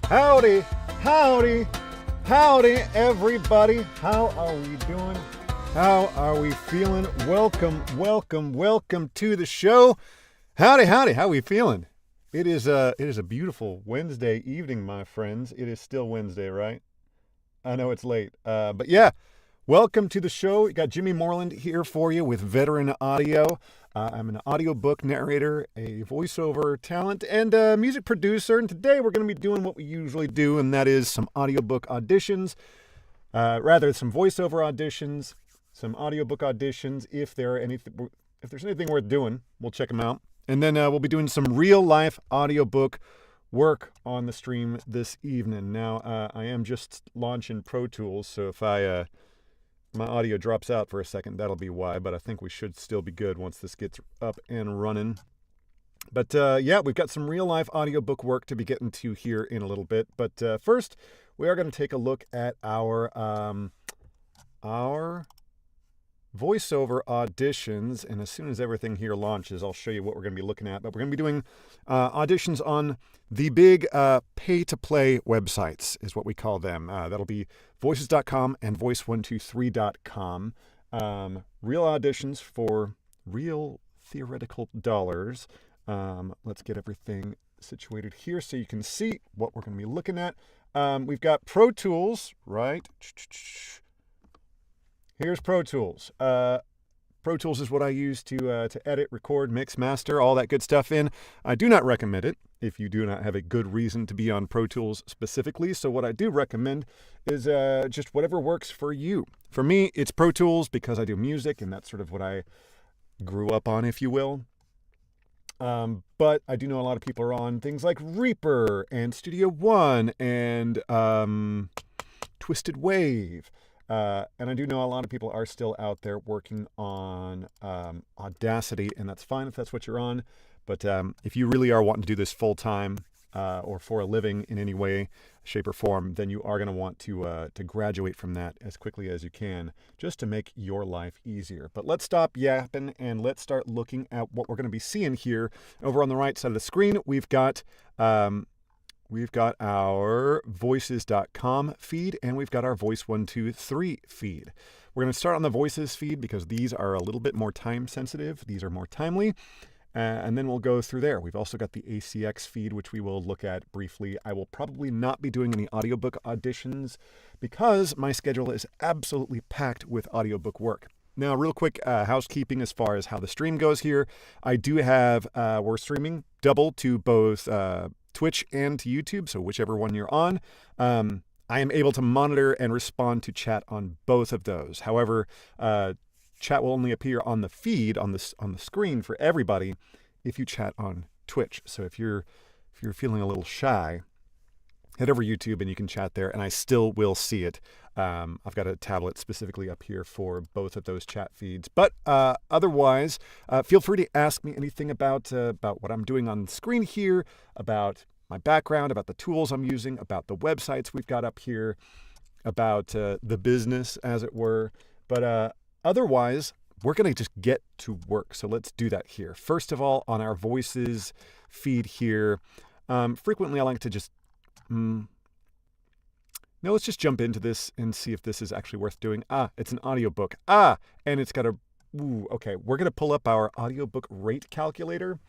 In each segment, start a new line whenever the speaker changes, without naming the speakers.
Howdy, howdy, howdy, everybody. How are we doing? How are we feeling? Welcome to the show. Howdy, how are we feeling? It is a beautiful Wednesday evening, my friends. It is still Wednesday, right? I know it's late, but yeah. Welcome to the show. You got Jimmy Moreland here for you with Veteran Audio. I'm an audiobook narrator, a voiceover talent, and a music producer. And today we're going to be doing what we usually do, and that is some audiobook auditions. Some voiceover auditions, some audiobook auditions. If there's anything worth doing, we'll check them out. And then we'll be doing some real life audiobook work on the stream this evening. Now, I am just launching Pro Tools, so if my audio drops out for a second, that'll be why, but I think we should still be good once this gets up and running. But yeah, we've got some real life audiobook work to be getting to here in a little bit. But first, we are going to take a look at our voiceover auditions, and as soon as everything here launches, I'll show you what we're going to be looking at. But we're going to be doing auditions on the big pay-to-play websites, is what we call them. That'll be voices.com and voice123.com. Real auditions for real theoretical dollars. Let's get everything situated here so you can see what we're going to be looking at. We've got Pro Tools, right? Here's Pro Tools. Pro Tools is what I use to edit, record, mix, master, all that good stuff in. I do not recommend it if you do not have a good reason to be on Pro Tools specifically. So what I do recommend is just whatever works for you. For me, it's Pro Tools because I do music, and that's sort of what I grew up on, if you will. But I do know a lot of people are on things like Reaper and Studio One and Twisted Wave. And I do know a lot of people are still out there working on Audacity, and that's fine if that's what you're on. But if you really are wanting to do this full time or for a living in any way, shape, or form, then you are going to want to graduate from that as quickly as you can, just to make your life easier. But let's stop yapping and let's start looking at what we're going to be seeing here. Over on the right side of the screen, we've got our voices.com feed, and we've got our voice123 feed. We're going to start on the voices feed because these are a little bit more time sensitive. These are more timely. And then we'll go through there. We've also got the ACX feed, which we will look at briefly. I will probably not be doing any audiobook auditions because my schedule is absolutely packed with audiobook work. Now, real quick housekeeping as far as how the stream goes here. I do have, we're streaming double to both Twitch and to YouTube, so whichever one you're on. I am able to monitor and respond to chat on both of those. However, chat will only appear on the feed on the screen for everybody if you chat on Twitch. So if you're feeling a little shy, head over to YouTube and you can chat there, and I still will see it. I've got a tablet specifically up here for both of those chat feeds. But otherwise, feel free to ask me anything about what I'm doing on the screen here, about my background, about the tools I'm using, about the websites we've got up here, about the business, as it were. But otherwise, we're going to just get to work. So let's do that here. First of all, on our voices feed here, frequently I like to just... No, let's just jump into this and see if this is actually worth doing. It's an audiobook. And it's got okay. We're going to pull up our audiobook rate calculator.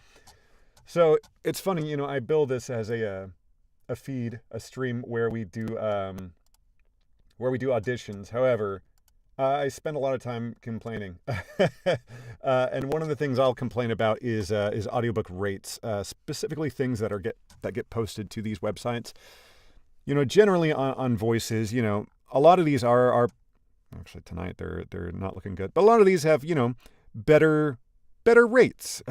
So it's funny, I bill this as a feed, a stream where we do auditions. However, I spend a lot of time complaining. And one of the things I'll complain about is audiobook rates, specifically things that get posted to these websites. Generally on voices, a lot of these are actually tonight they're not looking good, but a lot of these have, better rates.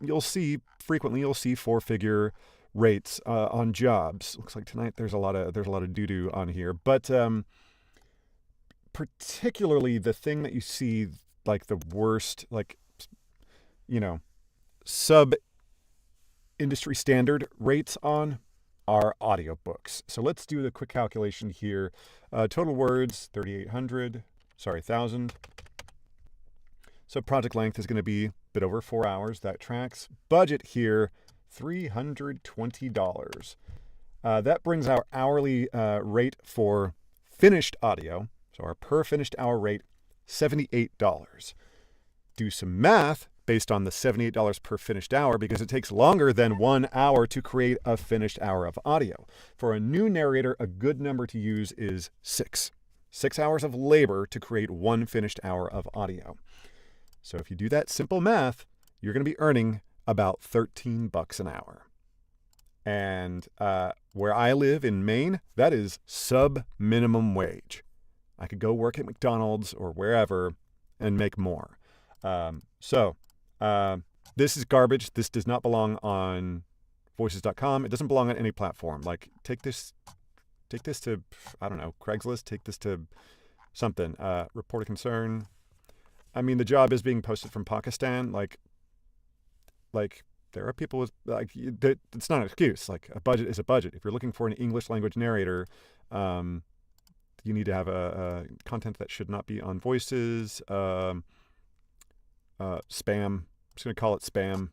You'll see four-figure rates on jobs. Looks like tonight there's a lot of doo-doo on here, but particularly the thing that you see like the worst, sub industry standard rates on are audiobooks. So let's do the quick calculation here. Total words, 1,000. So project length is going to be a bit over 4 hours. That tracks. Budget here, $320. That brings our hourly rate for finished audio, so our per finished hour rate, $78. Do some math based on the $78 per finished hour because it takes longer than 1 hour to create a finished hour of audio. For a new narrator, a good number to use is 6. 6 hours of labor to create 1 finished hour of audio. So if you do that simple math, you're going to be earning about $13 an hour. And where I live in Maine, that is sub-minimum wage. I could go work at McDonald's or wherever and make more. This is garbage. This does not belong on voices.com. It doesn't belong on any platform. Like, take this to, I don't know, Craigslist. Take this to something. Report a concern. I mean, the job is being posted from Pakistan. Like there are people with, it's not an excuse. Like, a budget is a budget. If you're looking for an English language narrator, you need to have a content that should not be on Voices. Spam. I'm just going to call it spam.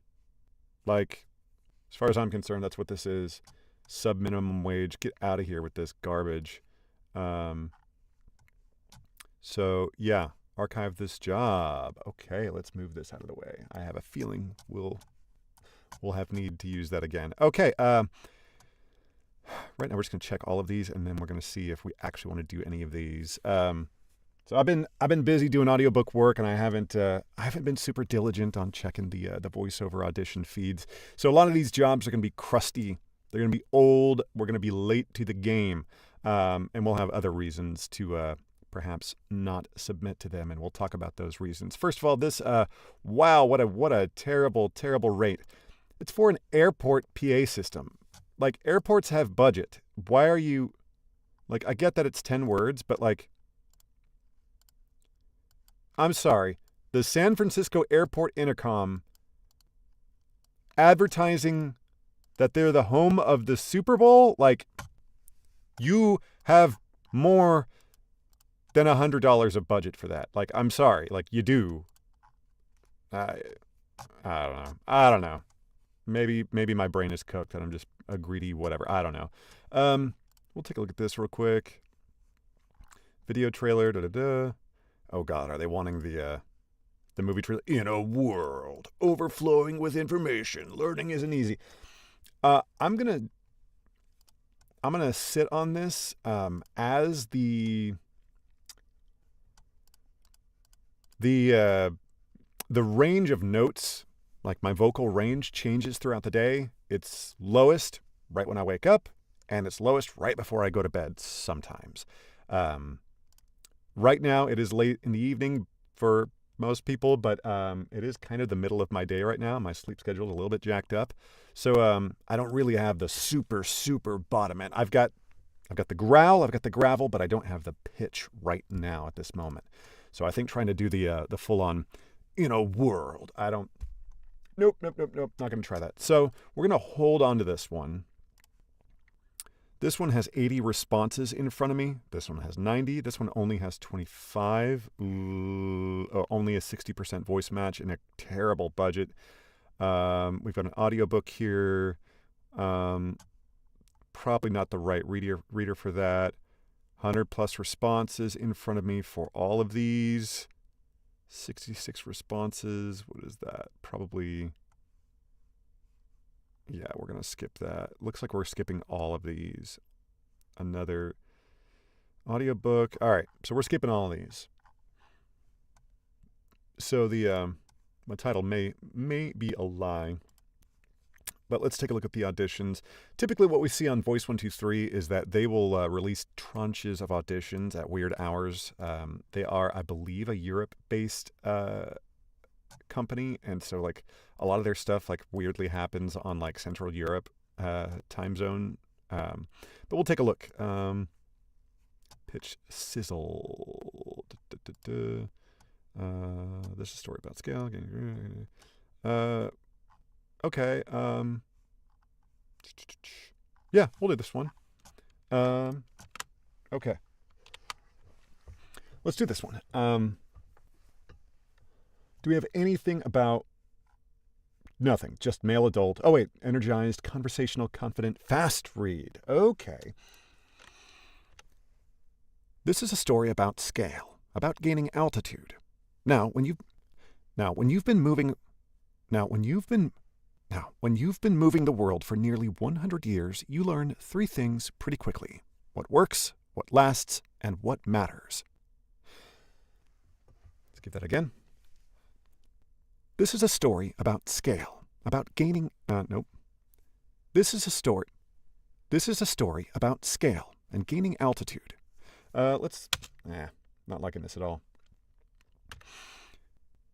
Like, as far as I'm concerned, that's what this is. Sub-minimum wage. Get out of here with this garbage. So, yeah. Archive this job. Okay, let's move this out of the way. I have a feeling we'll have need to use that again. Okay, right now we're just going to check all of these, and then we're going to see if we actually want to do any of these. So I've been busy doing audiobook work, and I haven't been super diligent on checking the voiceover audition feeds. So a lot of these jobs are going to be crusty. They're going to be old. We're going to be late to the game, and we'll have other reasons to perhaps not submit to them, and we'll talk about those reasons. First of all, this wow, what a terrible rate. It's for an airport PA system. Like, airports have budget. Why are you, like, I get that it's 10 words, but, like, I'm sorry. The San Francisco Airport Intercom advertising that they're the home of the Super Bowl? Like, you have more than $100 of budget for that. Like, I'm sorry. Like, you do. I don't know. Maybe my brain is cooked and I'm just a greedy whatever. I don't know. We'll take a look at this real quick. Video trailer. Oh God, are they wanting the movie trailer? In a world overflowing with information, learning isn't easy. I'm gonna sit on this as the range of notes, like my vocal range, changes throughout the day. It's lowest right when I wake up, and it's lowest right before I go to bed sometimes. Right now, it is late in the evening for most people, but it is kind of the middle of my day right now. My sleep schedule is a little bit jacked up. So I don't really have the super bottom end. I've got the growl, I've got the gravel, but I don't have the pitch right now at this moment. So I think trying to do the full-on, in a world, nope, not going to try that. So we're going to hold on to this one. This one has 80 responses in front of me. This one has 90. This one only has 25. Only a 60% voice match and a terrible budget. We've got an audiobook here. Probably not the right reader for that. 100 plus responses in front of me for all of these. 66 responses. What is that? Probably, yeah, we're going to skip that. Looks like we're skipping all of these. Another audiobook. All right, so we're skipping all of these. So my title may be a lie. But let's take a look at the auditions. Typically what we see on Voice 123 is that they will release tranches of auditions at weird hours. They are, I believe, a Europe-based company. And so, like, a lot of their stuff, like, weirdly happens on, like, Central Europe time zone. But we'll take a look. Pitch sizzle. This is a story about scale. Okay. Yeah, we'll do this one. Okay. Let's do this one. Do we have anything about Nothing. Just male adult. Oh, wait. Energized, conversational, confident, fast read. Okay. This is a story about scale, about gaining altitude. Now, when you've been moving the world for nearly 100 years, you learn three things pretty quickly: what works, what lasts, and what matters. Let's give that again. This is a story about scale, about gaining. Nope. This is a story about scale and gaining altitude. Not liking this at all.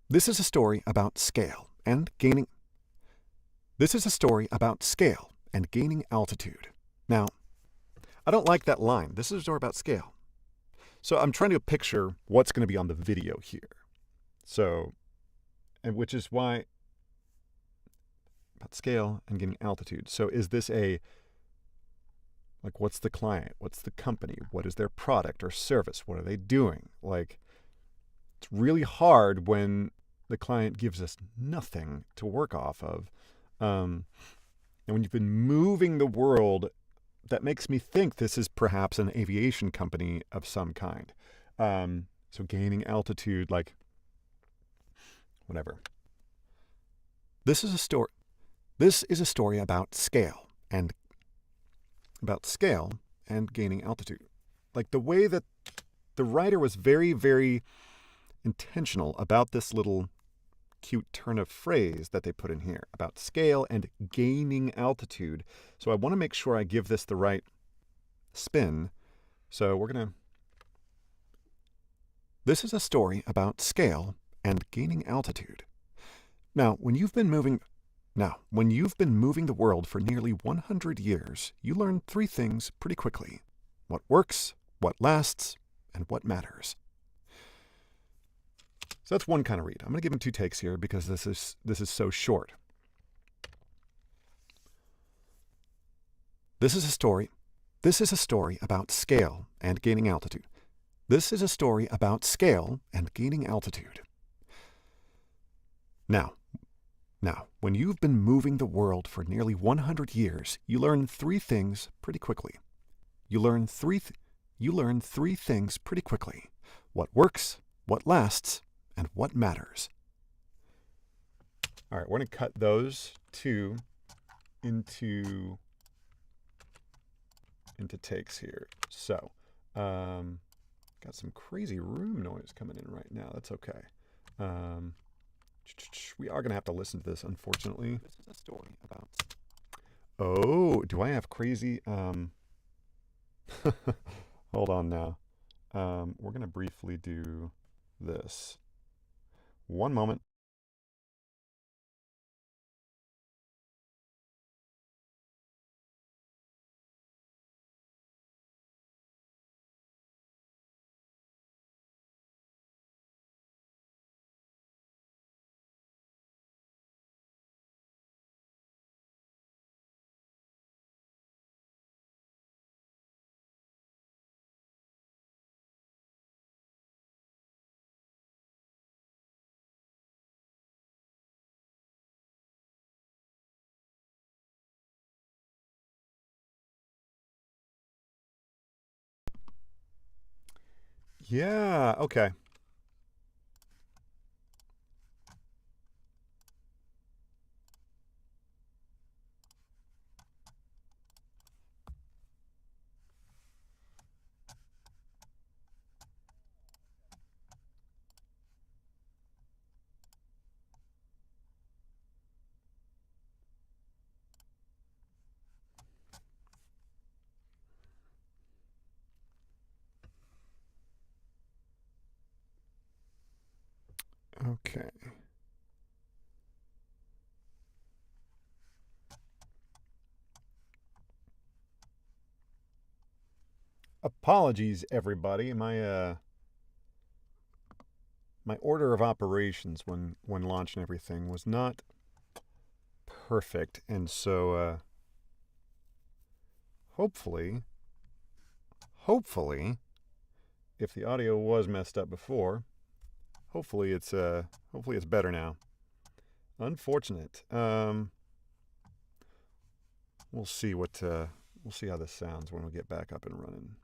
This is a story about scale and gaining. This is a story about scale and gaining altitude. Now, I don't like that line. This is a story about scale. So I'm trying to picture what's going to be on the video here. So, and which is why about scale and getting altitude. So is this like, what's the client? What's the company? What is their product or service? What are they doing? Like, it's really hard when the client gives us nothing to work off of. And when you've been moving the world, that makes me think this is perhaps an aviation company of some kind. So gaining altitude, like, whatever. This is a story about scale and gaining altitude. Like, the way that the writer was very, very intentional about this little cute turn of phrase that they put in here about scale and gaining altitude. So I want to make sure I give this the right spin. So this is a story about scale and gaining altitude. Now, when you've been moving the world for nearly 100 years, you learn three things pretty quickly: what works, what lasts, and what matters. So that's one kind of read. I'm going to give him two takes here because this is so short. This is a story about scale and gaining altitude. This is a story about scale and gaining altitude. Now, when you've been moving the world for nearly 100 years, you learn three things pretty quickly. You learn three things pretty quickly: what works, what lasts, and what matters. All right, we're going to cut those two into takes here. So, got some crazy room noise coming in right now. That's okay. We are going to have to listen to this, unfortunately. This is a story about... Oh, do I have crazy... Hold on now. We're going to briefly do this. One moment. Yeah, okay. Okay. Apologies, everybody. My order of operations when launching everything was not perfect, and so hopefully, if the audio was messed up before, hopefully it's better now. Unfortunate. We'll see how this sounds when we get back up and running.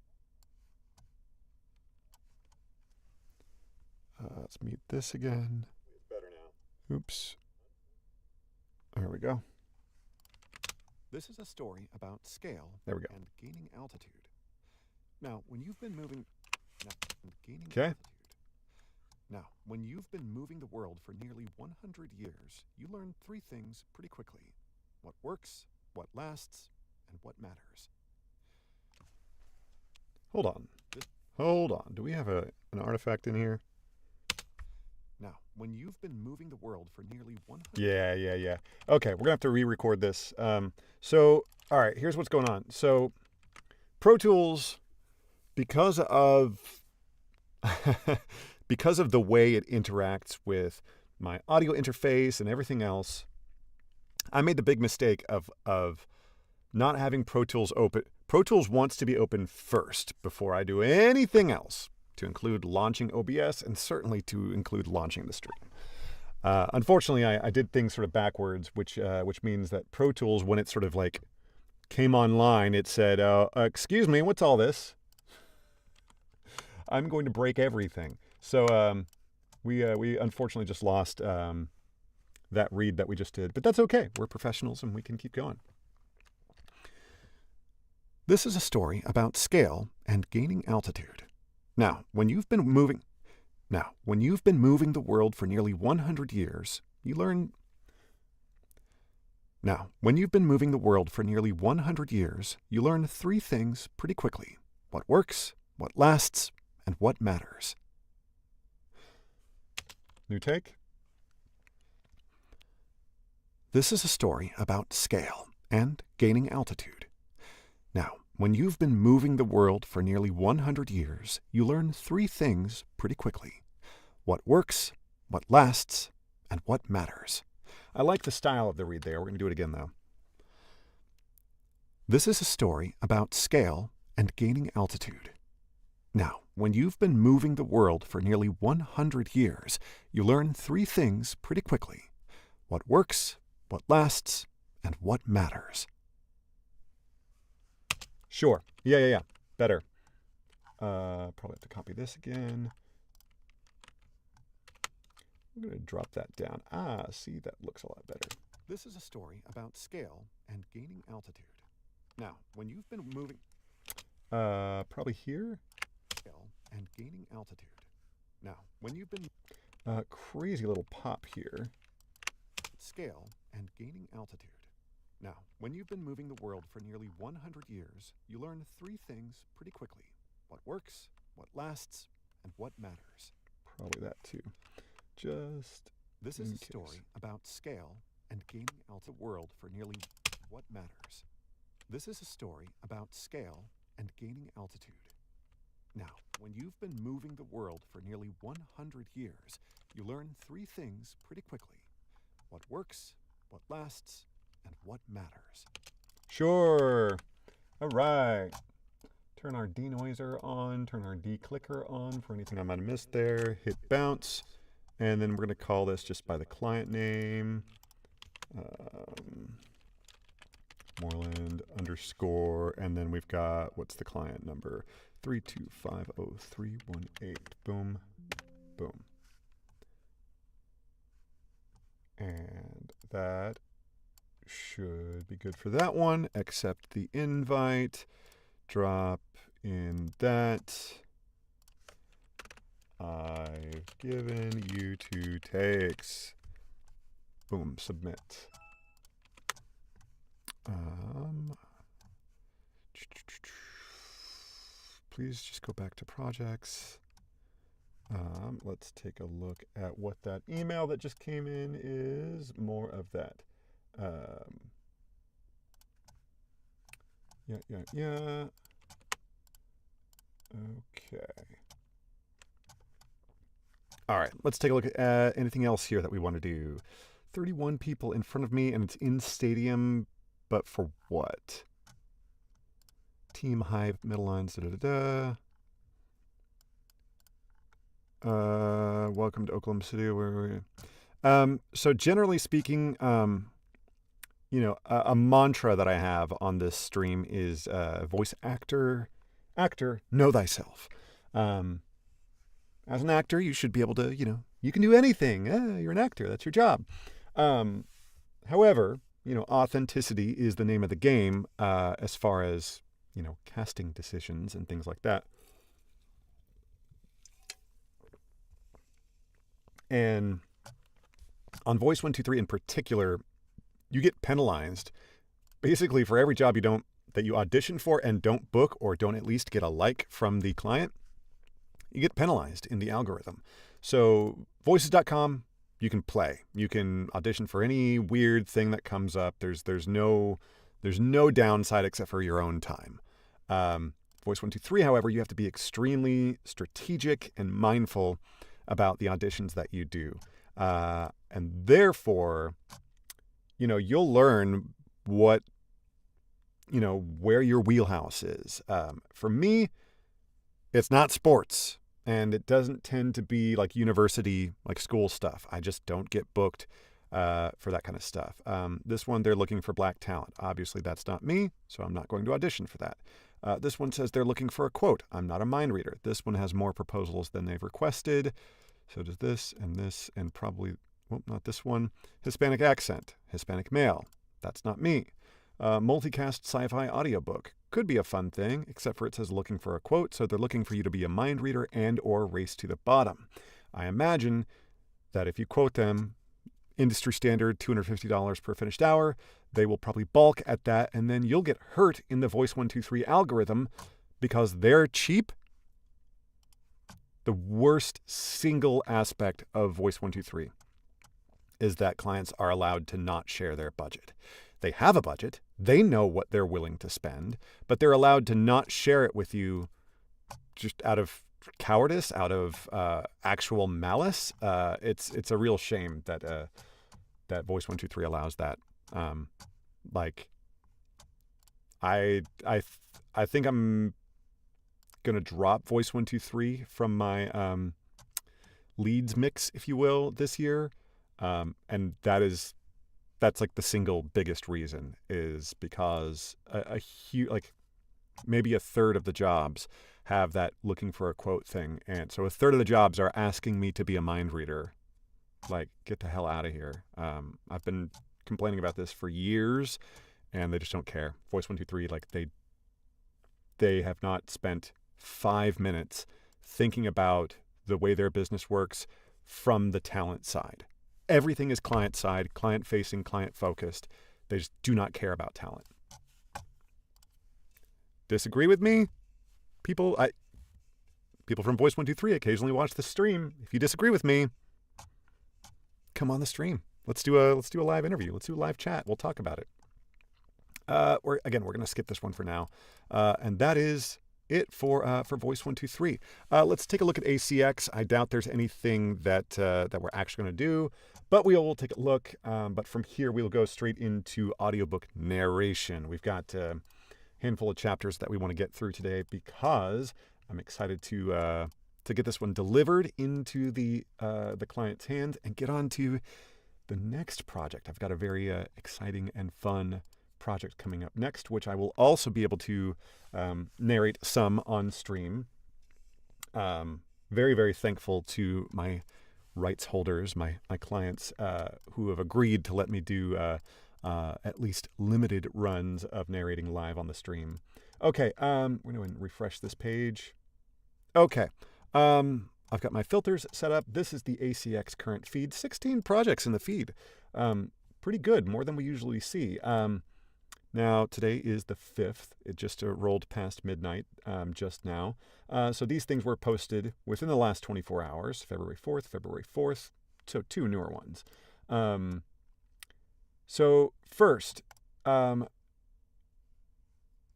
Let's mute this again.
It's better now.
Oops. There we go.
This is a story about scale
There we go.
and gaining altitude. Now, when you've been moving
Okay.
Now, when you've been moving the world for nearly 100 years, you learn three things pretty quickly: what works, what lasts, and what matters.
Hold on. Hold on. Do we have an artifact in here?
Now, when you've been moving the world for nearly 100
Yeah. Okay, we're going to have to re-record this. So, all right, here's what's going on. So, Pro Tools, because of because of the way it interacts with my audio interface and everything else, I made the big mistake of not having Pro Tools open. Pro Tools wants to be open first before I do anything else, to include launching OBS and certainly to include launching the stream. Unfortunately, I did things sort of backwards, which means that Pro Tools, when it sort of like came online, it said, excuse me, what's all this? I'm going to break everything. So we unfortunately just lost that read that we just did. But that's okay. We're professionals and we can keep going. This is a story about scale and gaining altitude. Now, when you've been moving the world for nearly 100 years, you learn three things pretty quickly: what works, what lasts, and what matters. New take?
This is a story about scale and gaining altitude. Now, when you've been moving the world for nearly 100 years, you learn three things pretty quickly: what works, what lasts, and what matters.
I like the style of the read there. We're going to do it again, though.
This is a story about scale and gaining altitude. Now, when you've been moving the world for nearly 100 years, you learn three things pretty quickly: what works, what lasts, and what matters.
Sure. Yeah. Better. Probably have to copy this again. I'm going to drop that down. See, that looks a lot better.
This is a story about scale and gaining altitude. Now, when you've been moving...
Probably here?
Scale and gaining altitude. Now, when you've been...
Crazy little pop here.
Scale and gaining altitude. Now, when you've been moving the world for nearly 100 years, you learn three things pretty quickly: what works, what lasts, and what matters.
Probably that too. Just
This is a story about scale and gaining altitude. World for nearly what matters. This is a story about scale and gaining altitude. Now, when you've been moving the world for nearly 100 years, you learn three things pretty quickly: what works, what lasts, and what matters.
Sure. All right. Turn our denoiser on, turn our declicker on for anything I might have missed there. Hit bounce. And then we're going to call this just by the client name. Moreland _ and then we've got, what's the client number? 3250318. Boom. Boom. And that should be good for that one. Accept the invite. Drop in that. I've given you 2 takes. Boom. Submit. Please just go back to projects. Let's take a look at what that email that just came in is. More of that. Yeah. Okay. All right, let's take a look at anything else here that we want to do. 31 people in front of me, and it's in Stadium, but for what? Team Hive, middle lines, Welcome to Oklahoma City. So generally speaking, a mantra that I have on this stream is voice actor, know thyself. As an actor, you should be able to, you can do anything. You're an actor. That's your job. However, authenticity is the name of the game as far as, casting decisions and things like that. And on Voice 123 in particular, you get penalized basically for every job that you audition for and don't book or don't at least get a like from the client. You get penalized in the algorithm. So voices.com, you can play. You can audition for any weird thing that comes up. There's no downside except for your own time. Voice 123, however, you have to be extremely strategic and mindful about the auditions that you do. And therefore, you'll learn where your wheelhouse is. For me, it's not sports, and it doesn't tend to be like university, like school stuff. I just don't get booked for that kind of stuff. This one, they're looking for black talent. Obviously, that's not me, so I'm not going to audition for that. This one says they're looking for a quote. I'm not a mind reader. This one has more proposals than they've requested. So does this, and probably, well, not this one. Hispanic accent, Hispanic male. That's not me. Multicast sci-fi audiobook. Could be a fun thing, except for it says looking for a quote, so they're looking for you to be a mind reader and or race to the bottom. I imagine that if you quote them, industry standard $250 per finished hour, they will probably balk at that, and then you'll get hurt in the Voice 123 algorithm because they're cheap. The worst single aspect of Voice 123 is that clients are allowed to not share their budget. They have a budget. They know what they're willing to spend, but they're allowed to not share it with you just out of cowardice, out of actual malice. It's a real shame that Voice 123 allows that. I think I'm gonna drop Voice 123 from my leads mix, if you will, this year, and that's like the single biggest reason is because a huge, like maybe a third of the jobs have that looking for a quote thing, and so a third of the jobs are asking me to be a mind reader. Like, get the hell out of here. I've been complaining about this for years, and they just don't care. Voice 123, like they have not spent 5 minutes thinking about the way their business works from the talent side. Everything is client side, client facing, client focused. They just do not care about talent. Disagree with me? People from Voice 123 occasionally watch the stream. If you disagree with me, come on the stream. Let's do a live interview. Let's do a live chat. We'll talk about it. We're going to skip this one for now. And that is it for Voice 123. Let's take a look at ACX. I doubt there's anything that we're actually going to do, but we will take a look. But from here, we'll go straight into audiobook narration. We've got a handful of chapters that we want to get through today because I'm excited to get this one delivered into the client's hands and get on to the next project. I've got a very exciting and fun project coming up next, which I will also be able to narrate some on stream. Very, very thankful to my rights holders, my clients who have agreed to let me do at least limited runs of narrating live on the stream. Okay, we're going to refresh this page. Okay, I've got my filters set up. This is the ACX current feed. 16 projects in the feed. Pretty good, more than we usually see. Now, today is the 5th. It just rolled past midnight just now. So these things were posted within the last 24 hours, February 4th, so 2 newer ones. So first,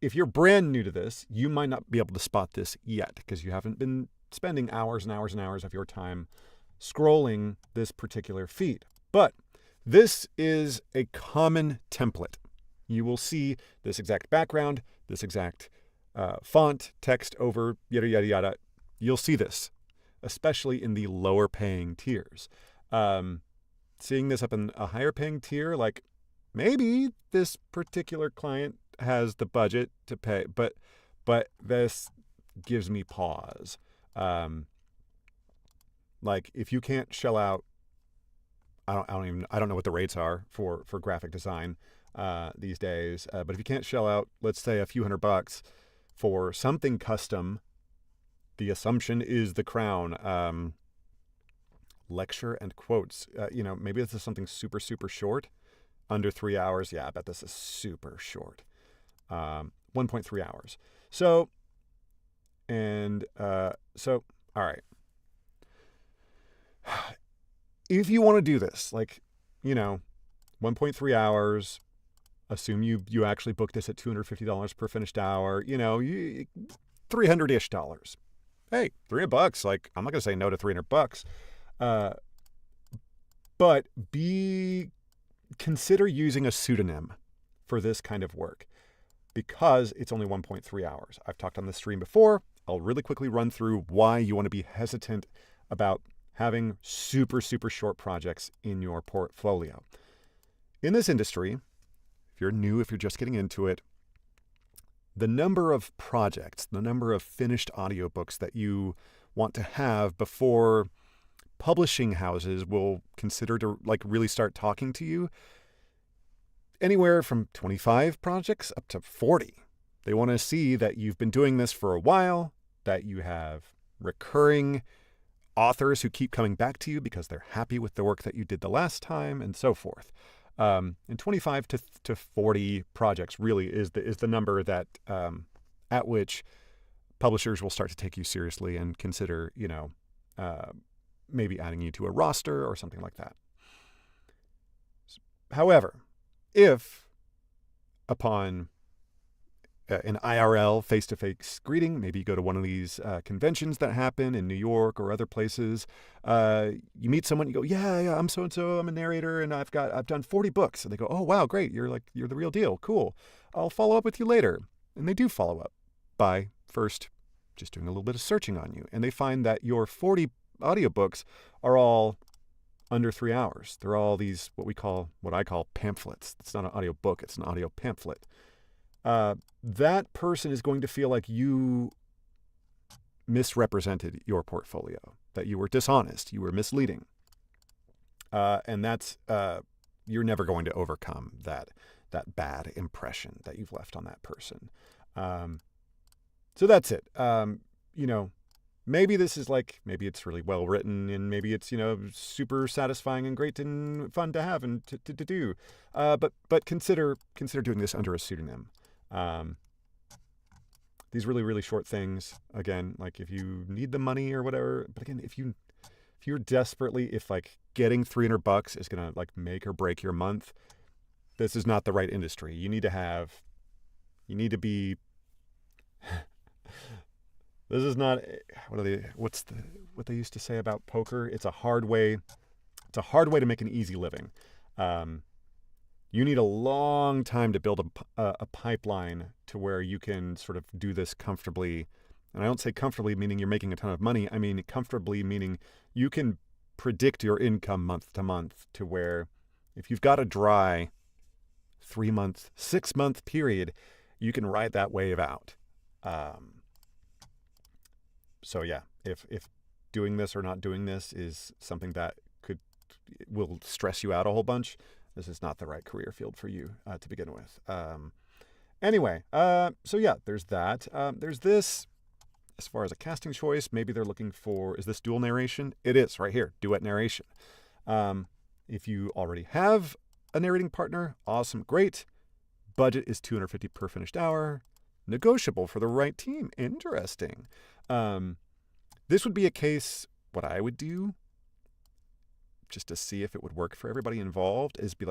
if you're brand new to this, you might not be able to spot this yet because you haven't been spending hours and hours and hours of your time scrolling this particular feed. But this is a common template. You will see this exact background, this exact font, text over, yada, yada, yada. You'll see this, especially in the lower paying tiers. seeing this up in a higher paying tier, like maybe this particular client has the budget to pay, but this gives me pause. Like if you can't shell out, I don't know what the rates are for graphic design these days, but if you can't shell out, let's say a few $100 for something custom, the assumption is the crown. Lecture and quotes. Maybe this is something super, super short, under 3 hours. Yeah, I bet this is super short. 1.3 hours. So, all right. If you want to do this, 1.3 hours, assume you actually book this at $250 per finished hour, $300-ish. Hey, $300, I'm not going to say no to $300. But consider using a pseudonym for this kind of work because it's only 1.3 hours. I've talked on this stream before. I'll really quickly run through why you want to be hesitant about having super, super short projects in your portfolio. In this industry, if you're new, if you're just getting into it, the number of projects, the number of finished audiobooks that you want to have before publishing houses will consider to really start talking to you, anywhere from 25 projects up to 40. They want to see that you've been doing this for a while, that you have recurring authors who keep coming back to you because they're happy with the work that you did the last time, and so forth. And 25 to 40 projects really is the number that at which publishers will start to take you seriously and consider, maybe adding you to a roster or something like that. However, if upon an IRL face-to-face greeting, maybe you go to one of these conventions that happen in New York or other places, you meet someone, you go, yeah, I'm so-and-so, I'm a narrator, and I've done 40 books. And they go, oh, wow, great, you're the real deal, cool. I'll follow up with you later. And they do follow up by first just doing a little bit of searching on you. And they find that your 40 audiobooks are all under 3 hours. They're all these, what I call pamphlets. It's not an audiobook, it's an audio pamphlet. That person is going to feel like you misrepresented your portfolio, that you were dishonest, you were misleading. And that's, you're never going to overcome that bad impression that you've left on that person. So that's it. Maybe this is maybe it's really well written and maybe it's, super satisfying and great and fun to have and to do. But consider doing this under a pseudonym. These really, really short things, again, if you need the money or whatever, but again, if you're desperately, if getting $300 is going to make or break your month, this is not the right industry. You need to be, this is not, what they used to say about poker? It's a hard way to make an easy living. You need a long time to build a pipeline to where you can sort of do this comfortably. And I don't say comfortably meaning you're making a ton of money. I mean comfortably meaning you can predict your income month to month to where if you've got a dry 3-month, 6-month period, you can ride that wave out. So yeah, if doing this or not doing this is something that will stress you out a whole bunch, this is not the right career field for you to begin with. Anyway, so yeah, there's that. There's this, as far as a casting choice, maybe they're looking for, is this dual narration? It is, right here, duet narration. If you already have a narrating partner, awesome, great. Budget is $250 per finished hour. Negotiable for the right team. Interesting. This would be a case, what I would do, just to see if it would work for everybody involved, is be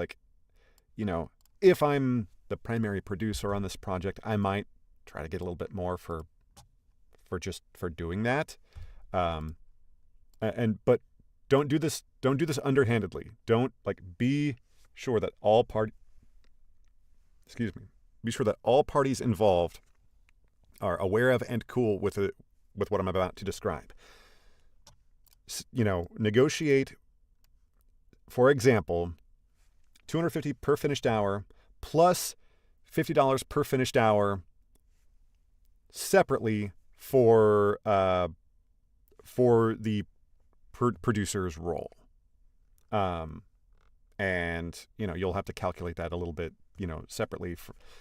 if I'm the primary producer on this project, I might try to get a little bit more for doing that. But don't do this underhandedly. Don't be sure that all parties involved are aware of and cool with what I'm about to describe. Negotiate for example, $250 per finished hour plus $50 per finished hour separately for the producer's role. And you'll have to calculate that a little bit, separately,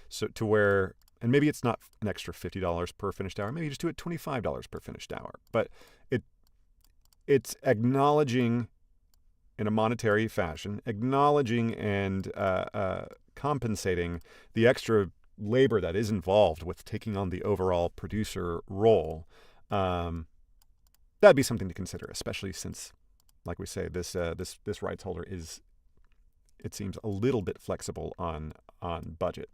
so to where, and maybe it's not an extra $50 per finished hour. Maybe you just do it $25 per finished hour. But it's acknowledging in a monetary fashion, acknowledging and compensating the extra labor that is involved with taking on the overall producer role. That'd be something to consider, especially since, like we say, this rights holder is, it seems, a little bit flexible on budget.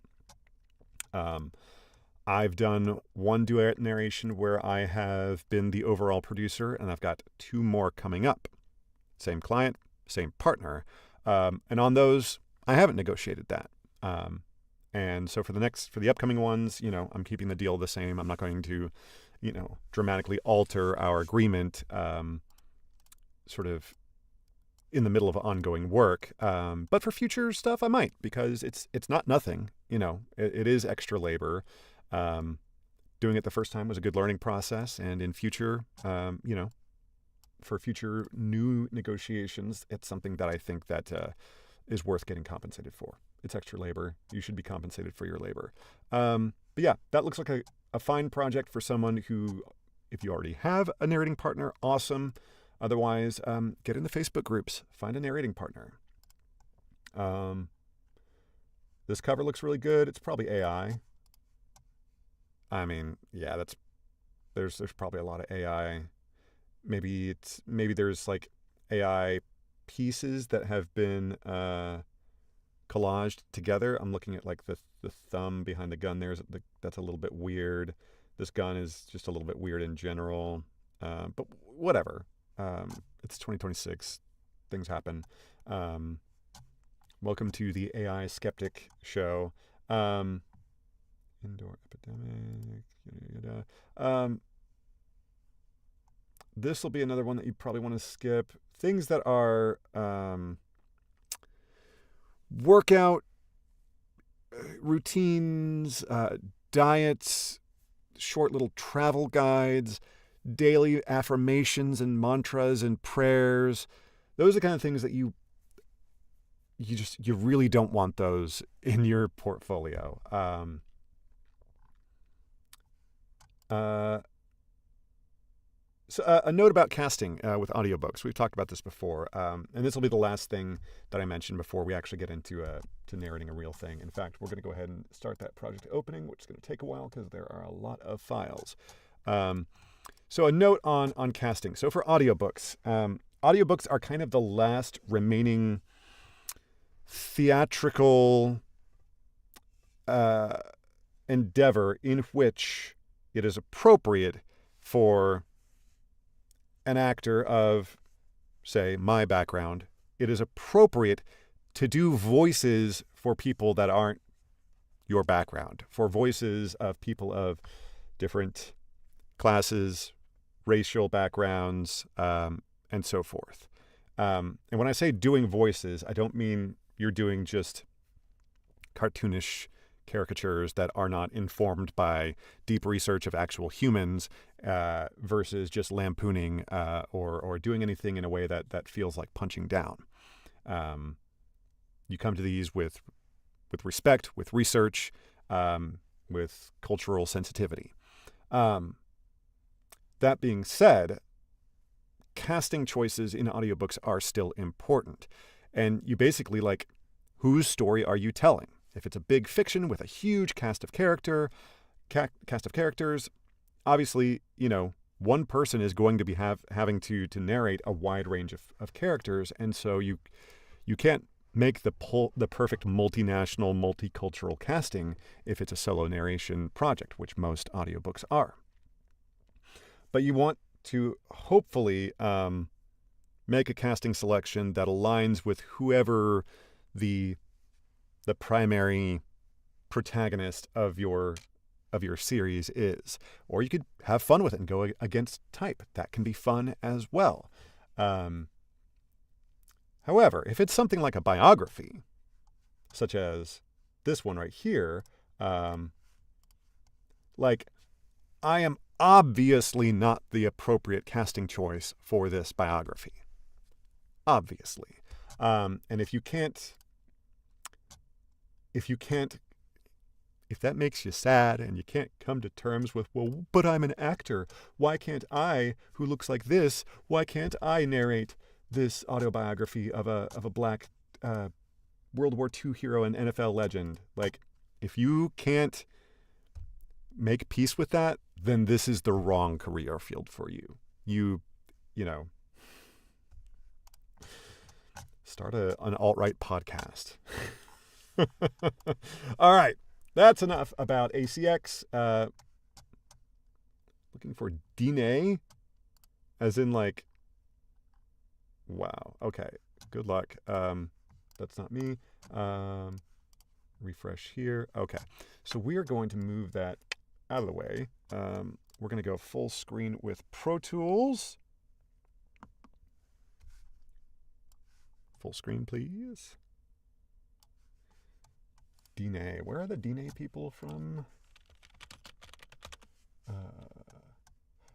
I've done one duet narration where I have been the overall producer, and I've got 2 more coming up. Same client, same partner. And on those, I haven't negotiated that. And so for the upcoming ones, I'm keeping the deal the same. I'm not going to, dramatically alter our agreement, sort of in the middle of ongoing work. But for future stuff, I might, because it's not nothing. It is extra labor. Doing it the first time was a good learning process, and in future, for future new negotiations, it's something that I think that is worth getting compensated for. It's extra labor. You should be compensated for your labor. But yeah, that looks like a fine project for someone who, if you already have a narrating partner, awesome. Otherwise, get in the Facebook groups. Find a narrating partner. This cover looks really good. It's probably AI. I mean, yeah, there's probably a lot of AI. Maybe there's like AI pieces that have been collaged together. I'm looking at like the thumb behind the gun. That's a little bit weird. This gun is just a little bit weird in general. But whatever. It's 2026. Things happen. Welcome to the AI Skeptic Show. Indoor epidemic. This will be another one that you probably want to skip. Things that are workout routines, diets, short little travel guides, daily affirmations and mantras and prayers. Those are the kind of things that you really don't want those in your portfolio. So a note about casting with audiobooks. We've talked about this before, and this will be the last thing that I mention before we actually get into to narrating a real thing. In fact, we're going to go ahead and start that project opening, which is going to take a while because there are a lot of files. So a note on casting. So for audiobooks, audiobooks are kind of the last remaining theatrical endeavor in which it is appropriate for an actor of, say, my background. It is appropriate to do voices for people that aren't your background, for voices of people of different classes, racial backgrounds, and so forth. And when I say doing voices, I don't mean you're doing just cartoonish caricatures that are not informed by deep research of actual humans, versus just lampooning or doing anything in a way that feels like punching down. You come to these with respect, with research, with cultural sensitivity. That being said, casting choices in audiobooks are still important. And you basically, like, whose story are you telling? If it's a big fiction with a huge cast of characters, obviously, one person is going to be having to narrate a wide range of characters, and so you can't make the perfect multinational, multicultural casting if it's a solo narration project, which most audiobooks are. But you want to hopefully make a casting selection that aligns with whoever the primary protagonist of your series is. Or you could have fun with it and go against type. That can be fun as well. However, if it's something like a biography, such as this one right here, like, I am obviously not the appropriate casting choice for this biography. Obviously. And if that makes you sad and you can't come to terms with, well, but I'm an actor. Why can't I, who looks like this, why can't I narrate this autobiography of a black World War II hero and NFL legend? Like, if you can't make peace with that, then this is the wrong career field for you. You know, start an alt-right podcast. All right. That's enough about ACX. Looking for Dine, as in like, wow. Okay. Good luck. That's not me. Refresh here. Okay. So we are going to move that out of the way. We're going to go full screen with Pro Tools. Full screen, please. Dine. Where are the Dine people from?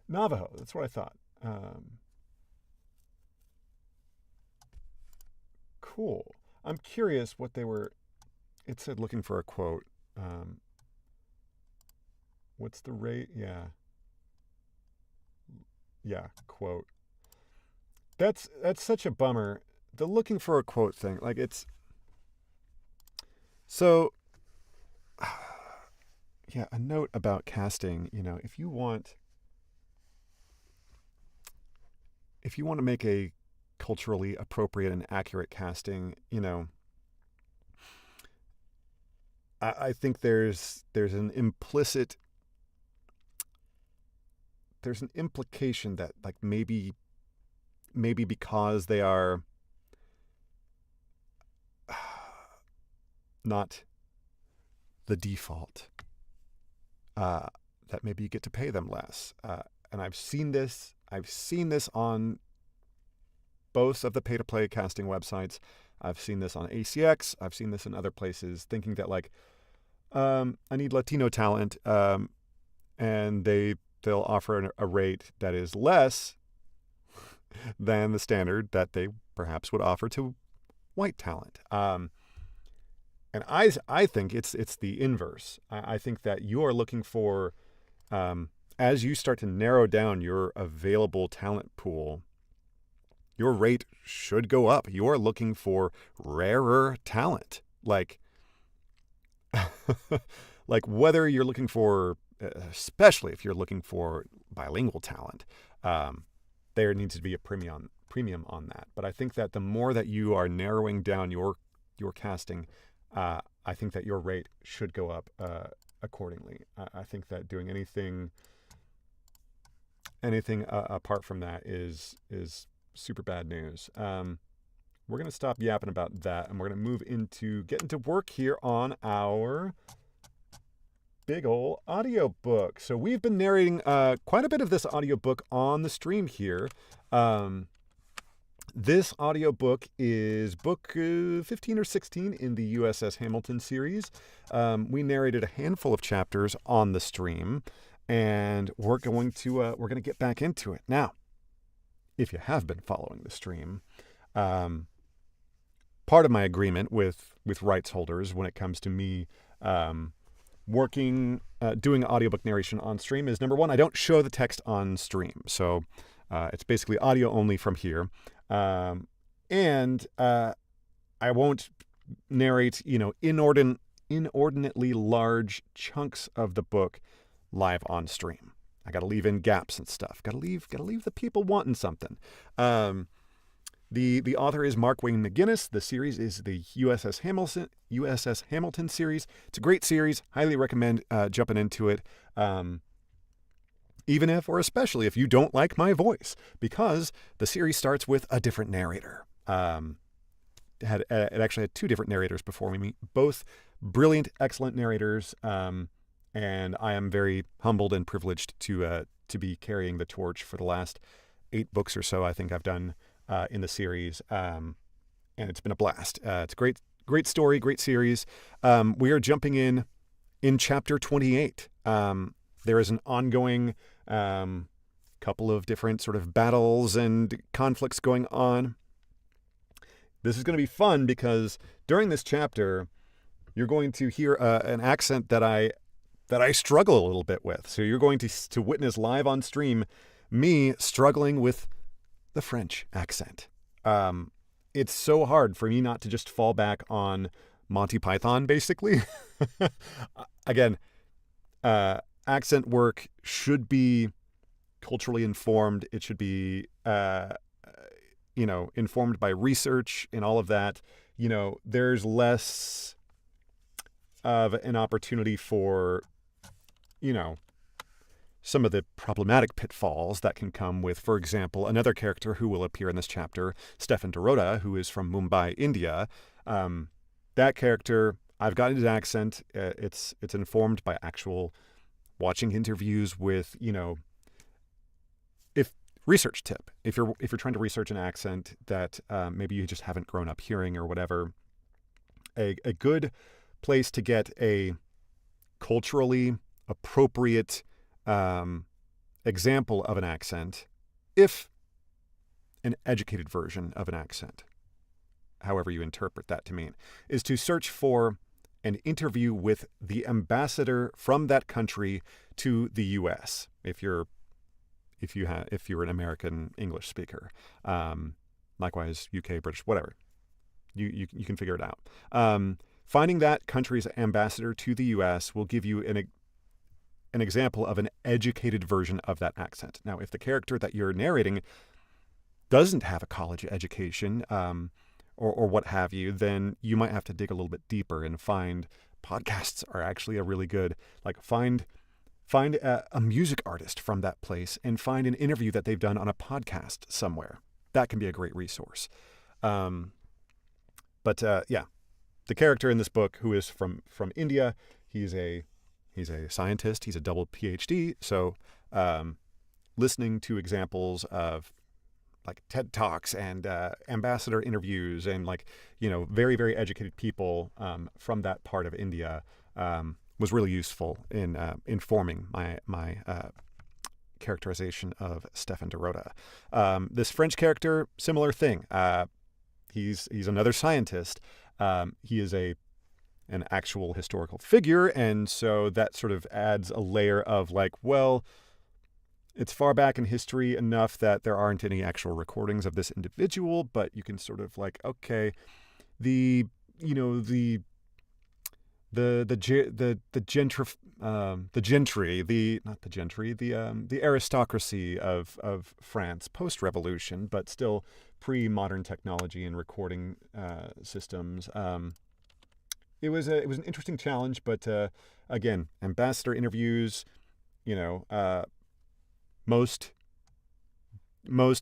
Navajo. That's what I thought. Cool. I'm curious what they were. It said looking for a quote. What's the rate? Yeah, quote. That's such a bummer. The looking for a quote thing. Like, it's so, yeah, a note about casting, if you want to make a culturally appropriate and accurate casting, I think there's an implication that, like, maybe because they are not the default, that maybe you get to pay them less. And I've seen this on both of the pay-to-play casting websites. I've seen this on ACX. I've seen this in other places, thinking that, like, I need Latino talent, and they'll offer a rate that is less than the standard that they perhaps would offer to white talent. And I think it's the inverse. I think that you are looking for, as you start to narrow down your available talent pool, your rate should go up. You are looking for rarer talent. Like, like whether you're looking for, especially if you're looking for bilingual talent, there needs to be a premium on that. But I think that the more that you are narrowing down your casting, I think that your rate should go up accordingly. I think that doing anything apart from that is super bad news. We're going to stop yapping about that, and we're going to move into getting to work here on our big ol' audiobook. So we've been narrating quite a bit of this audiobook on the stream here. This audiobook is book 15 or 16 in the USS Hamilton series. We narrated a handful of chapters on the stream, and we're going to get back into it. Now, if you have been following the stream, part of my agreement with rights holders when it comes to me doing audiobook narration on stream is, number one, I don't show the text on stream. So it's basically audio only from here. And I won't narrate, inordinately large chunks of the book live on stream. I got to leave in gaps and stuff. Got to leave the people wanting something. The author is Mark Wayne McGinnis. The series is the USS Hamilton series. It's a great series. Highly recommend jumping into it. Even if, or especially if you don't like my voice, because the series starts with a different narrator. It actually had two different narrators before me, both brilliant, excellent narrators. And I am very humbled and privileged to be carrying the torch for the last 8 books or so I think I've done in the series. and it's been a blast. It's a great story, great series. We are jumping in chapter 28. There is an ongoing couple of different sort of battles and conflicts going on. This is going to be fun because during this chapter, you're going to hear an accent that I struggle a little bit with. So you're going to witness live on stream me struggling with the French accent. It's so hard for me not to just fall back on Monty Python, basically. Again, accent work should be culturally informed. It should be, informed by research and all of that. There's less of an opportunity for, some of the problematic pitfalls that can come with, for example, another character who will appear in this chapter, Stefan Dorota, who is from Mumbai, India. That character, I've gotten his accent. It's informed by actual watching interviews with, if research tip, if you're trying to research an accent that maybe you just haven't grown up hearing or whatever, a good place to get a culturally appropriate example of an accent, if an educated version of an accent, however you interpret that to mean, is to search for an interview with the ambassador from that country to the U.S. If you're an American English speaker, likewise UK, British, whatever, you can figure it out. Finding that country's ambassador to the U.S. will give you an example of an educated version of that accent. Now, if the character that you're narrating doesn't have a college education, or what have you, then you might have to dig a little bit deeper and find podcasts are actually a really good, find a music artist from that place and find an interview that they've done on a podcast somewhere. That can be a great resource. The character in this book, who is from India, he's a scientist. He's a double PhD. So listening to examples of TED Talks and ambassador interviews and very, very educated people from that part of India was really useful in informing my characterization of Stefan Dorota. This French character, similar thing. He's another scientist. He is an actual historical figure, and so that sort of adds a layer of it's far back in history enough that there aren't any actual recordings of this individual, but you can sort of the aristocracy of France post-revolution, but still pre-modern technology and recording systems. It was an interesting challenge, but again, ambassador interviews, most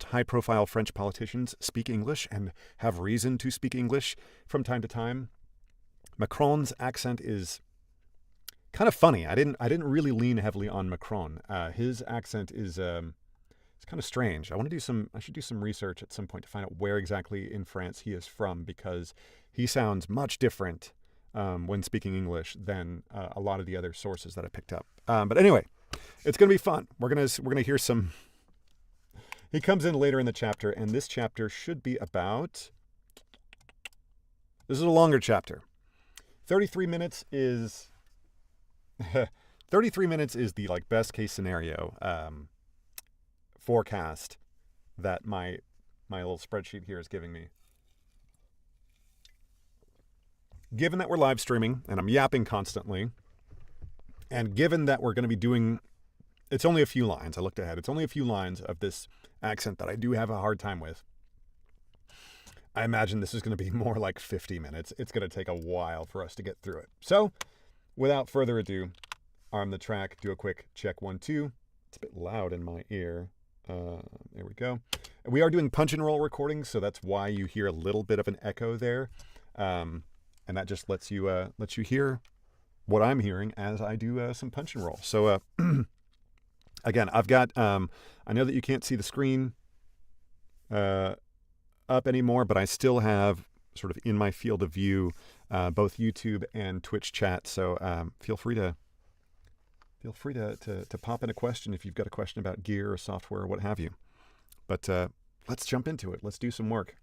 high-profile French politicians speak English and have reason to speak English from time to time. Macron's accent is kind of funny. I didn't really lean heavily on Macron. His accent is it's kind of strange. I should do some research at some point to find out where exactly in France he is from, because he sounds much different when speaking English than a lot of the other sources that I picked up. But anyway, it's going to be fun. We're gonna hear some. He comes in later in the chapter, and this chapter should be about. This is a longer chapter. 33 minutes is 33 minutes is the best case scenario forecast that my little spreadsheet here is giving me. Given that we're live streaming and I'm yapping constantly, and given that we're going to be doing, it's only a few lines. I looked ahead. It's only a few lines of this accent that I do have a hard time with. I imagine this is going to be more like 50 minutes. It's going to take a while for us to get through it. So, without further ado, arm the track, do a quick check 1, 2. It's a bit loud in my ear. There we go. We are doing punch and roll recordings, so that's why you hear a little bit of an echo there. And that just lets you hear what I'm hearing as I do some punch and roll. So, again, I've got, I know that you can't see the screen up anymore, but I still have sort of in my field of view, both YouTube and Twitch chat. So feel free to pop in a question if you've got a question about gear or software or what have you. But let's jump into it. Let's do some work.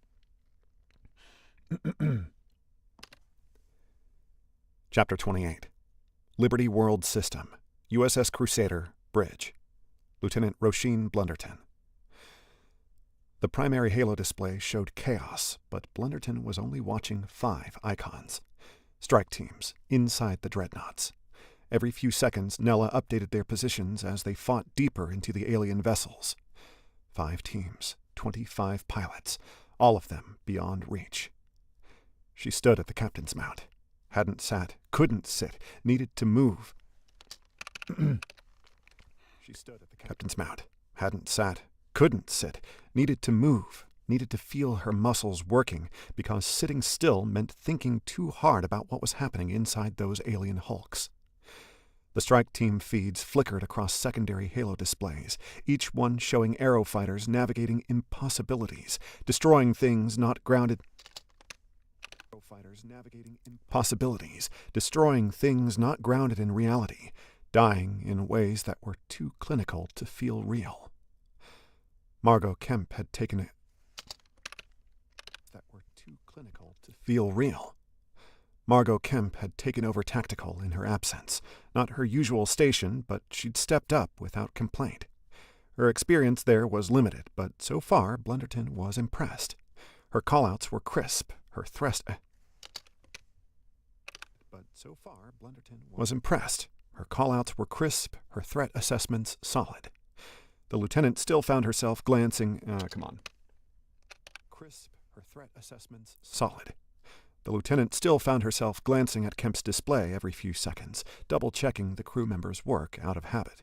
Chapter 28. Liberty World System. USS Crusader, Bridge. Lieutenant Roisin Blunderton. The primary halo display showed chaos, but Blunderton was only watching 5 icons. Strike teams, inside the dreadnoughts. Every few seconds, Nella updated their positions as they fought deeper into the alien vessels. 5 teams, 25 pilots, all of them beyond reach. She stood at the captain's mount. Hadn't sat, couldn't sit, needed to move. She stood at the captain's mount. Hadn't sat, couldn't sit, needed to move, needed to feel her muscles working, because sitting still meant thinking too hard about what was happening inside those alien hulks. The strike team feeds flickered across secondary halo displays, each one showing aero fighters navigating impossibilities, destroying things not grounded in reality, dying in ways that were too clinical to feel real. Margot Kemp had taken it Margot Kemp had taken over tactical in her absence, not her usual station, but she'd stepped up without complaint. Her experience there was limited, but so far Blunderton was impressed. Her callouts were crisp, her threat assessments solid. The lieutenant still found herself glancing. The lieutenant still found herself glancing at Kemp's display every few seconds, double-checking the crew member's work out of habit.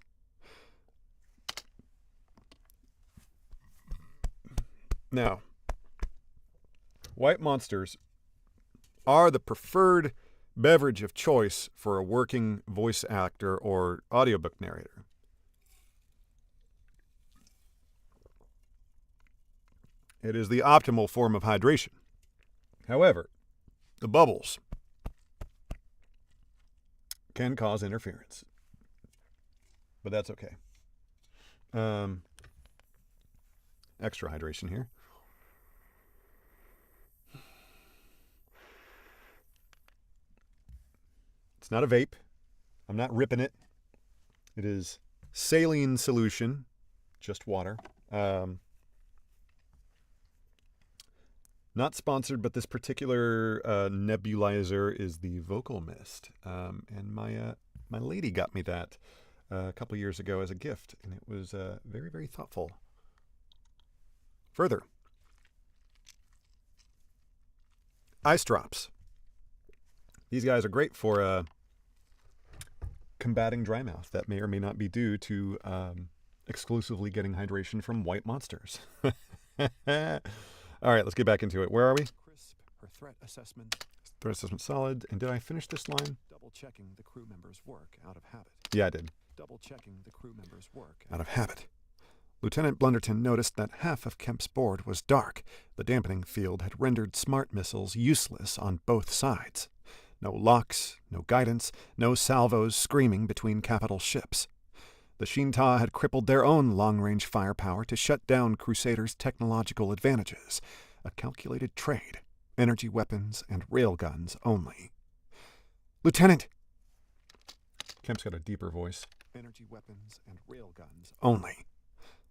Now, White Monsters are the preferred beverage of choice for a working voice actor or audiobook narrator. It is the optimal form of hydration. However, the bubbles can cause interference, but that's okay. Extra hydration here. It's not a vape. I'm not ripping it. It is saline solution, just water. Not sponsored, but this particular nebulizer is the Vocal Mist. And my lady got me that a couple years ago as a gift, and it was very, very thoughtful. Further, ice drops. These guys are great for combating dry mouth that may or may not be due to exclusively getting hydration from White Monsters. All right, let's get back into it. Where are we? Her threat assessment solid. And did I finish this line? Double-checking the crew member's work out of habit. Yeah, I did. Double-checking the crew member's work out of habit. Lieutenant Blunderton noticed that half of Kemp's board was dark. The dampening field had rendered smart missiles useless on both sides. No locks, no guidance, no salvos screaming between capital ships. The Shinta had crippled their own long-range firepower to shut down Crusader's technological advantages. A calculated trade. Energy weapons and railguns only. Lieutenant! Kemp's got a deeper voice. Energy weapons and railguns only.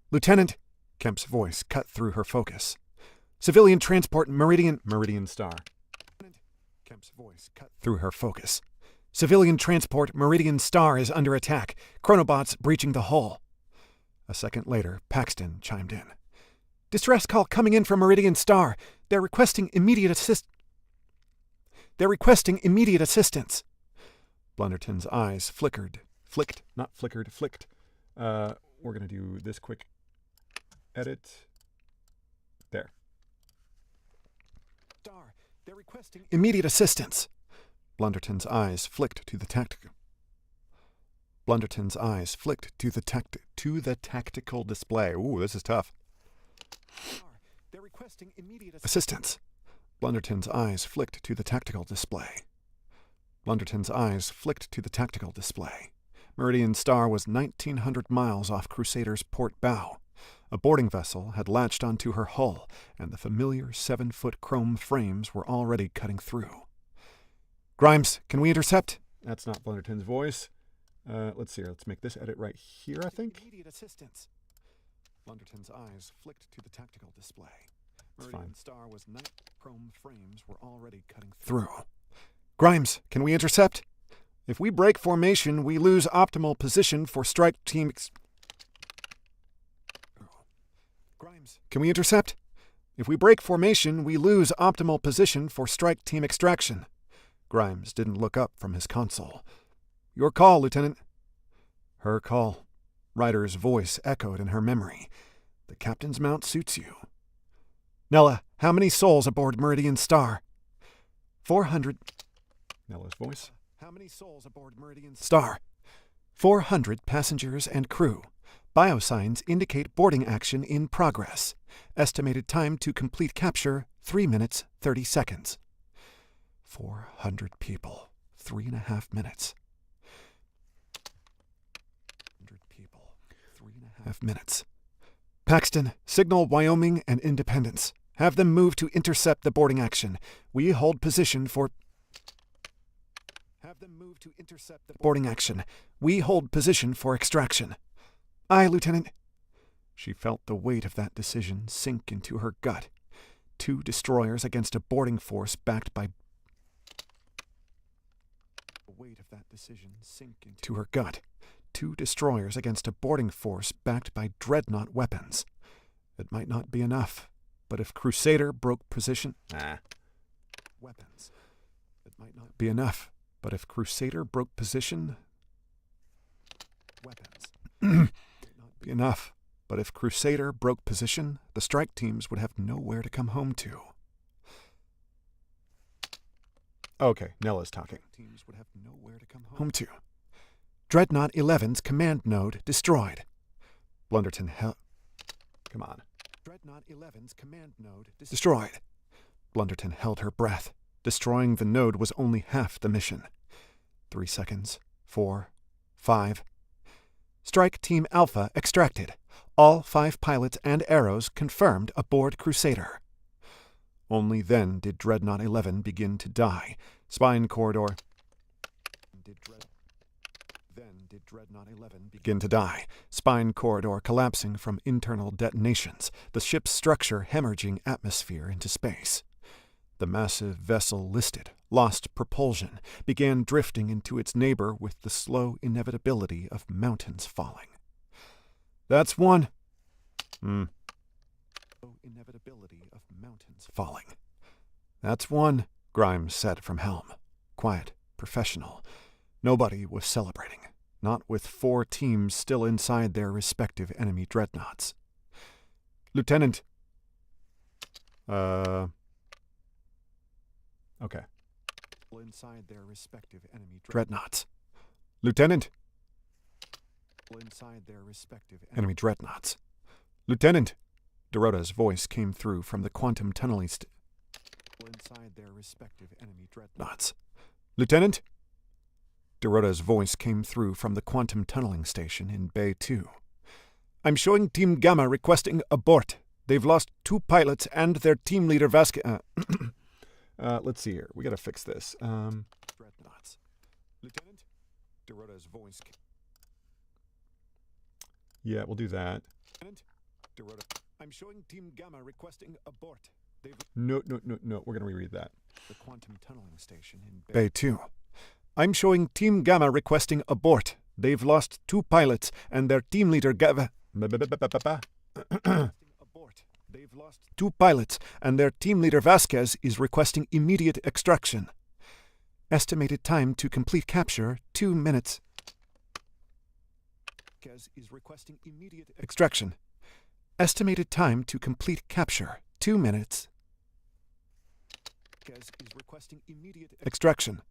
Lieutenant! Kemp's voice cut through her focus. Civilian transport Meridian Star. Kemp's voice cut through her focus. Civilian transport Meridian Star is under attack. Chronobots breaching the hull. A second later, Paxton chimed in. Distress call coming in from Meridian Star. They're requesting immediate assistance. Blunderton's eyes flicked. We're going to do this quick edit. There. Star, they're requesting immediate assistance. Blunderton's eyes flicked to the tactical display. Ooh, this is tough. They're requesting immediate assistance. Blunderton's eyes flicked to the tactical display. Blunderton's eyes flicked to the tactical display. Meridian Star was 1,900 miles off Crusader's port bow. A boarding vessel had latched onto her hull, and the familiar 7-foot chrome frames were already cutting through. "Grimes, can we intercept?" That's not Blunderton's voice. Let's see here. Let's make this edit right here, I think.
Immediate assistance. Blunderton's eyes flicked to the tactical display.
It's
Meridian
fine.
Star was chrome frames were already cutting
Through. "Grimes, can we intercept? If we break formation, we lose optimal position for strike team...
Grimes,
Can we intercept? If we break formation, we lose optimal position for strike team extraction." Grimes didn't look up from his console. "Your call, Lieutenant." Her call. Ryder's voice echoed in her memory. "The captain's mount suits you." "Nella, how many souls aboard Meridian Star?" 400. Nella's voice.
how many souls aboard Meridian
Star. 400 passengers and crew. Biosigns indicate boarding action in progress. Estimated time to complete capture, 3 minutes, 30 seconds. 400 people. 3.5 minutes. 100 people. 3.5 minutes. "Paxton, signal Wyoming and Independence. Have them move to intercept the boarding action. We hold position for...
Have them move to intercept the
boarding action. We hold position for extraction." "Aye, Lieutenant." She felt the weight of that decision sink into her gut. 2 destroyers against a boarding force backed by... The weight of that decision sink into her gut. 2 destroyers against a boarding force backed by dreadnought weapons. It might not be enough, but if Crusader broke position... Weapons. It might not be enough, but if Crusader broke position... Weapons. Be enough, but if Crusader broke position, the strike teams would have nowhere to come home to. Okay, Nella's talking. Teams would have nowhere to come home to. "Dreadnought 11's command node destroyed." Blunderton held... Come on.
Dreadnought 11's command node
Destroyed. Blunderton held her breath. Destroying the node was only half the mission. 3 seconds. 4. 5. Strike Team Alpha extracted. All 5 pilots and arrows confirmed aboard Crusader. Only then did Dreadnought 11 begin to die. Spine corridor... Then did Dreadnought 11 begin to die. Spine corridor collapsing from internal detonations, the ship's structure hemorrhaging atmosphere into space. The massive vessel listed, lost propulsion, began drifting into its neighbor with the slow inevitability of mountains falling. "That's one." Inevitability of mountains falling. "That's one," Grimes said from helm. Quiet, professional. Nobody was celebrating, not with 4 teams still inside their respective enemy dreadnoughts. "Lieutenant." Okay. Inside their respective enemy dreadnoughts. "Lieutenant." Inside their respective enemy dreadnoughts. "Lieutenant." Dorota's voice came through from the quantum tunneling inside their respective enemy dreadnoughts. "Lieutenant." Dorota's voice came through from the quantum tunneling station in Bay 2. "I'm showing Team Gamma requesting abort. They've lost 2 pilots and their team leader Vasquez... let's see here. We gotta fix this. Dreadnoughts. "Lieutenant." Dorota's voice... Yeah, we'll do that. "Lieutenant." Dorota... "I'm showing Team Gamma requesting abort. They've..." No. We're gonna reread that. The quantum tunneling station in Bay 2. "I'm showing Team Gamma requesting abort. They've lost 2 pilots and their team leader Gava... Abort. They've lost 2 pilots and their team leader Vasquez is requesting immediate extraction. Estimated time to complete capture, 2 minutes. Vasquez is requesting immediate extraction. Estimated time to complete capture, 2 minutes. Vasquez is requesting immediate extraction.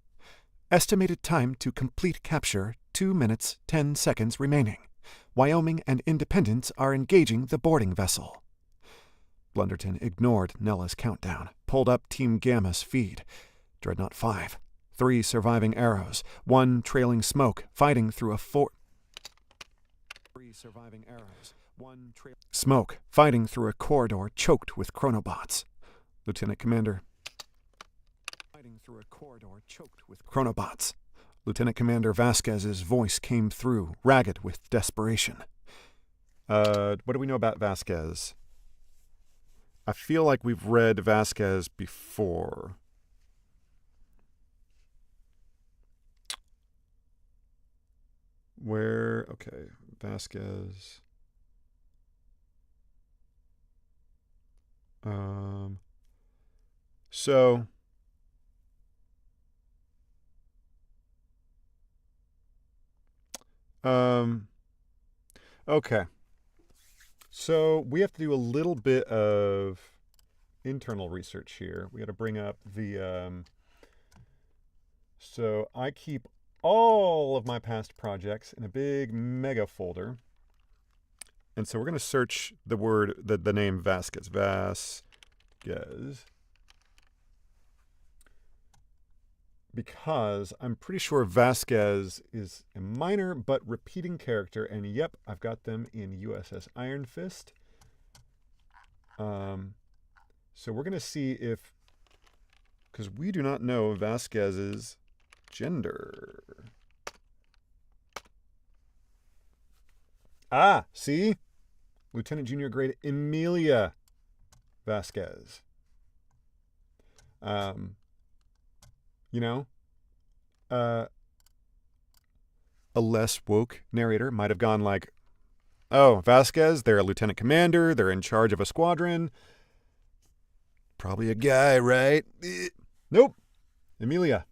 Estimated time to complete capture, 2 minutes, 10 seconds remaining. Wyoming and Independence are engaging the boarding vessel." Blunderton ignored Nella's countdown, pulled up Team Gamma's feed. Dreadnought 5. 3 surviving arrows. 1 trailing smoke, fighting through a 4... 3 surviving arrows. 1 smoke, fighting through a corridor choked with chronobots. Lieutenant Commander... Fighting through a corridor choked with chronobots. Lieutenant Commander Vasquez's voice came through, ragged with desperation. What do we know about Vasquez? I feel like we've read Vasquez before. Where? Okay, Vasquez. Okay. So we have to do a little bit of internal research here. We got to bring up the, so I keep all of my past projects in a big mega folder. And so we're going to search the word, the name Vasquez. Vasquez. Because I'm pretty sure Vasquez is a minor but repeating character. And yep, I've got them in USS Iron Fist. So we're going to see if, because we do not know Vasquez's gender. Ah, see? Lieutenant Junior Grade Emilia Vasquez. You know, a less woke narrator might have gone like, oh, Vasquez, they're a lieutenant commander, they're in charge of a squadron. Probably a guy, right? Nope. Emilia.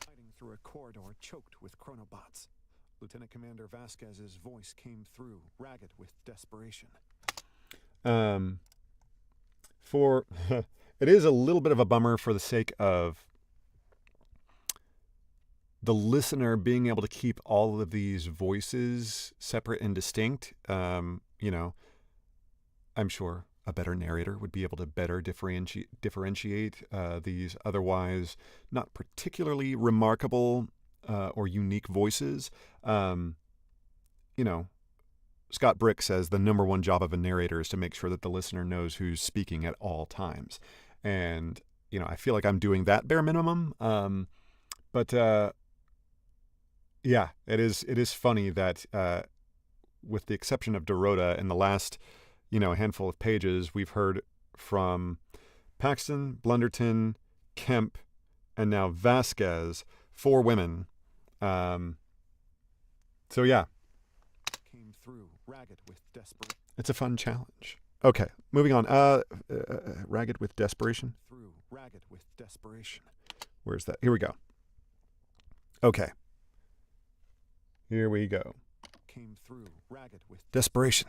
Fighting through a corridor choked with chronobots. Lieutenant Commander Vasquez's voice came through, ragged with desperation. It is a little bit of a bummer for the sake of the listener being able to keep all of these voices separate and distinct. You know, I'm sure a better narrator would be able to better differentiate these otherwise not particularly remarkable or unique voices. You know, Scott Brick says the number one job of a narrator is to make sure that the listener knows who's speaking at all times. And, you know, I feel like I'm doing that bare minimum. But yeah, it is funny that with the exception of Dorota in the last, you know, handful of pages, we've heard from Paxton, Blunderton, Kemp, and now Vasquez, 4 women. So yeah. Came through ragged with desperation. It's a fun challenge. Okay, moving on. Ragged with desperation. Through ragged with desperation. Where's that? Here we go. Okay. Here we go. Came through ragged with desperation.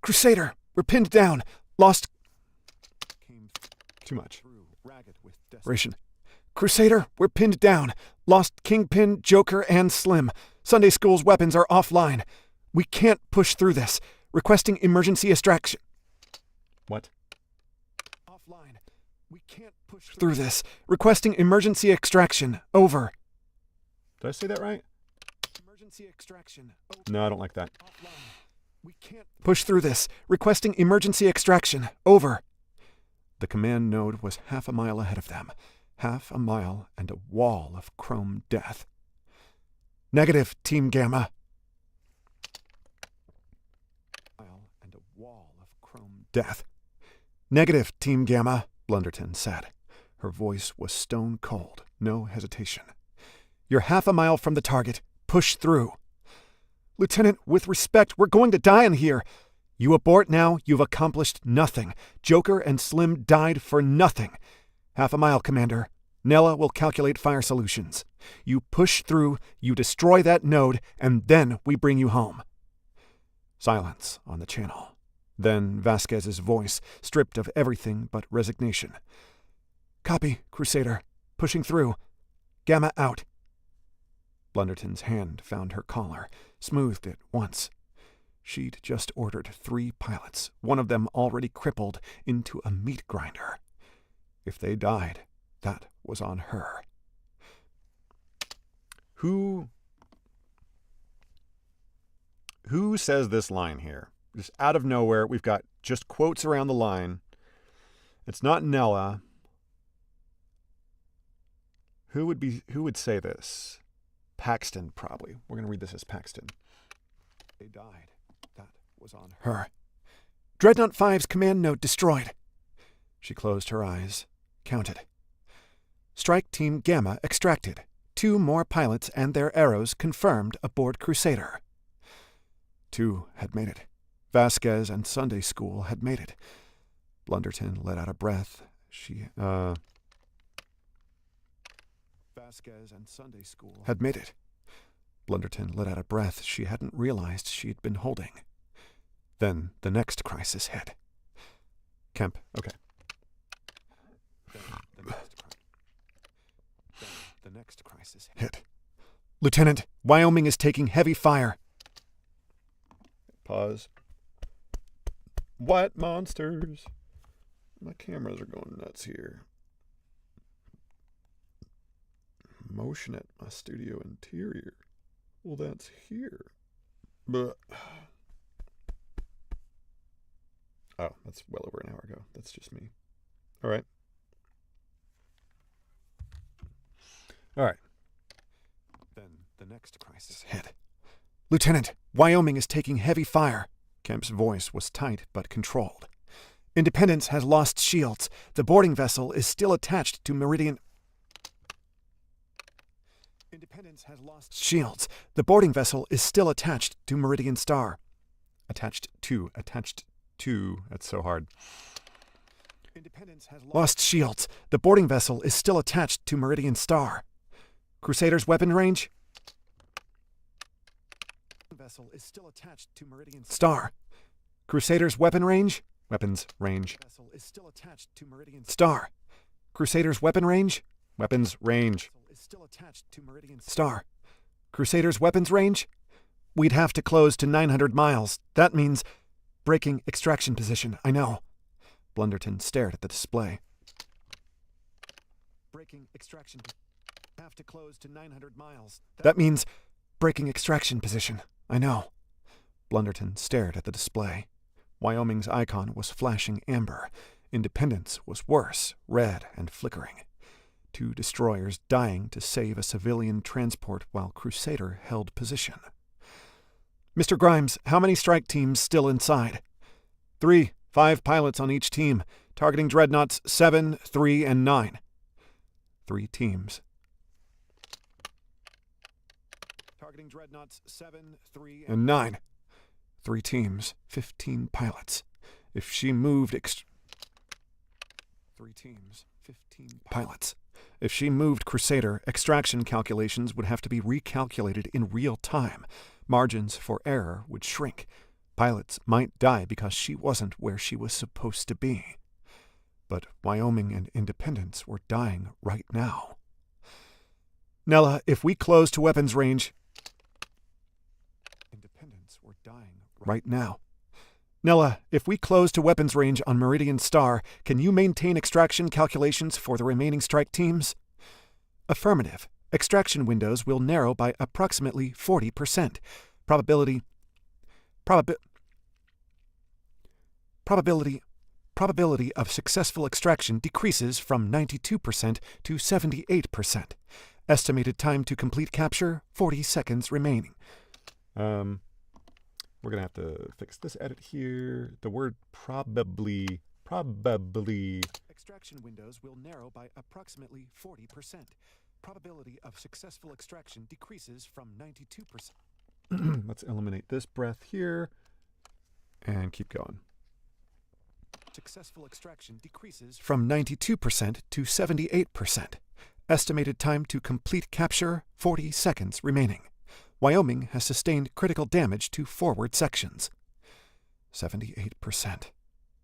Crusader, we're pinned down. Lost. Too much. Ragged with desperation. Crusader, we're pinned down. Lost Kingpin, Joker, and Slim. Sunday School's weapons are offline. We can't push through this. Requesting emergency extraction. What? Offline. We can't push through this. Requesting emergency extraction. Over. Did I say that right? Emergency extraction. Over. No, I don't like that. Offline. We can't push through this. Requesting emergency extraction. Over. The command node was half a mile ahead of them. Half a mile and a wall of chrome death. Negative, Team Gamma. And a wall of chrome death. Negative, Team Gamma, Blunderton said. Her voice was stone cold, no hesitation. You're half a mile from the target. Push through. Lieutenant, with respect, we're going to die in here. You abort now, you've accomplished nothing. Joker and Slim died for nothing. Half a mile, Commander. Nella will calculate fire solutions. You push through, you destroy that node, and then we bring you home. Silence on the channel. Then Vasquez's voice, stripped of everything but resignation. Copy, Crusader. Pushing through. Gamma out. Blunderton's hand found her collar, smoothed it once. She'd just ordered 3 pilots, one of them already crippled, into a meat grinder. If they died, that was on her. Who says this line here? Just out of nowhere, we've got just quotes around the line. It's not Nella. Who would say this? Paxton, probably. We're going to read this as Paxton. They died. That was on her. Dreadnought 5's command note destroyed. She closed her eyes, counted. Strike Team Gamma extracted. 2 more pilots and their arrows confirmed aboard Crusader. 2 had made it. Vasquez and Sunday School had made it. Blunderton let out a breath. Vasquez and Sunday School had made it. Blunderton let out a breath she hadn't realized she'd been holding. Then the next crisis hit. Kemp, okay. The next crisis hit. Lieutenant, Wyoming is taking heavy fire. Pause. What monsters? My cameras are going nuts here. Motion at my studio interior. Well, that's here. But oh, that's well over an hour ago. That's just me. All right. Then the next crisis hit. Lieutenant, Wyoming is taking heavy fire. Kemp's voice was tight but controlled. Independence has lost shields. The boarding vessel is still attached to Meridian. Independence has lost shields. The boarding vessel is still attached to Meridian Star. Attached to. That's so hard. Independence has lost shields. The boarding vessel is still attached to Meridian Star. Crusader's weapon range? Vessel is still attached to Meridian Star. Crusader's weapon range? Weapons range. Vessel is still attached to Meridian Star. Crusader's weapon range? Weapons range. Is still attached to Meridian Star. Crusader's weapons range? We'd have to close to 900 miles. That means breaking extraction position. I know. Blunderton stared at the display. Breaking extraction. Have to close to 900 miles. That means breaking extraction position. I know. Blunderton stared at the display. Wyoming's icon was flashing amber. Independence was worse, red and flickering. 2 destroyers dying to save a civilian transport while Crusader held position. Mr. Grimes, how many strike teams still inside? 3, 5 pilots on each team, targeting dreadnoughts 7, 3, and 9. 3 teams. Targeting dreadnoughts 7, 3, and 9. 3 teams, 15 pilots. If she moved 3 teams, 15 pilots. If she moved Crusader, extraction calculations would have to be recalculated in real time. Margins for error would shrink. Pilots might die because she wasn't where she was supposed to be. But Wyoming and Independence were dying right now. Nella, if we close to weapons range... Independence were dying right now. Nella, if we close to weapons range on Meridian Star, can you maintain extraction calculations for the remaining strike teams? Affirmative. Extraction windows will narrow by approximately 40%. Probability of successful extraction decreases from 92% to 78%. Estimated time to complete capture, 40 seconds remaining. We're going to have to fix this edit here. The word probably. Extraction windows will narrow by approximately 40%. Probability of successful extraction decreases from 92%. Let's eliminate this breath here and keep going. Successful extraction decreases from 92% to 78%. Estimated time to complete capture, 40 seconds remaining. Wyoming has sustained critical damage to forward sections. 78%.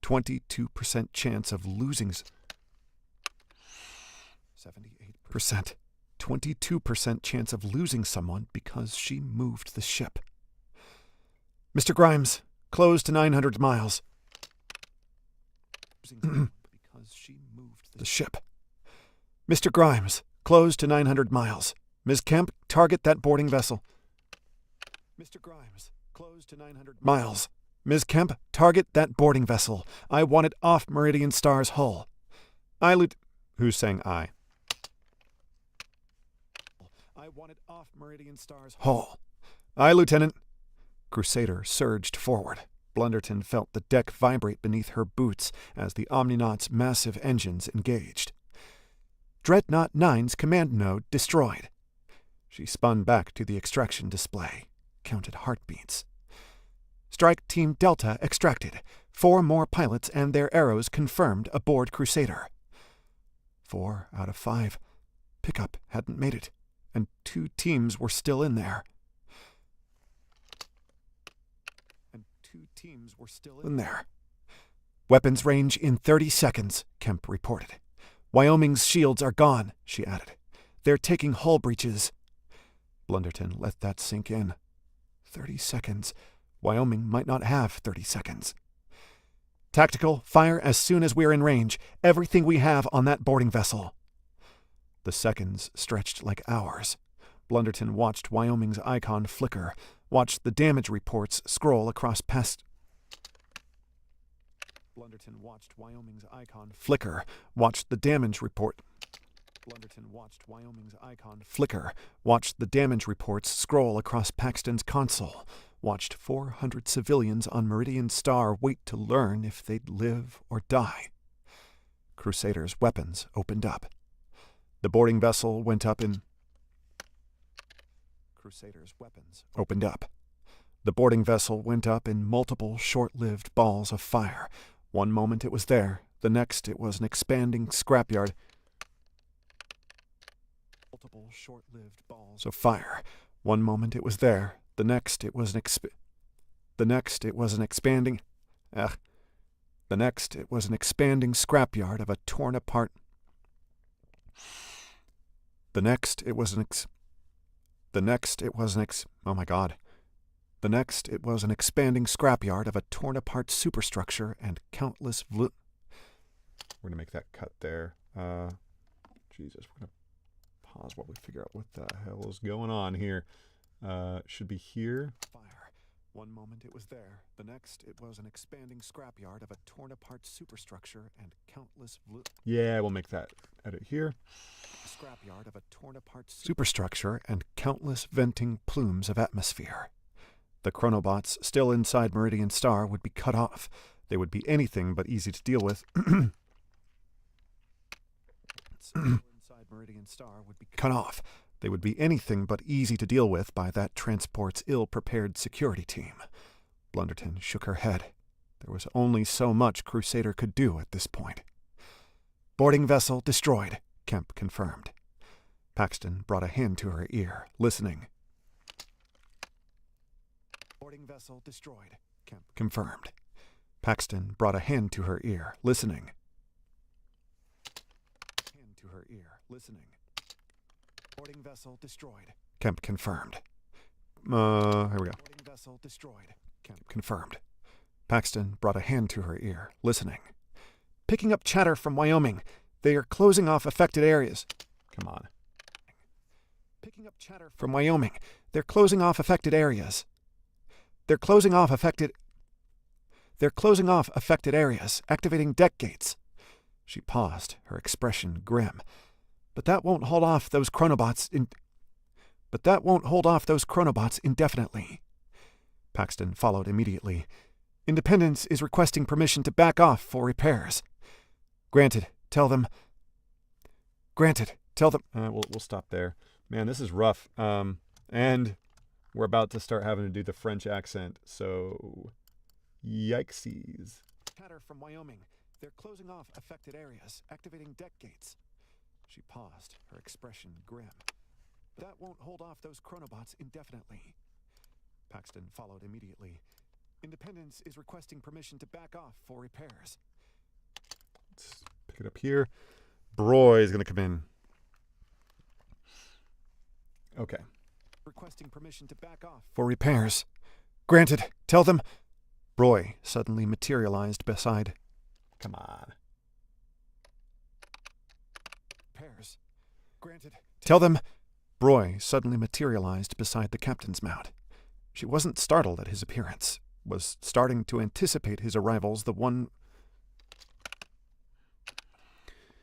22% chance of losing. 78%. 22% chance of losing someone because she moved the ship. Mr. Grimes, close to 900 miles.
because she moved
The ship. Mr. Grimes, close to 900 miles. Ms. Kemp, target that boarding vessel.
Mr. Grimes, close to 900
Miles. Ms. Kemp, target that boarding vessel. I want it off Meridian Star's hull. Who's saying I?
I want it off Meridian Star's
hull. Aye, Lieutenant. Crusader surged forward. Blunderton felt the deck vibrate beneath her boots as the Omninaut's massive engines engaged. Dreadnought 9's command node destroyed. She spun back to the extraction display, counted heartbeats. Strike Team Delta extracted. 4 more pilots and their arrows confirmed aboard Crusader. 4 out of 5. Pickup hadn't made it, and 2 teams were still in there. Weapons range in 30 seconds, Kemp reported. Wyoming's shields are gone, she added. They're taking hull breaches. Blunderton let that sink in. 30 seconds. Wyoming might not have 30 seconds. Tactical, fire as soon as we're in range. Everything we have on that boarding vessel. The seconds stretched like hours. Blunderton watched Wyoming's icon flicker, watched the damage reports scroll across past. Blunderton watched Wyoming's icon flicker, watched the damage report. Blunderton watched Wyoming's icon flicker, watched the damage reports scroll across Paxton's console, watched 400 civilians on Meridian Star wait to learn if they'd live or die. Crusader's weapons opened up. The boarding vessel went up in... Crusader's weapons opened up. The boarding vessel went up in multiple short-lived balls of fire. One moment it was there, the next it was an expanding scrapyard. Multiple short-lived balls of fire. One moment it was there, the next it was an expanding scrapyard of a torn apart. The next it was an expanding scrapyard of a torn-apart superstructure and countless We're going to make that cut there. Jesus, we're going to pause while we figure out what the hell is going on here. Should be here. Fire. One moment it was there. The next it was an expanding scrapyard of a torn-apart superstructure and countless Yeah, we'll make that edit here. Scrapyard of a torn-apart superstructure and countless venting plumes of atmosphere. The chronobots still inside Meridian Star would be cut off. They would be anything but easy to deal with. Cut off. They would be anything but easy to deal with by that transport's ill-prepared security team. Blunderton shook her head. There was only so much Crusader could do at this point. Boarding vessel destroyed, Kemp confirmed. Paxton brought a hand to her ear, listening. Boarding vessel destroyed, Kemp confirmed. Paxton brought a hand to her ear, listening. Hand to her ear, listening. Boarding vessel destroyed, Kemp confirmed. Here we go. Boarding vessel destroyed, Kemp confirmed. Paxton brought a hand to her ear, listening. Picking up chatter from Wyoming. They are closing off affected areas. Come on. Picking up chatter from Wyoming. They're closing off affected areas. They're closing off affected areas, activating deck gates. She paused, her expression grim. But that won't hold off those chronobots indefinitely. Paxton followed immediately. Independence is requesting permission to back off for repairs. Granted. Tell them. We'll stop there. Man, this is rough. And we're about to start having to do the French accent, so yikesies. Chatter from Wyoming. They're closing off affected areas, activating deck gates. She paused, her expression grim. That won't hold off those chronobots indefinitely. Paxton followed immediately. Independence is requesting permission to back off for repairs. Let's pick it up here. Broy is going to come in. Okay. Requesting permission to back off for repairs. Granted, tell them. Roy suddenly materialized beside. Come on.
Pears. Granted.
Tell them. Roy suddenly materialized beside the captain's mount. She wasn't startled at his appearance, was starting to anticipate his arrivals the one...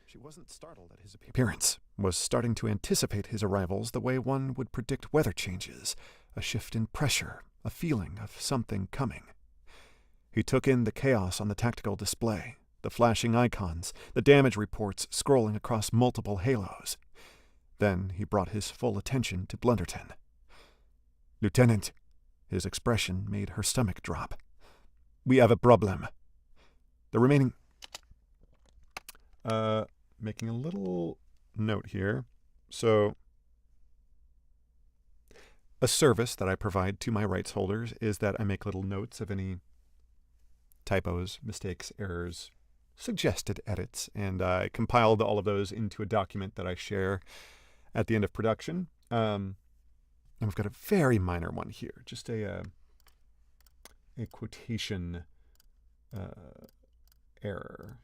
She wasn't startled at his appearance, was starting to anticipate his arrivals the way one would predict weather changes, a shift in pressure, a feeling of something coming. He took in the chaos on the tactical display, the flashing icons, the damage reports scrolling across multiple halos. Then he brought his full attention to Blunderton. Lieutenant, his expression made her stomach drop. We have a problem. The remaining... Making a little note here. So, a service that I provide to my rights holders is that I make little notes of any typos, mistakes, errors, suggested edits, and I compiled all of those into a document that I share at the end of production. And we've got a very minor one here, just a quotation error.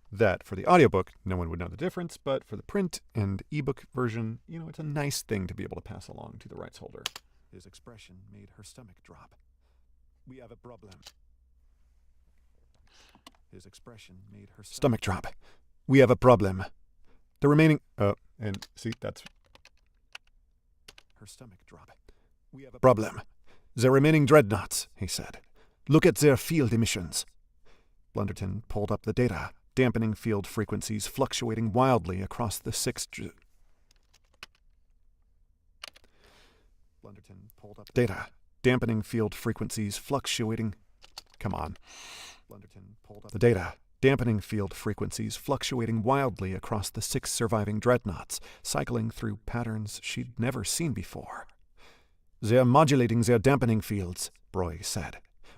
That for the audiobook, no one would know the difference, but for the print and ebook version, it's a nice thing to be able to pass along to the rights holder.
His expression made her stomach drop. We have a problem. His expression made her
stomach drop. We have a problem. The remaining... and see, that's...
Her stomach drop.
We have a problem. The remaining dreadnoughts, he said. Look at their field emissions. Blunderton pulled up the data, dampening field frequencies fluctuating wildly across the Blunderton pulled up data, dampening field frequencies fluctuating... Come on. Blunderton pulled up the data, dampening field frequencies fluctuating wildly across the 6 surviving dreadnoughts, cycling through patterns she'd never seen before. They're modulating their dampening fields, Roy said,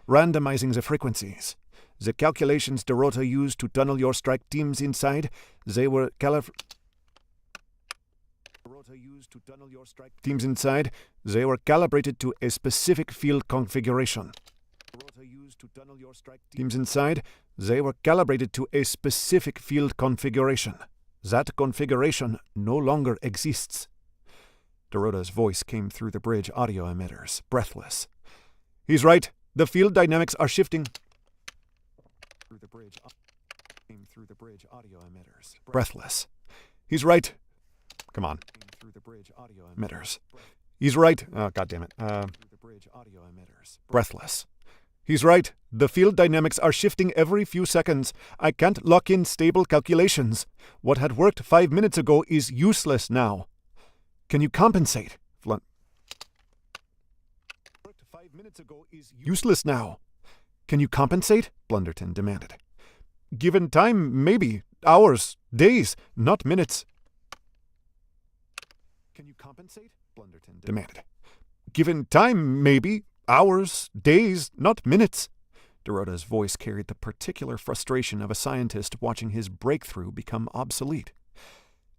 randomizing the frequencies. The calculations Dorota used to tunnel your strike teams inside, they were calibrated to a specific field configuration. That configuration no longer exists. Dorota's voice came through the bridge audio emitters, breathless. He's right. The field dynamics are shifting. Through the bridge audio emitters, breathless. He's right. Come on. Through the bridge audio emitters. He's right. Oh, God damn it. Breathless. He's right. The field dynamics are shifting every few seconds. I can't lock in stable calculations. What had worked 5 minutes ago is useless now. Can you compensate? Useless now. Can you compensate? Blunderton demanded. Given time, maybe. Hours, days, not minutes. Can you compensate? Blunderton demanded. Given time, maybe. Hours, days, not minutes. Dorota's voice carried the particular frustration of a scientist watching his breakthrough become obsolete.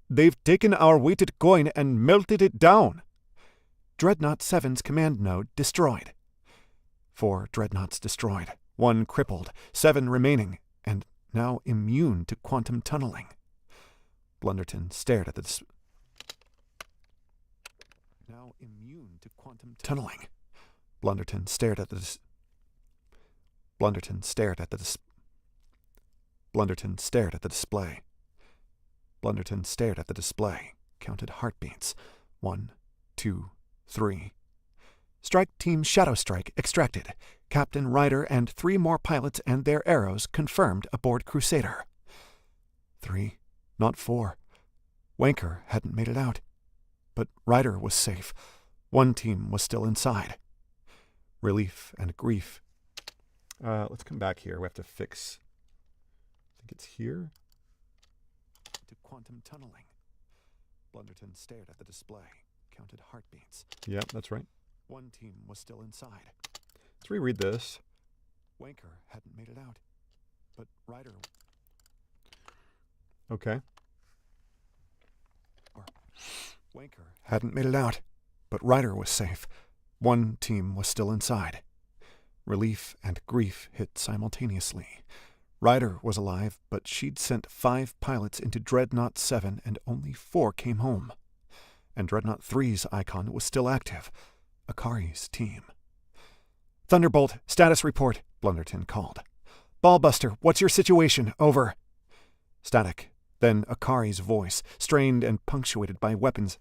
They've taken our weighted coin and melted it down. Dreadnought 7's command node destroyed. 4 dreadnoughts destroyed, 1 crippled, 7 remaining, and now immune to quantum tunneling. Blunderton stared at the tunneling. Blunderton stared at the display, counted heartbeats. 1, 2, 3. Strike Team Shadow Strike extracted. Captain Ryder and 3 more pilots and their arrows confirmed aboard Crusader. 3, not 4. Wanker hadn't made it out. But Ryder was safe. 1 team was still inside. Relief and grief. Let's come back here. We have to fix... I think it's here. To quantum tunneling. Blunderton stared at the display, counted heartbeats. Yep, that's right. 1 team was still inside. Let's reread this. Wanker hadn't made it out, but Ryder... Okay. Wanker hadn't made it out, but Ryder was safe. One team was still inside. Relief and grief hit simultaneously. Ryder was alive, but she'd sent 5 pilots into Dreadnought 7 and only 4 came home. And Dreadnought 3's icon was still active. Akari's team. "Thunderbolt, status report," Blunderton called. "Ballbuster, what's your situation? Over." Static. Then Akari's voice, strained and punctuated by weapons.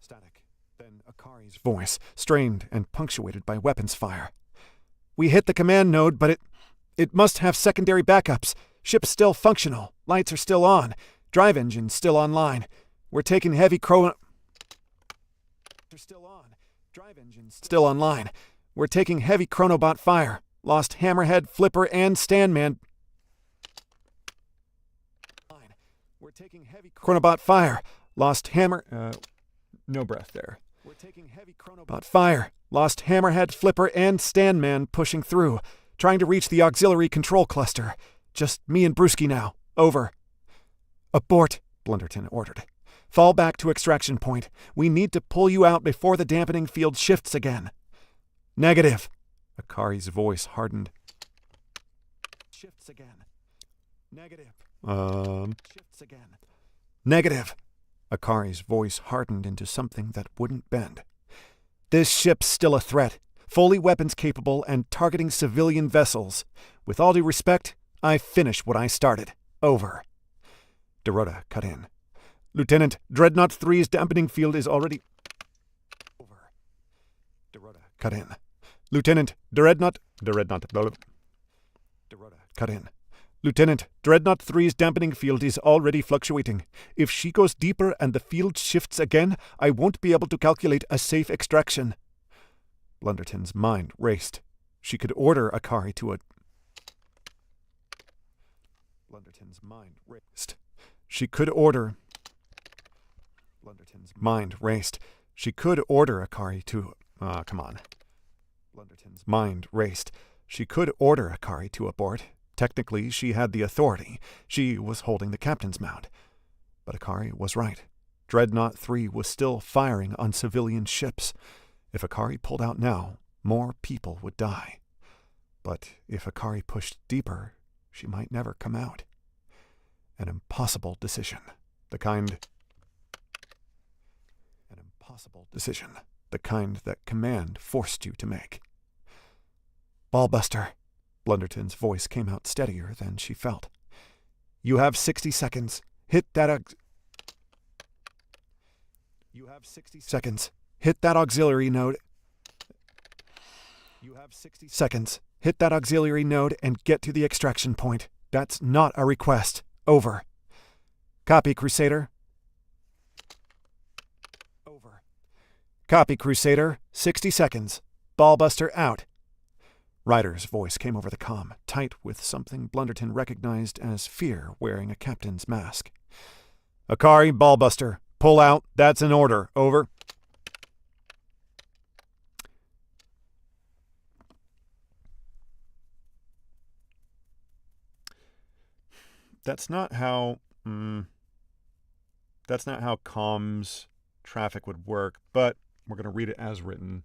Static. Then Akari's voice, strained and punctuated by weapons fire. "We hit the command node, but it must have secondary backups. Ship's still functional. Lights are still on. Drive engine still online. We're taking heavy Still online. We're taking heavy chronobot fire. Lost Hammerhead, Flipper, and Standman. We're taking heavy chronobot fire. Lost no breath there. We're taking heavy chronobot fire. Lost Hammerhead, Flipper, and Standman pushing through, trying to reach the auxiliary control cluster. Just me and Brewski now. Over." "Abort," Blunderton ordered. "Fall back to extraction point. We need to pull you out before the dampening field shifts again." "Negative." Akari's voice hardened. "Shifts again. Negative. Shifts again. Negative." Akari's voice hardened into something that wouldn't bend. "This ship's still a threat, fully weapons capable and targeting civilian vessels. With all due respect, I finished what I started. Over." Dorota cut in. "Lieutenant, Dreadnought 3's dampening field is already..." Over. Dorota cut in. "Lieutenant, Dorota cut in. Lieutenant, Dreadnought 3's dampening field is already fluctuating. If she goes deeper and the field shifts again, I won't be able to calculate a safe extraction." Blunderton's mind raced. She could order Akari to a... Blunderton's mind raced. She could order... Blunderton's mind raced. She could order Akari to... come on. Blunderton's mind raced. She could order Akari to abort. Technically, she had the authority. She was holding the captain's mount. But Akari was right. Dreadnought 3 was still firing on civilian ships. If Akari pulled out now, more people would die. But if Akari pushed deeper, she might never come out. An impossible decision. An impossible decision. The kind that command forced you to make. "Ballbuster." Blunderton's voice came out steadier than she felt. "You have 60 seconds. Hit that You have 60 seconds. Hit that auxiliary node. You have 60 seconds. Hit that auxiliary node and get to the extraction point. That's not a request. Over." "Copy, Crusader." Over. "Copy, Crusader. 60 seconds. Ballbuster out." Ryder's voice came over the comm, tight with something Blunderton recognized as fear wearing a captain's mask. "Akari, Ballbuster. Pull out. That's an order. Over." That's not how comms traffic would work, but we're going to read it as written.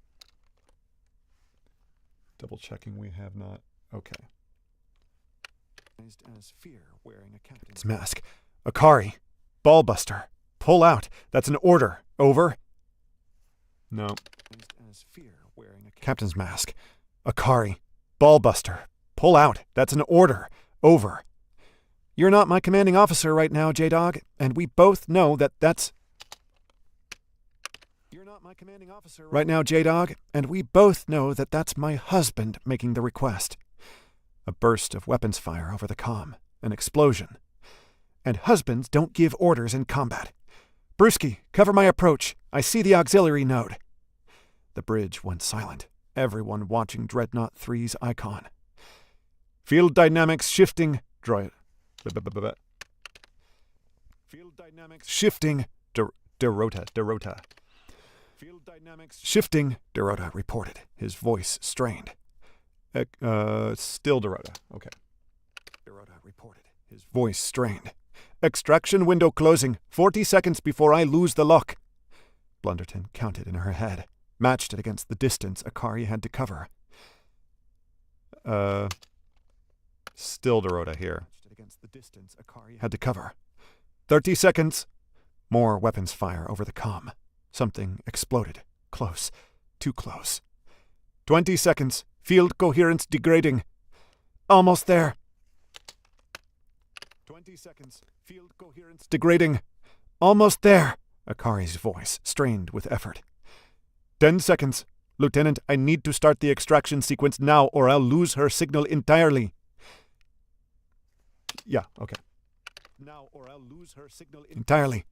Double checking we have not. Okay. As fear wearing a captain's mask. "Akari, Ballbuster. Pull out. That's an order. Over." No. As fear wearing a captain's mask. "Akari, Ballbuster. Pull out. That's an order. Over." "You're not my commanding officer right now, J-Dog, and we both know that that's... You're not my commanding officer right now, J-Dog, and we both know that that's my husband making the request." A burst of weapons fire over the comm. An explosion. "And husbands don't give orders in combat. Brewski, cover my approach. I see the auxiliary node." The bridge went silent, everyone watching Dreadnought 3's icon. "Field dynamics shifting. Field dynamics shifting. Dorota. Field dynamics shifting," Dorota reported, his voice strained. Still Dorota. Okay. Dorota reported, his voice strained. "Extraction window closing. 40 seconds before I lose the lock." Blunderton counted in her head, matched it against the distance Akari had to cover. Still Dorota here. Against the distance Akari had to cover. 30 seconds. More weapons fire over the comm. Something exploded. Close. Too close. 20 seconds. Field coherence degrading. Almost there. 20 seconds. Field coherence degrading. Almost there. Akari's voice strained with effort. 10 seconds. Lieutenant, I need to start the extraction sequence now or I'll lose her signal entirely. Yeah, okay. Now or I'll lose her signal entirely.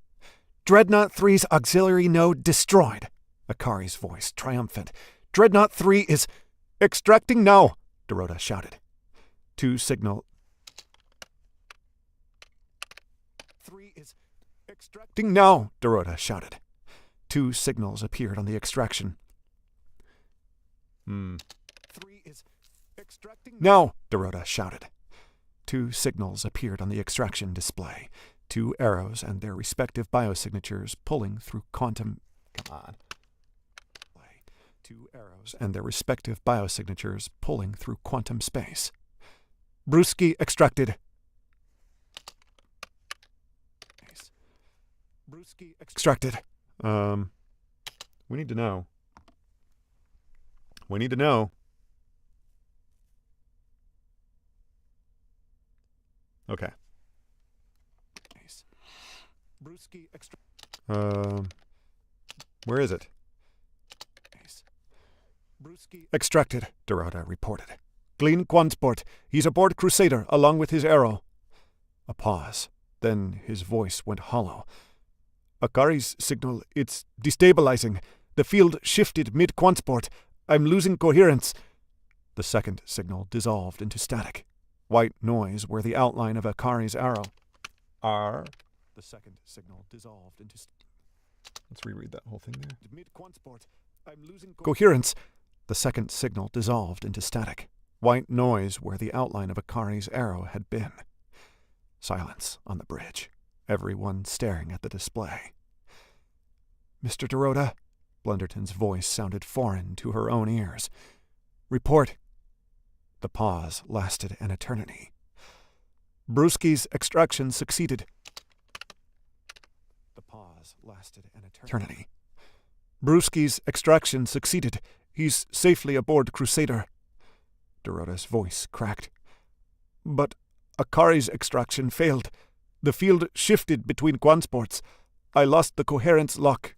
Dreadnought 3's auxiliary node destroyed. Akari's voice triumphant. Dreadnought 3 is extracting now, Dorota shouted. 2 signal. 3 is extracting now, Dorota shouted. 2 signals appeared on the extraction. 3 is extracting now, Dorota shouted. 2 signals appeared on the extraction display. 2 arrows and their respective biosignatures pulling through quantum... Come on. 2 arrows and their respective biosignatures pulling through quantum space. Brewski extracted. Brewski extracted. We need to know. We need to know. Okay. Brewski where is it? Extracted, Dorota reported. Glenn Quansport. He's aboard Crusader, along with his arrow. A pause. Then his voice went hollow. Akari's signal, it's destabilizing. The field shifted mid-Quansport. I'm losing coherence. The second signal dissolved into static. White noise where the outline of Akari's arrow. R. The second signal dissolved into... Let's reread that whole thing there. Mid-Quansport. I'm losing coherence. The second signal dissolved into static. White noise where the outline of Akari's arrow had been. Silence on the bridge. Everyone staring at the display. Mr. Dorota? Blunderton's voice sounded foreign to her own ears. Report. The pause lasted an eternity. Brewski's extraction succeeded. The pause lasted an eternity. Brewski's extraction succeeded. He's safely aboard Crusader. Dorota's voice cracked. But Akari's extraction failed. The field shifted between Quansports. I lost the coherence lock.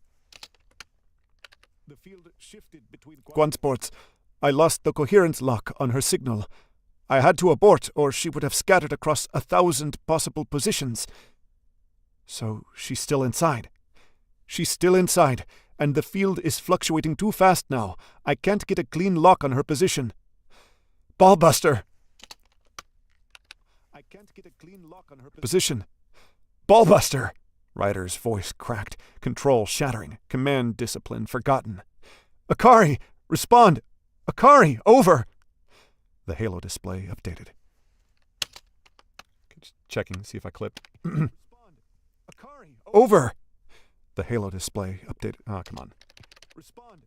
The field shifted between Quansports. I lost the coherence lock on her signal. I had to abort, or she would have scattered across 1,000 possible positions. So she's still inside. She's still inside, and the field is fluctuating too fast now. I can't get a clean lock on her position. Ballbuster! I can't get a clean lock on her position. Ballbuster! Ryder's voice cracked, control shattering, command discipline forgotten. Akari! Respond! Akari! Over! The halo display updated. Just checking, see if I clipped. Akari! Over! The halo display updated. Oh, come on. Respond!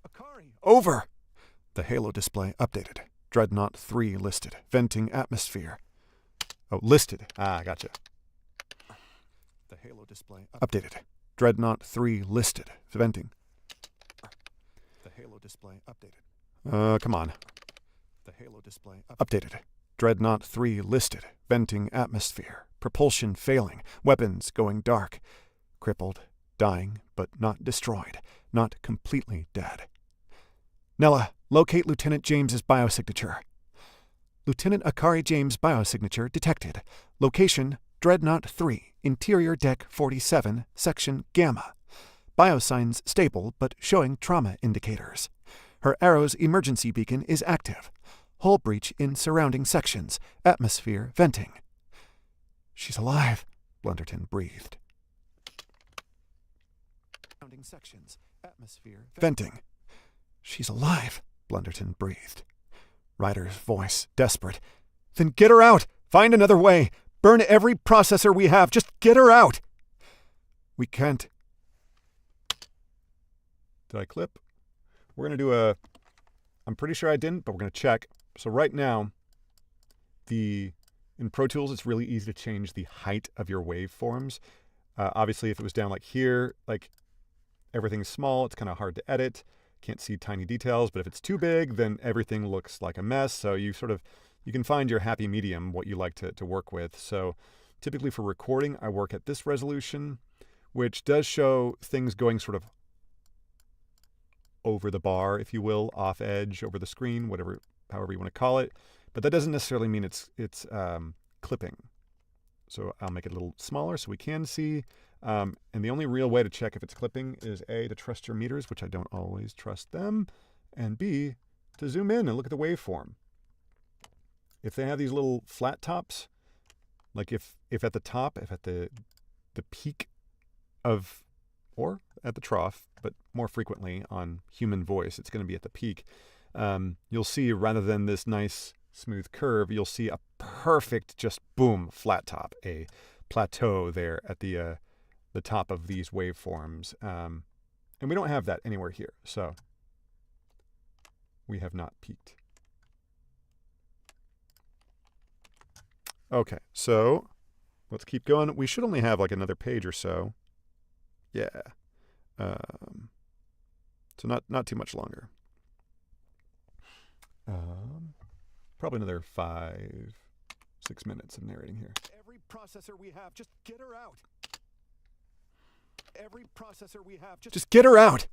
Akari! Over! The halo display updated. Dreadnought 3 listed. Venting atmosphere. Oh, listed. Ah, gotcha. The halo display updated. Dreadnought 3 listed. Venting. The halo display updated. Come on. The halo display updated. Dreadnought 3 listed. Venting atmosphere. Propulsion failing. Weapons going dark. Crippled. Dying, but not destroyed. Not completely dead. Nella, locate Lieutenant James's biosignature. Lieutenant Akari James' biosignature detected. Location, Dreadnought 3, Interior Deck 47, Section Gamma. Biosigns stable, but showing trauma indicators. Her arrow's emergency beacon is active. Hull breach in surrounding sections. Atmosphere venting. She's alive, Blunderton breathed. Surrounding sections. Atmosphere venting. She's alive, Blunderton breathed. Ryder's voice, desperate. Then get her out! Find another way! Burn every processor we have! Just get her out! We can't. Did I clip? We're going to do a... I'm pretty sure I didn't, but we're going to check. So right now, in Pro Tools, it's really easy to change the height of your waveforms. Obviously, if it was down like here, like everything's small, it's kind of hard to edit. Can't see tiny details, but if it's too big, then everything looks like a mess. So you can find your happy medium, what you like to work with. So typically for recording, I work at this resolution, which does show things going sort of over the bar, if you will, off edge, over the screen, however you want to call it. But that doesn't necessarily mean it's clipping. So I'll make it a little smaller so we can see. And the only real way to check if it's clipping is A, to trust your meters, which I don't always trust them, and B, to zoom in and look at the waveform. If they have these little flat tops, like if at the top, if at the peak of, or at the trough, but more frequently on human voice, it's going to be at the peak, you'll see rather than this nice smooth curve, you'll see a perfect just boom flat top, a plateau there at the top of these waveforms. And we don't have that anywhere here, so we have not peaked. Okay, so let's keep going. We should only have like another page or so. Yeah. So not too much longer. Probably another 5-6 minutes of narrating here.
Every processor we have, just get her out. Every processor we have,
just get her out.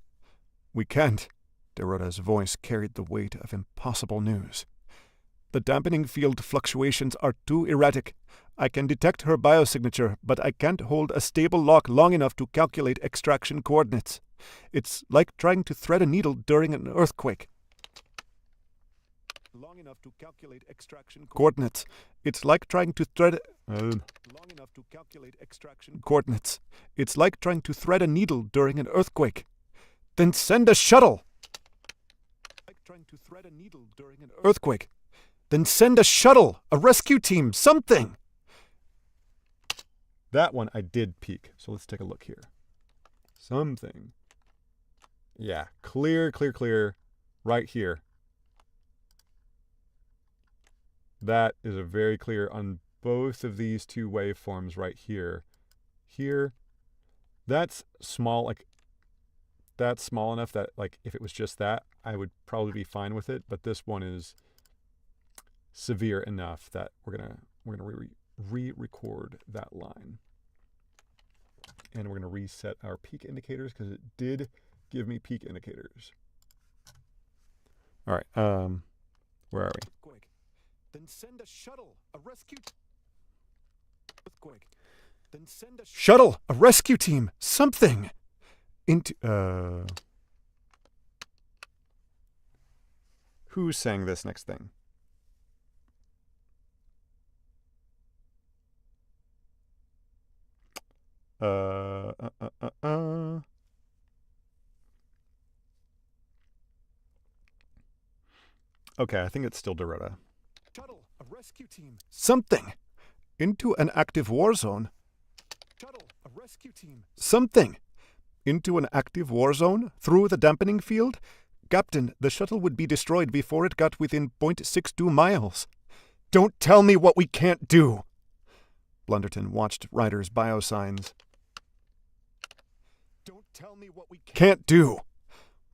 We can't. Dorota's voice carried the weight of impossible news. The dampening field fluctuations are too erratic. I can detect her biosignature, but I can't hold a stable lock long enough to calculate extraction coordinates. It's like trying to thread a needle during an earthquake.
Long enough to calculate extraction
coordinates. It's like trying to thread...
long enough to calculate extraction
coordinates. It's like trying to thread a needle during an earthquake. Then send a shuttle!
Like trying to thread a needle during an
earthquake. Then send a shuttle, a rescue team, something! That one I did peak, so let's take a look here. Something. Yeah, clear, right here. That is a very clear on both of these two waveforms right here. Here, that's small, like, that's small enough that, like, if it was just that, I would probably be fine with it, but this one is severe enough that we're gonna re-record that line. And we're gonna reset our peak indicators because it did give me peak indicators. All right, where are we?
Then send a shuttle, a rescue earthquake. Then send a
shuttle, a rescue team, something into who sang this next thing? Okay, I think it's still Dorota.
Shuttle, a rescue team.
Something into an active war zone.
Shuttle, a rescue team.
Something into an active war zone through the dampening field. Captain, the shuttle would be destroyed before it got within 0.62 miles. Don't tell me what we can't do. Blunderton watched Ryder's biosigns.
Don't tell me what we
can't do.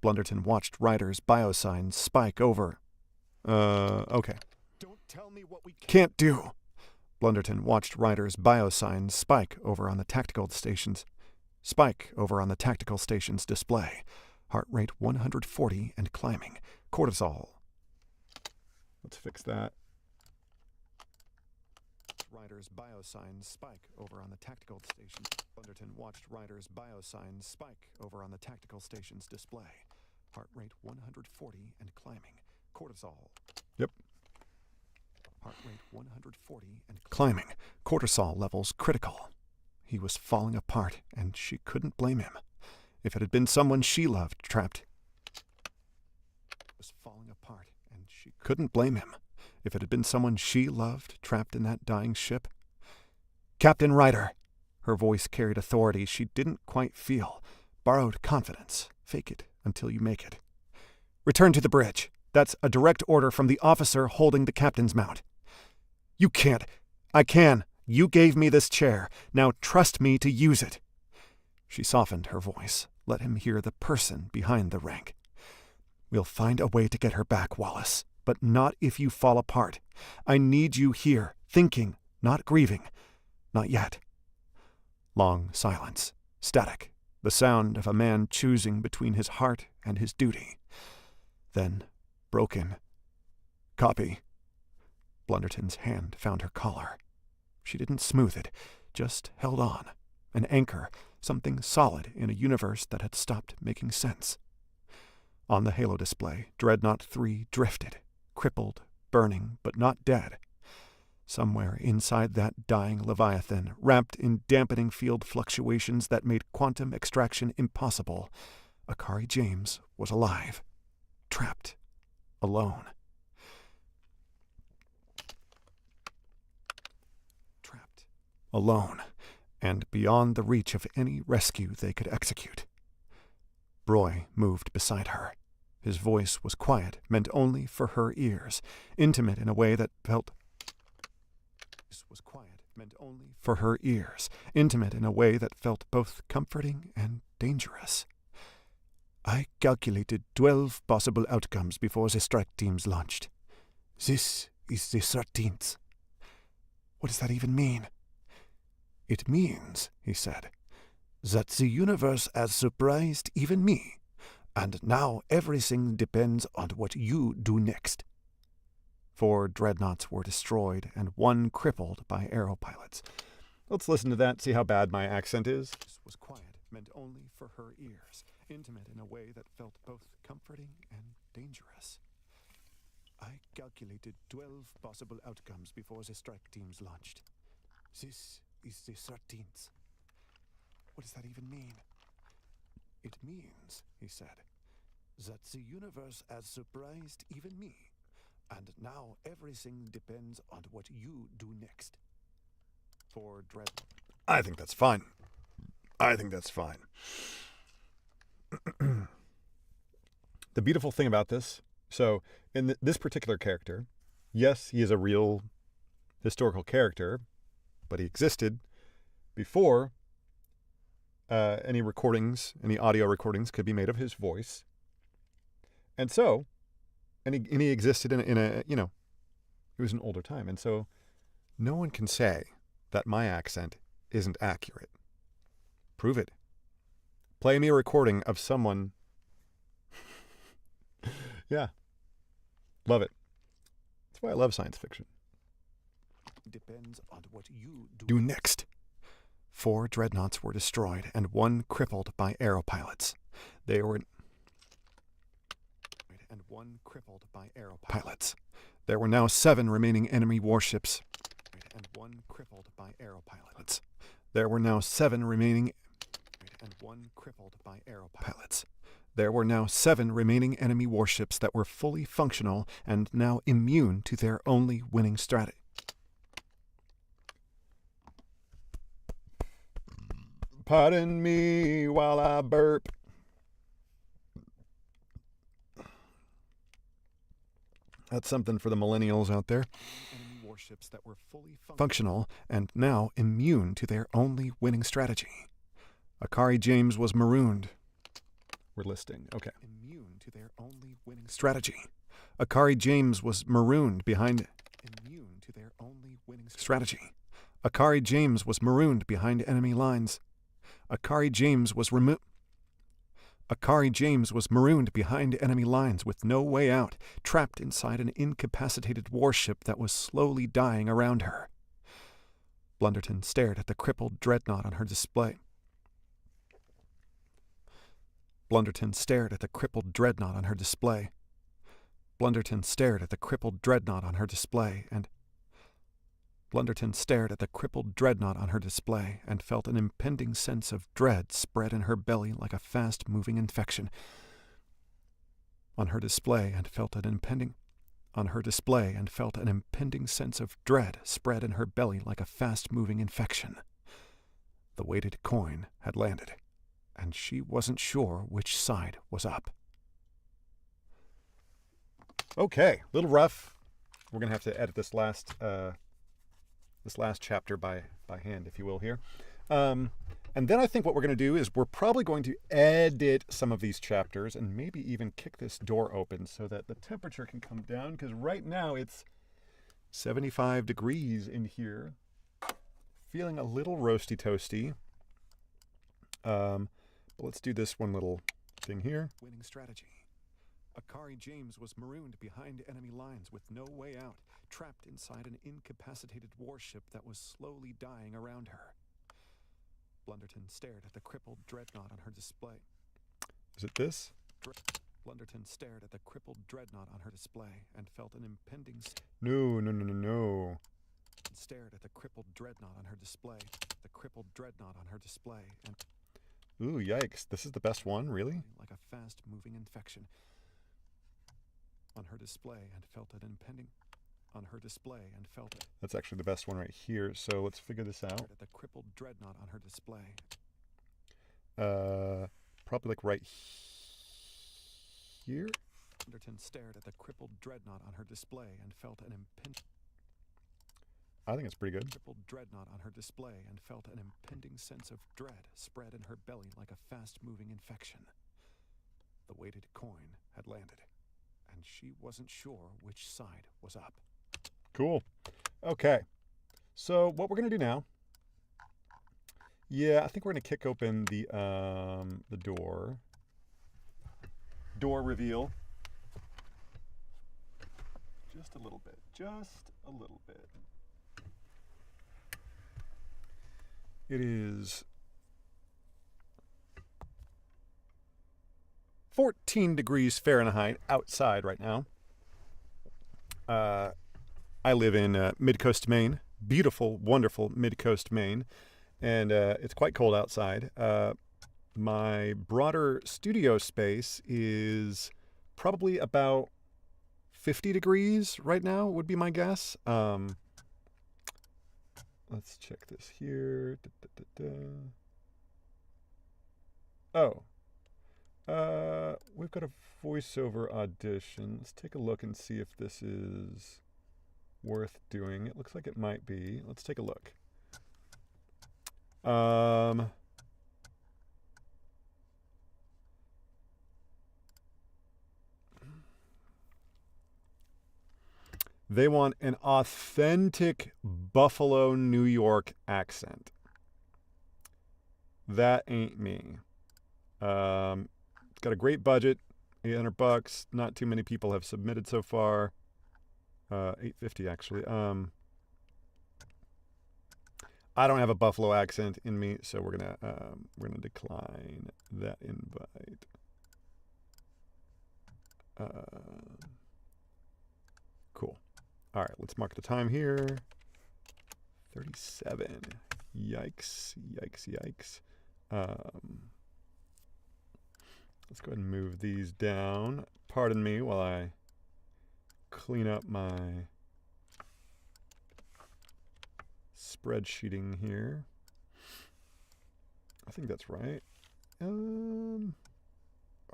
Blunderton watched Ryder's biosigns spike over. Okay.
Don't tell me what we
can't do. Blunderton watched Ryder's biosigns spike over on the tactical stations. Spike over on the tactical station's display. Heart rate 140 and climbing. Cortisol. Let's fix that. Ryder's biosigns spike over on the tactical station. Blunderton watched Ryder's biosigns spike over on the tactical station's display. Heart rate 140 and climbing. Cortisol. Yep. Heart rate 140 and climbing. Cortisol levels critical. He was falling apart, and she couldn't blame him. If it had been someone she loved trapped, was falling apart, and she couldn't blame him. If it had been someone she loved trapped in that dying ship. Captain Ryder. Her voice carried authority she didn't quite feel. Borrowed confidence. Fake it until you make it. Return to the bridge. That's a direct order from the officer holding the captain's mount. You can't. I can. You gave me this chair. Now trust me to use it. She softened her voice. Let him hear the person behind the rank. We'll find a way to get her back, Wallace, but not if you fall apart. I need you here, thinking, not grieving. Not yet. Long silence. Static. The sound of a man choosing between his heart and his duty. Then, broken. Copy. Blunderton's hand found her collar. She didn't smooth it, just held on. An anchor, something solid in a universe that had stopped making sense. On the halo display, Dreadnought 3 drifted, crippled, burning, but not dead. Somewhere inside that dying Leviathan, wrapped in dampening field fluctuations that made quantum extraction impossible, Akari James was alive, trapped, alone. Trapped, alone, and beyond the reach of any rescue they could execute. Roy moved beside her. His voice was quiet, meant only for her ears, intimate in a way that felt both comforting and dangerous. I calculated 12 possible outcomes before the strike teams launched. This is the 13th. What does that even mean? It means, he said, that the universe has surprised even me, and now everything depends on what you do next. 4 dreadnoughts were destroyed and 1 crippled by aeropilots. Let's listen to that, see how bad my accent is. This was quiet, meant only for her ears, intimate in a way that felt both comforting and dangerous. I calculated 12 possible outcomes before the strike teams launched. This is the 13th. What does that even mean? It means, he said, that the universe has surprised even me, and now everything depends on what you do next. For Dread. I think that's fine. The beautiful thing about this, so in this particular character, yes, he is a real historical character, but he existed before any audio recordings could be made of his voice. And so, and he existed in a, it was an older time. And so no one can say that my accent isn't accurate. Prove it. Play me a recording of someone. Yeah. Love it. That's why I love science fiction. Depends on what you do next. 4 dreadnoughts were destroyed and 1 crippled by aeropilots. There were now 7 remaining enemy warships. There were now 7 remaining enemy warships that were fully functional and now immune to their only winning strategy. Pardon me while I burp. That's something for the millennials out there. Enemy warships that were fully functional and now immune to their only winning strategy. Akari James was marooned. We're listing. Okay. Immune to their only winning strategy. Akari James was marooned behind. Immune to their only winning strategy. Akari James was marooned behind enemy lines. Akari James was marooned behind enemy lines with no way out, trapped inside an incapacitated warship that was slowly dying around her. Blunderton stared at the crippled dreadnought on her display. Blunderton stared at the crippled dreadnought on her display. Blunderton stared at the crippled dreadnought on her display and felt an impending sense of dread spread in her belly like a fast-moving infection. On her display and felt an impending sense of dread spread in her belly like a fast-moving infection. The weighted coin had landed.
and she wasn't sure which side was up.
Okay, a little rough. We're gonna have to edit this last chapter by hand, if you will, here. And then I think what we're going to do is we're probably going to edit some of these chapters and maybe even kick this door open so that the temperature can come down, because right now it's 75 degrees in here. Feeling a little roasty toasty. But let's do this one little thing here.
Winning strategy. Akari James was marooned behind enemy lines with no way out, trapped inside an incapacitated warship that was slowly dying around her. Blunderton stared at the crippled dreadnought on her display.
Is it this?
Blunderton stared at the crippled dreadnought on her display and felt an impending...
No.
Stared at the crippled dreadnought on her display. The crippled dreadnought on her display and...
Ooh, yikes. This is the best one, really?
Like a fast-moving infection. On her display and felt an impending... On her display and felt it.
That's actually the best one right here, so let's figure this out.
At the crippled dreadnought on her display.
Probably like right here?
Blunderton stared at the crippled dreadnought on her display and felt an impending...
I think it's pretty good.
Crippled dreadnought on her display and felt an impending sense of dread spread in her belly like a fast-moving infection. The weighted coin had landed, and she wasn't sure which side was up.
Cool. Okay. So what we're going to do now... Yeah, I think we're going to kick open the door. Door reveal. Just a little bit. Just a little bit. It is 14 degrees Fahrenheit outside right now. I live in mid-coast Maine. Beautiful, wonderful mid-coast Maine. And it's quite cold outside. My broader studio space is probably about 50 degrees right now, would be my guess. Let's check this here. Oh. We've got a voiceover audition. Let's take a look and see if this is worth doing. It looks like it might be. Let's take a look. They want an authentic Buffalo, New York accent. That ain't me. It's got a great budget, $800. Not too many people have submitted so far. $850 actually. I don't have a Buffalo accent in me, so we're gonna decline that invite. Cool. All right, let's mark the time here. 37. Yikes! Let's go ahead and move these down. Pardon me while I clean up my spreadsheeting here. I think that's right. Oh,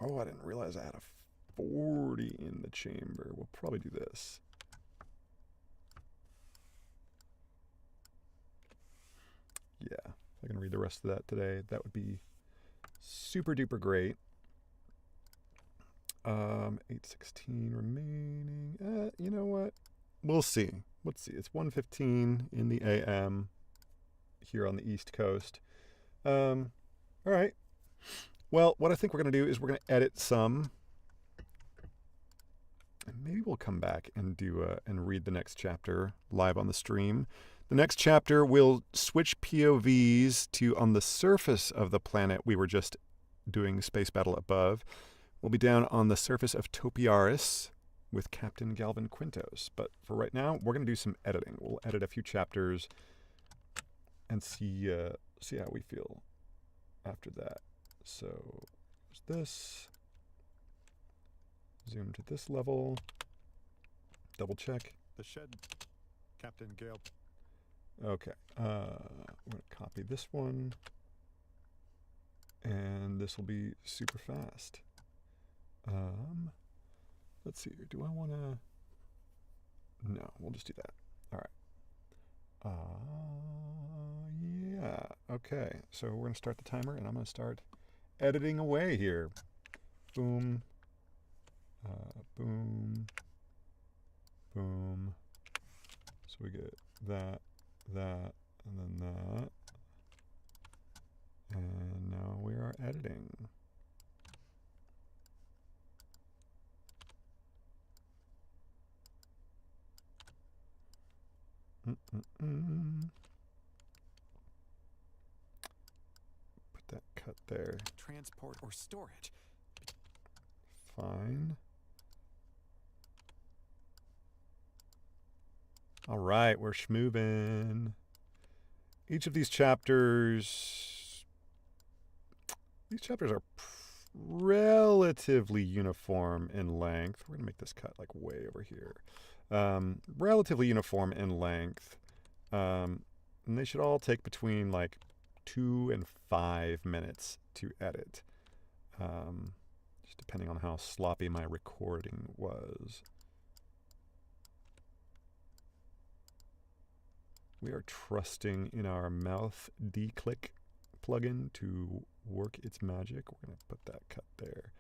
I didn't realize I had a 40 in the chamber. We'll probably do this. Yeah, if I can read the rest of that today, that would be super duper great. 8:16 remaining. You know what? We'll see. Let's see. It's 1:15 in the AM here on the East Coast. All right. Well, what I think we're going to do is we're going to edit some. And maybe we'll come back and do and read the next chapter live on the stream. The next chapter will switch POVs to on the surface of the planet we were just doing space battle above. We'll be down on the surface of Topiaris with Captain Galvin Quintos. But for right now, we're going to do some editing. We'll edit a few chapters and see how we feel after that. So there's this. Zoom to this level. Double check.
The shed, Captain Gale.
Okay. We're going to copy this one. and this will be super fast. Let's see here. Do I want to? No, we'll just do that. All right. Yeah. Okay. So we're going to start the timer, and I'm going to start editing away here. Boom. Boom. Boom. So we get that, and then that. And now we are editing. Put that cut there.
Transport or storage.
Fine. All right, we're schmoovin'. Each of these chapters are relatively uniform in length. We're going to make this cut like way over here. Relatively uniform in length. And they should all take between like 2 and 5 minutes to edit. Just depending on how sloppy my recording was. We are trusting in our mouth declick plugin to work its magic. We're going to put that cut there.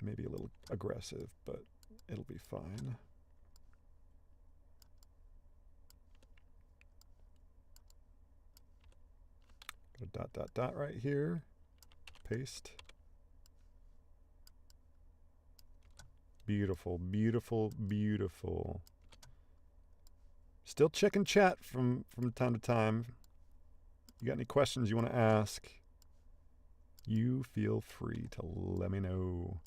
Maybe a little aggressive, but it'll be fine. Got a dot right here. Paste. Beautiful, beautiful, beautiful. Still checking chat from time to time. You got any questions you want to ask? You feel free to let me know.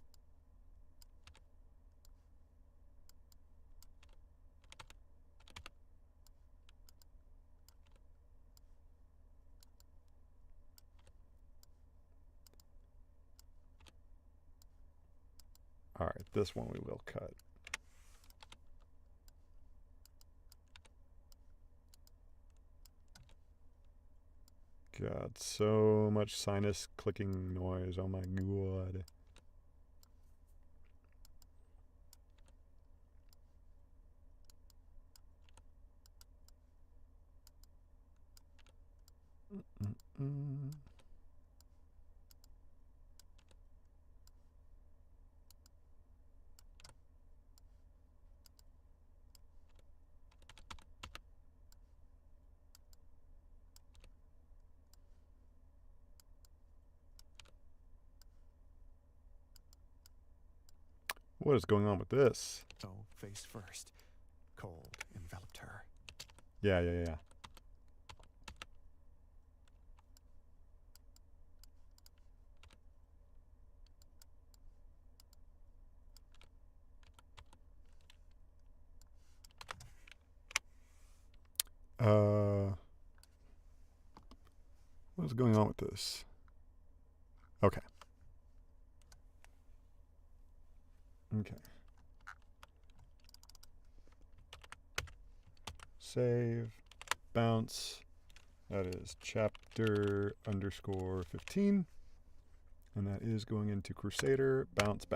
All right, this one we will cut. God, so much sinus clicking noise. Oh my God. What is going on with this?
Oh, face first. Cold enveloped her.
Yeah. What is going on with this? Okay. Save. Bounce. That is chapter _ 15. And that is going into Crusader. Bounce.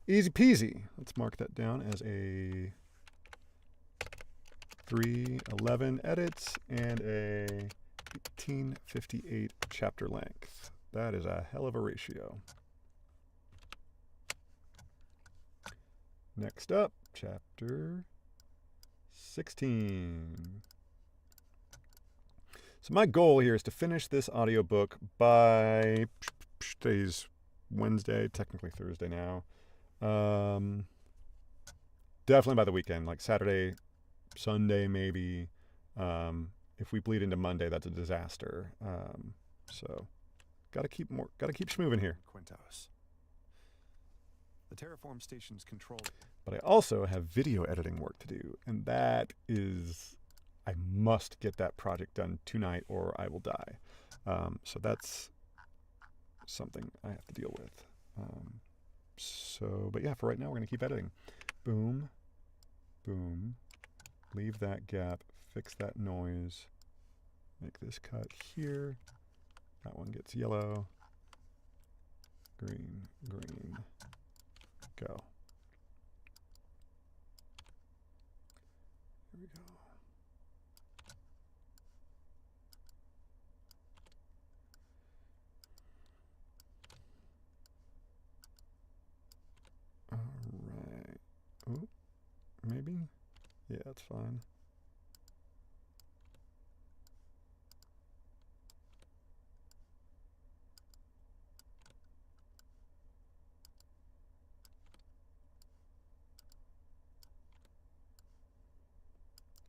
Easy peasy. Let's mark that down as a 311 edits and a 1858 chapter length. That is a hell of a ratio. Next up, chapter 16. So my goal here is to finish this audiobook by today's Wednesday, technically Thursday now. Definitely by the weekend, like Saturday, Sunday maybe. If we bleed into Monday, that's a disaster. So gotta keep schmoving here.
Quintos. The terraform station's control.
But I also have video editing work to do, and that is, I must get that project done tonight or I will die. So that's something I have to deal with. But yeah, for right now, we're going to keep editing. Boom, boom, leave that gap, fix that noise, make this cut here, That one gets yellow. Green, green. Go. Here we go. All right. Oh, maybe? Yeah, that's fine.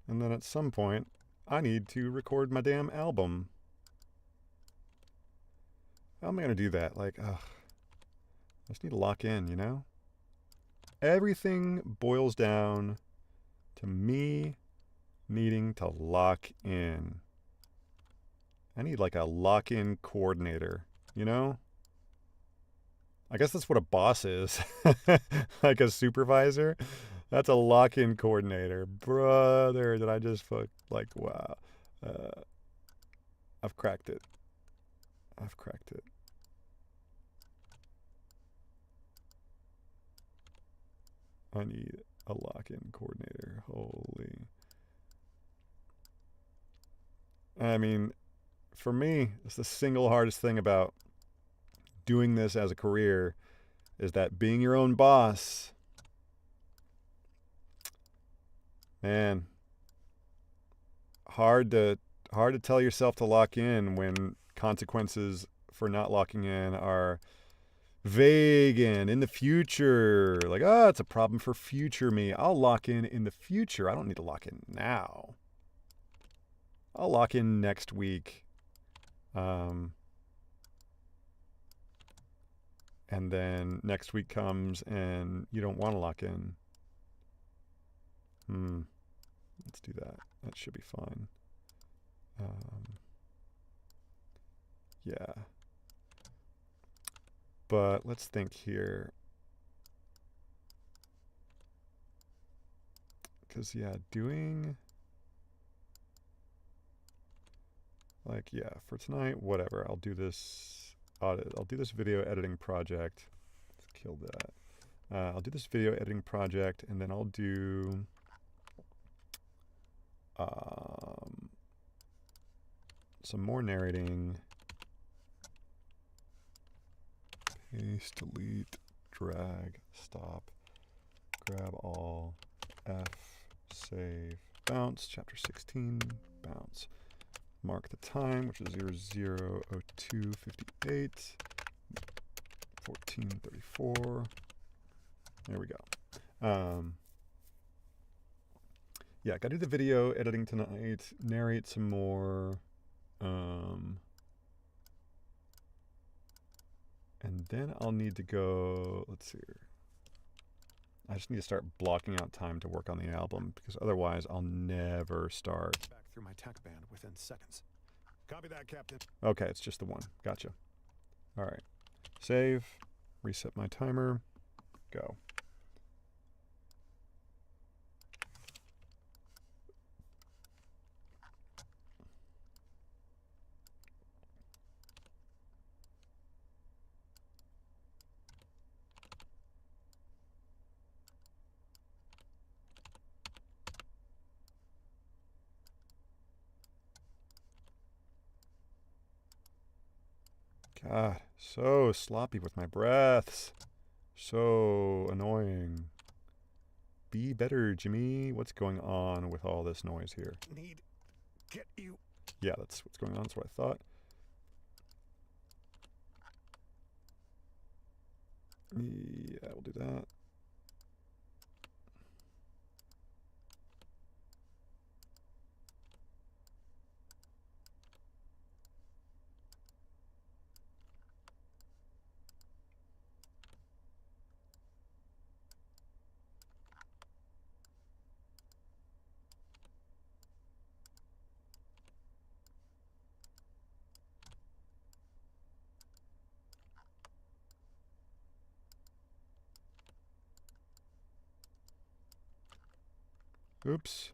And then at some point, I need to record my damn album. How am I going to do that? Like, ugh. I just need to lock in, you know? Everything boils down to me needing to lock in. I need like a lock-in coordinator, you know? I guess that's what a boss is. Like a supervisor. That's a lock-in coordinator. Brother, did I just fuck? Like, wow. I've cracked it. I've cracked it. I need a lock-in coordinator. Holy. I mean, for me, it's the single hardest thing about doing this as a career is that being your own boss, man, hard to tell yourself to lock in when consequences for not locking in are vague and in the future. Like, oh, it's a problem for future me. I'll lock in the future. I don't need to lock in now. I'll lock in next week. And then next week comes and you don't want to lock in. Let's do that. That should be fine. Yeah. But let's think here. Because, yeah, doing... Like, yeah, for tonight, whatever. I'll do this video editing project. Let's kill that. I'll do this video editing project, and then I'll do some more narrating. Paste, delete, drag, stop, grab all, F, save, bounce, chapter 16, bounce. Mark the time, which is 00:02:58, 14:34. There we go. Yeah, gotta do the video editing tonight, narrate some more, and then I'll need to go, let's see here. I just need to start blocking out time to work on the album, because otherwise I'll never start.
Back through my tack band within seconds. Copy that, Captain.
Okay, it's just the one. Gotcha. All right. Save. Reset my timer. Go. God, so sloppy with my breaths. So annoying. Be better, Jimmy. What's going on with all this noise here?
Get you.
Yeah, that's what's going on. That's what I thought. Yeah, we'll do that. Oops.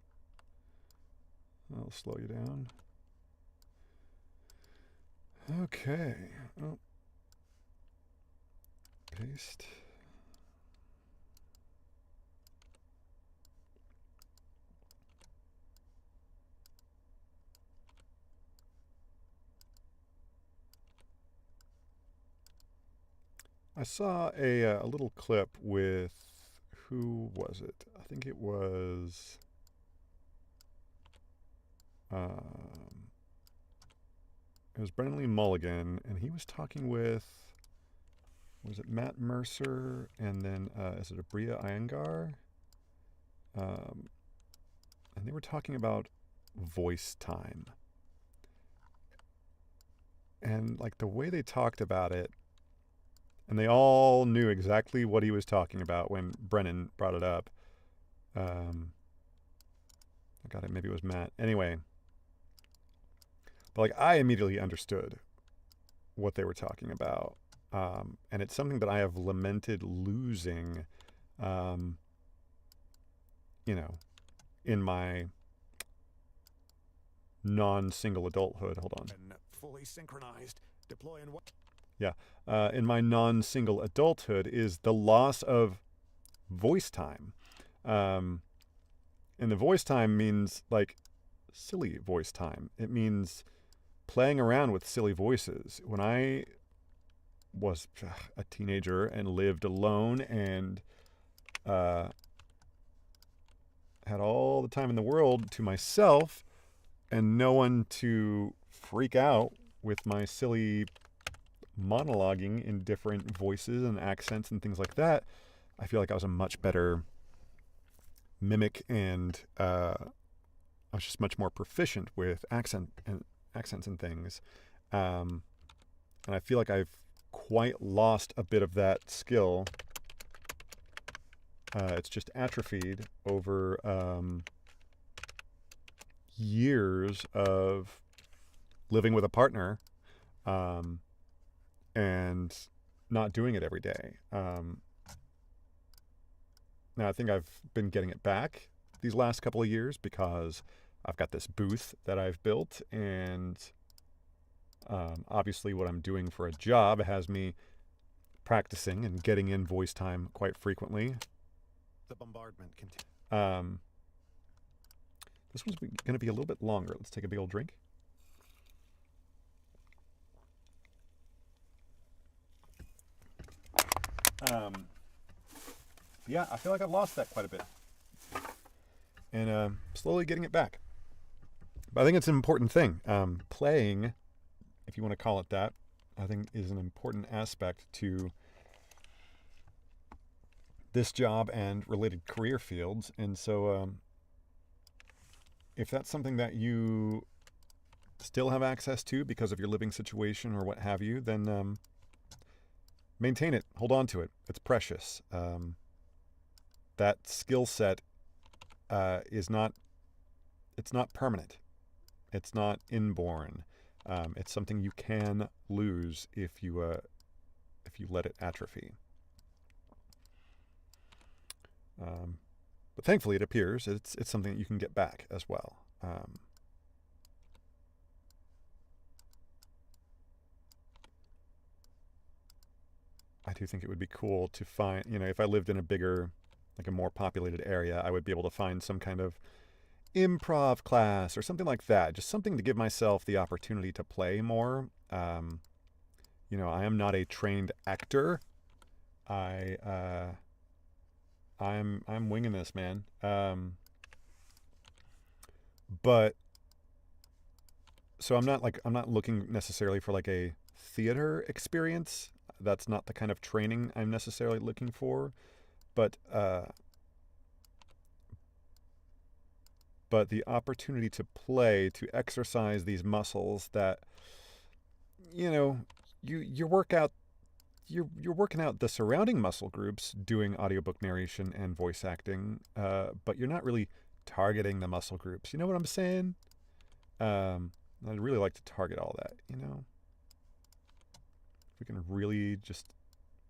I'll slow you down. Okay. Oh. Paste. I saw a little clip with, who was it? I think it was um, Brennan Lee Mulligan, and he was talking with, was it Matt Mercer, and then is it Abria Iyengar? Um, and they were talking about voice time. And like the way they talked about it, and they all knew exactly what he was talking about when Brennan brought it up. I got it, maybe it was Matt. Anyway, but like I immediately understood what they were talking about. And it's something that I have lamented losing, um, you know, in my non-single adulthood. Hold on.
Fully synchronized. Deploy and what?
Yeah. In my non-single adulthood is the loss of voice time. And the voice time means like silly voice time. It means playing around with silly voices. When I was a teenager and lived alone and had all the time in the world to myself and no one to freak out with my silly monologuing in different voices and accents and things like that, I feel like I was a much better mimic, and I was just much more proficient with accents and things. And I feel like I've quite lost a bit of that skill. It's just atrophied over years of living with a partner and not doing it every day. Now, I think I've been getting it back these last couple of years because I've got this booth that I've built, and obviously what I'm doing for a job has me practicing and getting in voice time quite frequently.
The bombardment continues.
This one's going to be a little bit longer. Let's take a big old drink. Yeah, I feel like I've lost that quite a bit. And slowly getting it back. But I think it's an important thing. Playing, if you want to call it that, I think is an important aspect to this job and related career fields. And so if that's something that you still have access to because of your living situation or what have you, then maintain it. Hold on to it. It's precious. That skill set it's not permanent. It's not inborn. It's something you can lose if you let it atrophy. But thankfully, it appears it's something that you can get back as well. I do think it would be cool to find, if I lived in a bigger, like a more populated area, I would be able to find some kind of improv class or something like that. Just something to give myself the opportunity to play more. I am not a trained actor. I'm winging this, man. But so I'm not looking necessarily for like a theater experience. That's not the kind of training I'm necessarily looking for. But the opportunity to play, to exercise these muscles that, you work out, you're working out the surrounding muscle groups doing audiobook narration and voice acting, but you're not really targeting the muscle groups. You know what I'm saying? I'd really like to target all that, If we can really just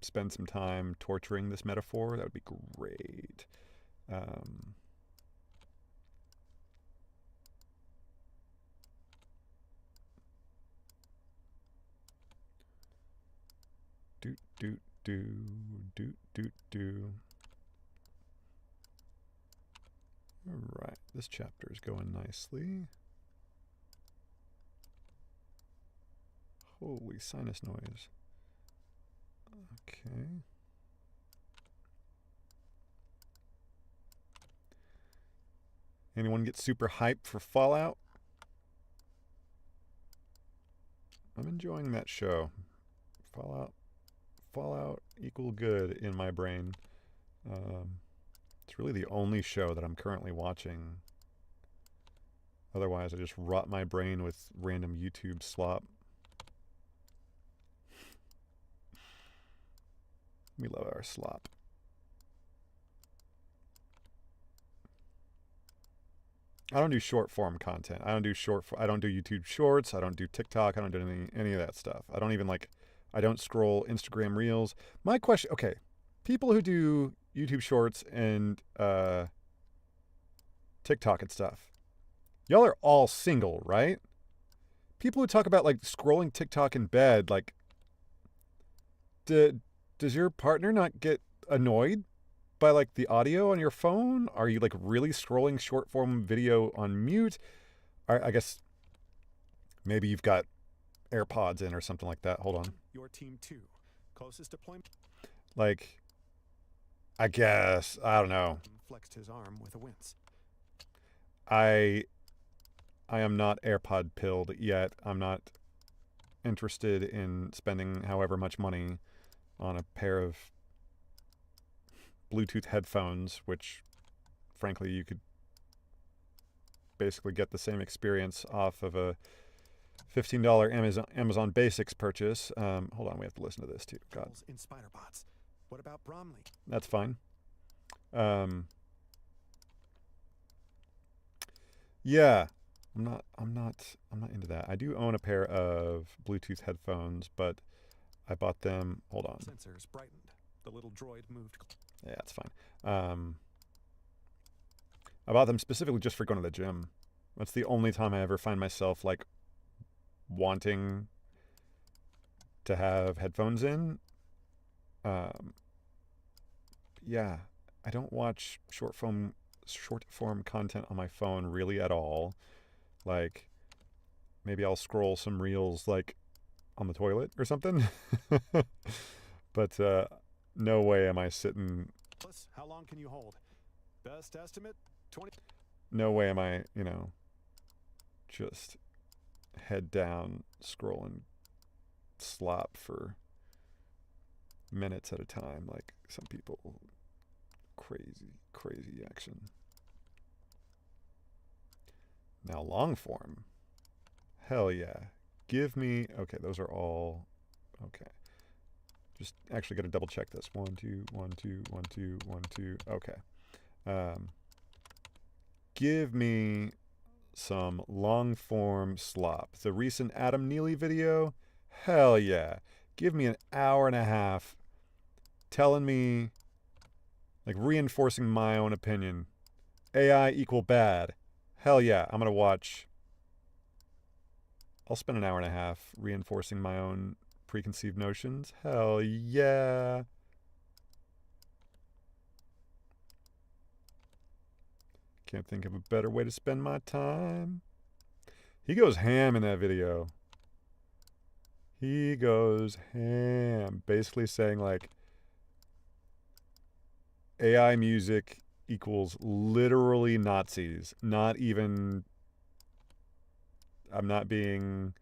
spend some time torturing this metaphor, that would be great. Doot, doot, doo, doot, doot, doo. All right, this chapter is going nicely. Holy sinus noise. Okay. Anyone get super hyped for Fallout? I'm enjoying that show. Fallout equal good in my brain. It's really the only show that I'm currently watching. Otherwise, I just rot my brain with random YouTube slop. We love our slop. I don't do short form content. I don't do YouTube Shorts. I don't do TikTok. I don't do any of that stuff. I don't even I don't scroll Instagram Reels. My question, okay, people who do YouTube Shorts and TikTok and stuff, y'all are all single, right? People who talk about scrolling TikTok in bed, does your partner not get annoyed by the audio on your phone? Are you really scrolling short form video on mute? I guess maybe you've got AirPods in or something like that. Hold on.
Your team 2. Closest deployment.
I guess, I don't know.
Flexed his arm with a wince.
I am not AirPod pilled yet. I'm not interested in spending however much money on a pair of Bluetooth headphones, which frankly you could basically get the same experience off of a $15 Amazon Basics purchase. Hold on, we have to listen to this too. God.
In spider bots. What about Bromley?
That's fine. Yeah, I'm not into that. I do own a pair of Bluetooth headphones, but I bought them. Hold on.
Sensors brightened. The little droid moved.
Yeah, it's fine. I bought them specifically just for going to the gym. That's the only time I ever find myself wanting to have headphones in. Yeah, I don't watch short form content on my phone really at all. Maybe I'll scroll some reels on the toilet or something. But no way am I sitting.
How long can you hold? Best estimate 20.
No way am I, just head down scrolling slop for minutes at a time like some people. Crazy action. Now long form. Hell yeah. Give me, okay, those are all, okay. Just actually got to double check this. 1, 2, 1, 2, 1, 2, 1, 2, okay. Give me some long form slop. The recent Adam Neely video, hell yeah. Give me an hour and a half telling me, reinforcing my own opinion. AI equal bad. Hell yeah, I'm going to watch. I'll spend an hour and a half reinforcing my own preconceived notions. Hell yeah. Can't think of a better way to spend my time. He goes ham in that video. He goes ham. Basically saying AI music equals literally Nazis. Not even, I'm not being,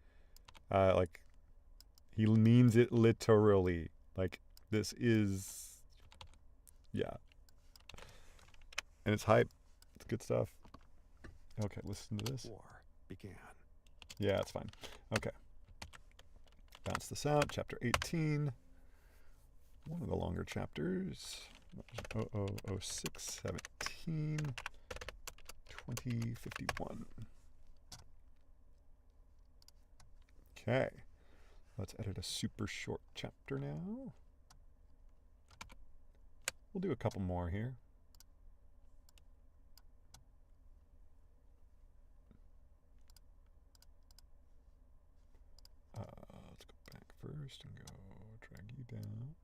he means it literally. This is, yeah. And it's hype. It's good stuff. Okay, listen to this.
War began.
Yeah, it's fine. Okay. Bounce this out. Chapter 18. One of the longer chapters. 06, 17, 20, 51. Okay. Let's edit a super short chapter now. We'll do a couple more here. Let's go back first and go Drag you down.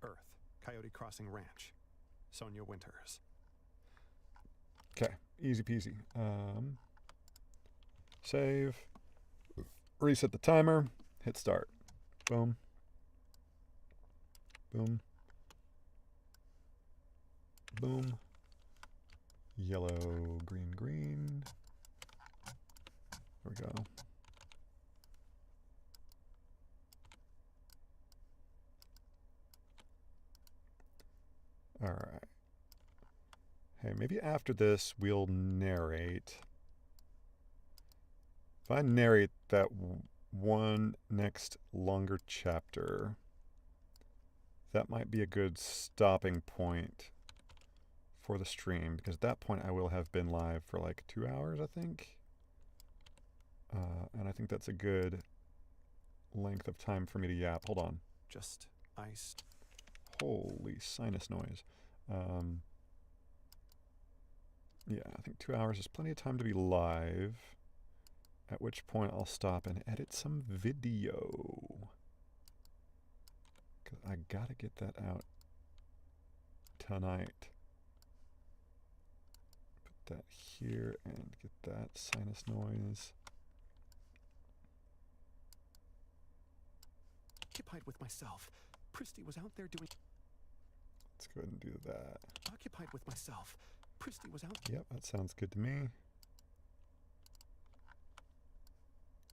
Earth, Coyote Crossing Ranch. Sonia Winters.
Okay, easy peasy. Save. Reset the timer. Hit start. Boom. Boom. Boom. Yellow, green, green. There we go. All right. Hey, maybe after this we'll narrate. If I narrate that one next longer chapter, that might be a good stopping point for the stream, because at that point I will have been live for like 2 hours, I think. And I think that's a good length of time for me to yap. Hold on.
Just ice.
Holy sinus noise. Yeah, I think 2 hours is plenty of time to be live, at which point I'll stop and edit some video. Because I gotta get that out tonight. Put that here and get that sinus noise.
Occupied with myself. Pristy was out there doing...
Let's go ahead and do that.
Occupied with myself. Pristy was out...
Yep, that sounds good to me.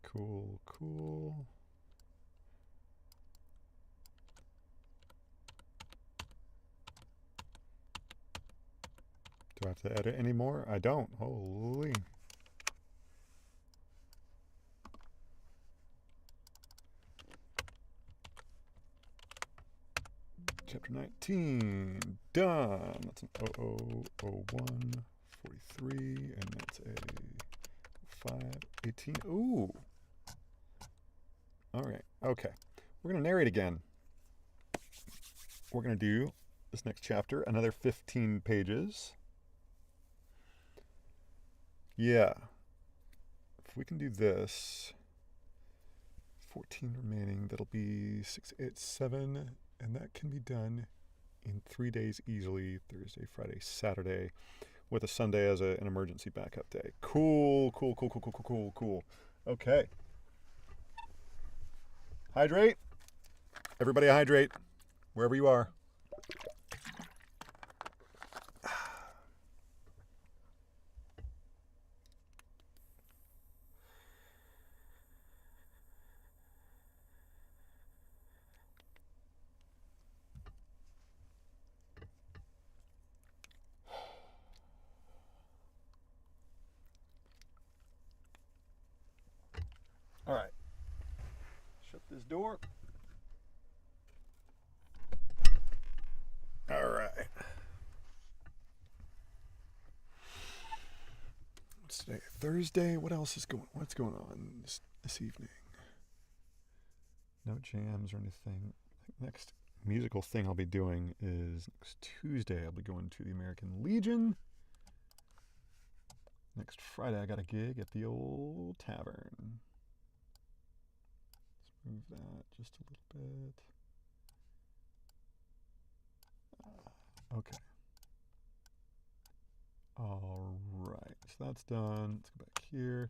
Cool, cool. Do I have to edit anymore? I don't. Holy. Chapter 19, done. That's an 0001, 43, and that's a 518. Ooh. All right, okay. We're going to narrate again. We're going to do this next chapter, another 15 pages. Yeah. If we can do this, 14 remaining, that'll be 6, 8, 7, and that can be done in 3 days easily. Thursday, Friday, Saturday, with a Sunday as an emergency backup day. Cool, cool, cool, cool, cool, cool, cool, cool. Okay. Hydrate. Everybody hydrate, wherever you are. All right. Shut this door. All right. What's today? Thursday. What's going on this evening? No jams or anything. I think next musical thing I'll be doing is next Tuesday. I'll be going to the American Legion. Next Friday I got a gig at the old tavern. Let's move that just a little bit. Okay. All right, so that's done. Let's go back here.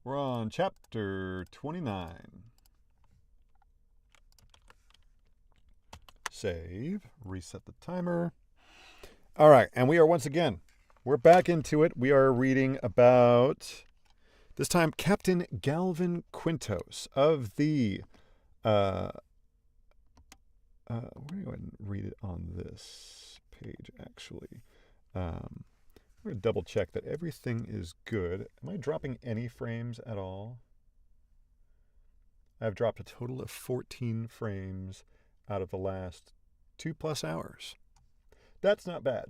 We're on chapter 29. Save, reset the timer. All right, and we are we're back into it. We are reading about, this time, Captain Galvin Quintos of the, we're going to go ahead and read it on this page, actually. I'm going to double check that everything is good. Am I dropping any frames at all? I've dropped a total of 14 frames out of the last 2+ hours. That's not bad.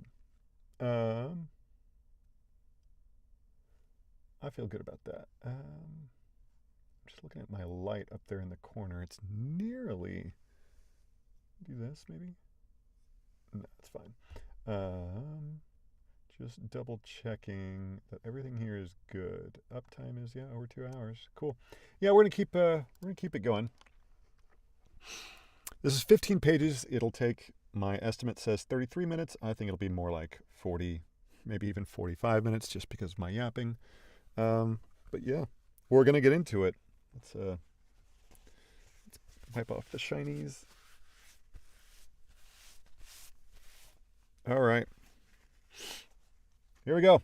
I feel good about that. I'm just looking at my light up there in the corner. It's nearly... Do this, maybe? No, it's fine. Just double checking that everything here is good. Uptime is over 2 hours. Cool. Yeah, we're gonna keep it going. This is 15 pages. It'll take, my estimate says 33 minutes. I think it'll be more like 40, maybe even 45 minutes, just because of my yapping. But yeah, we're gonna get into it. Let's wipe off the shinies. All right. Here we go.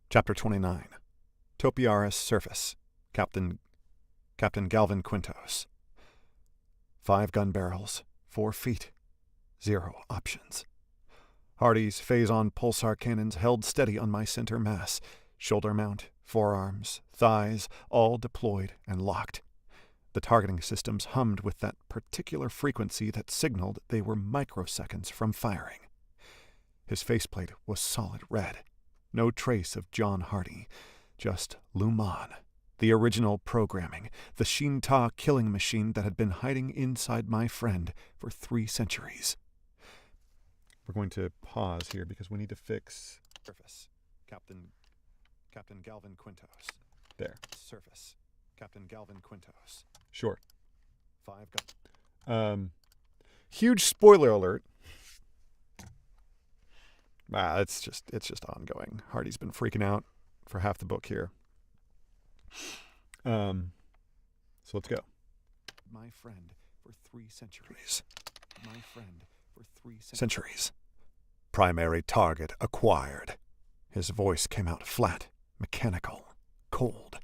Chapter 29. Topiaris Surface. Captain Galvin Quintos. 5 gun barrels, 4 feet, 0 options. Hardy's phase-on pulsar cannons held steady on my center mass, shoulder mount, forearms, thighs, all deployed and locked. The targeting systems hummed with that particular frequency that signaled they were microseconds from firing. His faceplate was solid red. No trace of John Hardy, just Luman, the original programming, the Shinta killing machine that had been hiding inside my friend for 3 centuries. We're going to pause here because we need to fix surface. Captain Galvin Quintos. There. Surface. Captain Galvin Quintos. Sure. 5 gun. Huge spoiler alert. It's just ongoing. Hardy's been freaking out for half the book here. So let's go. My friend for 3 centuries. My friend for 3 centuries. Primary target acquired. His voice came out flat, mechanical, cold.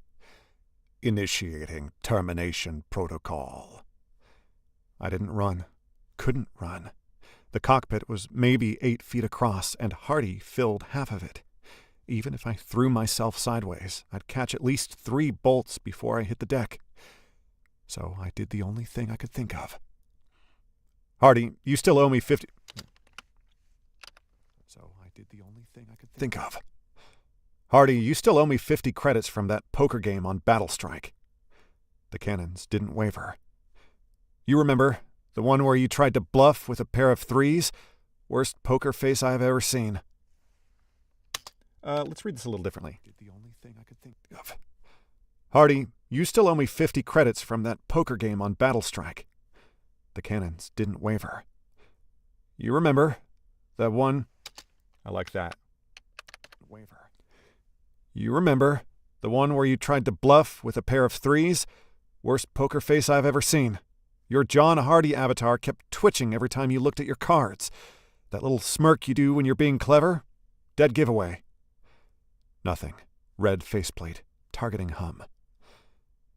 Initiating termination protocol. I didn't run. Couldn't run. The cockpit was maybe 8 feet across, and Hardy filled half of it. Even if I threw myself sideways, I'd catch at least 3 bolts before I hit the deck. So I did the only thing I could think of. Hardy, you still owe me 50... So I did the only thing I could think of. Hardy, you still owe me 50 credits from that poker game on Battle Strike. The cannons didn't waver. You remember, the one where you tried to bluff with a pair of 3s? Worst poker face I've ever seen. Let's read this a little differently. Did the only thing I could think of. Hardy, you still owe me 50 credits from that poker game on Battle Strike. The cannons didn't waver. You remember, that one... I like that. Waver. You remember, the one where you tried to bluff with a pair of 3s? Worst poker face I've ever seen. Your John Hardy avatar kept twitching every time you looked at your cards. That little smirk you do when you're being clever? Dead giveaway. Nothing. Red faceplate. Targeting hum.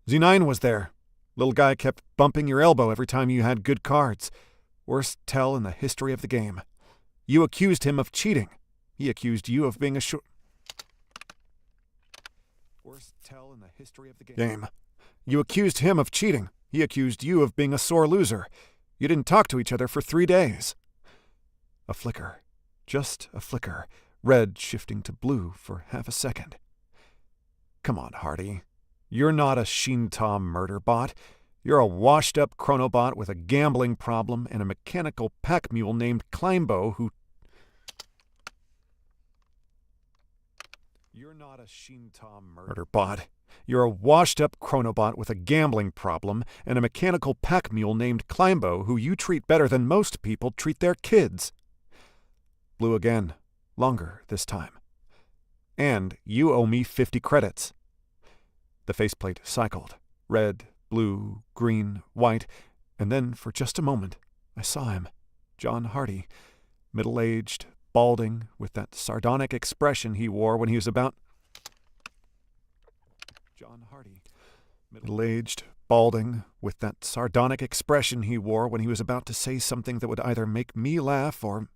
Z9 was there. Little guy kept bumping your elbow every time you had good cards. Worst tell in the history of the game. You accused him of cheating. He accused you of being a Worst tell in the history of the game. You accused him of cheating. He accused you of being a sore loser. You didn't talk to each other for 3 days. A flicker. Just a flicker. Red shifting to blue for half a second. Come on, Hardy. You're not a Shinta murder bot. You're a washed-up chronobot with a gambling problem and a mechanical pack mule named Climbo who... You're not a Shinta murder bot. You're a washed-up chronobot with a gambling problem and a mechanical pack mule named Climbo who you treat better than most people treat their kids. Blue again. Longer this time. And you owe me 50 credits. The faceplate cycled. Red, blue, green, white, and then for just a moment I saw him. John Hardy. Middle-aged, balding, with that sardonic expression he wore when he was about... John Hardy. Middle-aged, balding, with that sardonic expression he wore when he was about to say something that would either make me laugh or...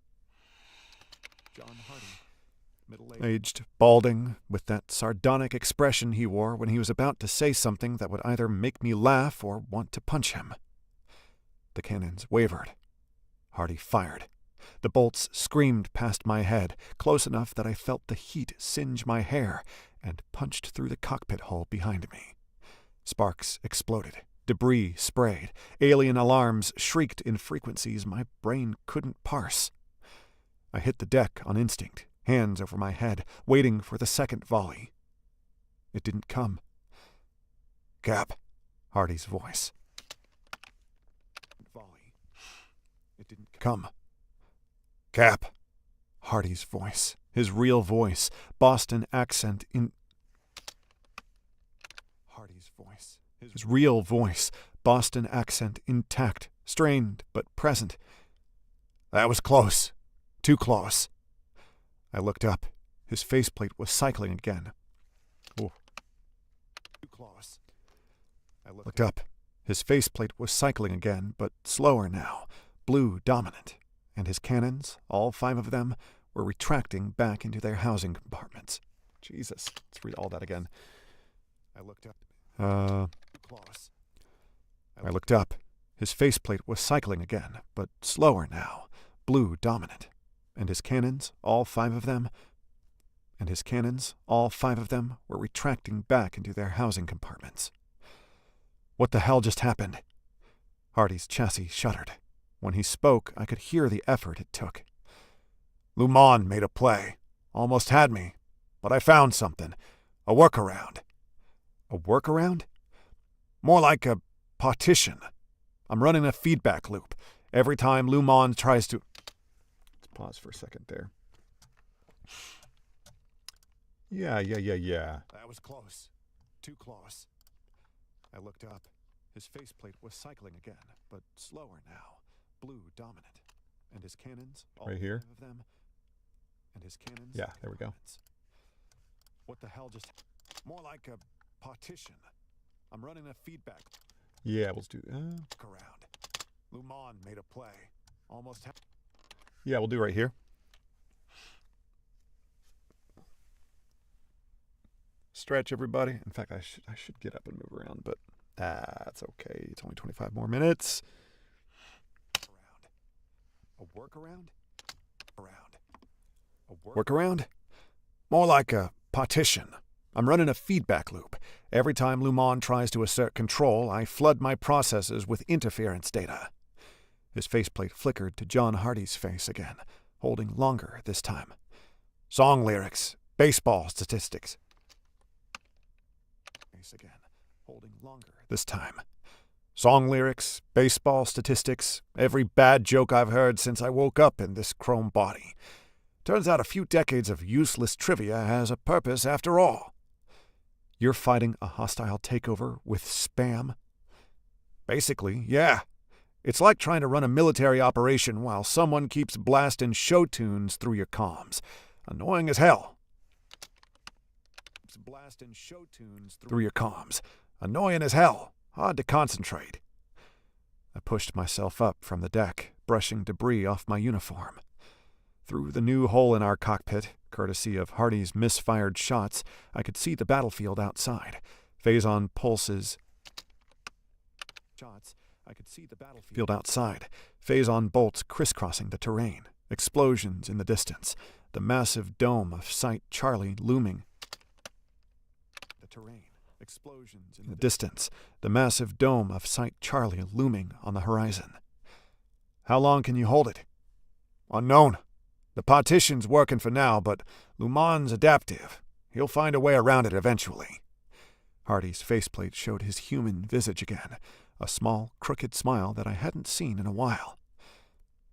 John Hardy. Middle-aged, balding, with that sardonic expression he wore when he was about to say something that would either make me laugh or want to punch him. The cannons wavered. Hardy fired. The bolts screamed past my head, close enough that I felt the heat singe my hair, and punched through the cockpit hull behind me. Sparks exploded. Debris sprayed. Alien alarms shrieked in frequencies my brain couldn't parse. I hit the deck on instinct, hands over my head, waiting for the second volley. It didn't come. Cap, Hardy's voice. Volley. It didn't come. Cap, Hardy's voice. His real voice. Boston accent in... Hardy's voice. His real voice. Boston accent intact, strained but present. That was close. Too close. I looked up. His faceplate was cycling again. Oh. Too close. I looked up. His faceplate was cycling again, but slower now, blue dominant, and his cannons, all 5 of them, were retracting back into their housing compartments. Jesus, let's read all that again. I looked up. I looked up. His faceplate was cycling again, but slower now, blue dominant, and his cannons, all 5 of them, were retracting back into their housing compartments. What the hell just happened? Hardy's chassis shuddered. When he spoke, I could hear the effort it took. Lumon made a play. Almost had me. But I found something. A workaround. A workaround? More like a partition. I'm running a feedback loop. Every time Lumon tries to... Let's pause for a second there. Yeah. That was close. Too close. I looked up. His faceplate was cycling again, but slower now, blue dominant, and his cannons, all right here, 5 of them, and his cannons. Yeah, there we go. What the hell just? More like a partition. I'm running a feedback. Yeah, we'll do. Around. Lumon made a play. Almost. Yeah, we'll do right here. Stretch, everybody. In fact, I should get up and move around, but that's okay. It's only 25 more minutes. A workaround? Workaround? More like a partition. I'm running a feedback loop. Every time Lumon tries to assert control, I flood my processes with interference data. His faceplate flickered to John Hardy's face again, holding longer this time. Song lyrics, baseball statistics. Again, holding longer this time. Song lyrics, baseball statistics, every bad joke I've heard since I woke up in this chrome body. Turns out a few decades of useless trivia has a purpose after all. You're fighting a hostile takeover with spam? Basically, yeah. It's like trying to run a military operation while someone keeps blasting show tunes through your comms. Annoying as hell. Blasting show tunes through your comms. Annoying as hell. Hard to concentrate. I pushed myself up from the deck, brushing debris off my uniform. Through the new hole in our cockpit, courtesy of Hardy's misfired shots, I could see the battlefield outside. Phazon pulses. Phazon bolts crisscrossing the terrain. Explosions in the distance. The massive dome of Site Charlie looming. Explosions in the distance, the massive dome of Site Charlie looming on the horizon. How long can you hold it? Unknown. The partition's working for now, but Lumon's adaptive. He'll find a way around it eventually. Hardy's faceplate showed his human visage again, a small, crooked smile that I hadn't seen in a while.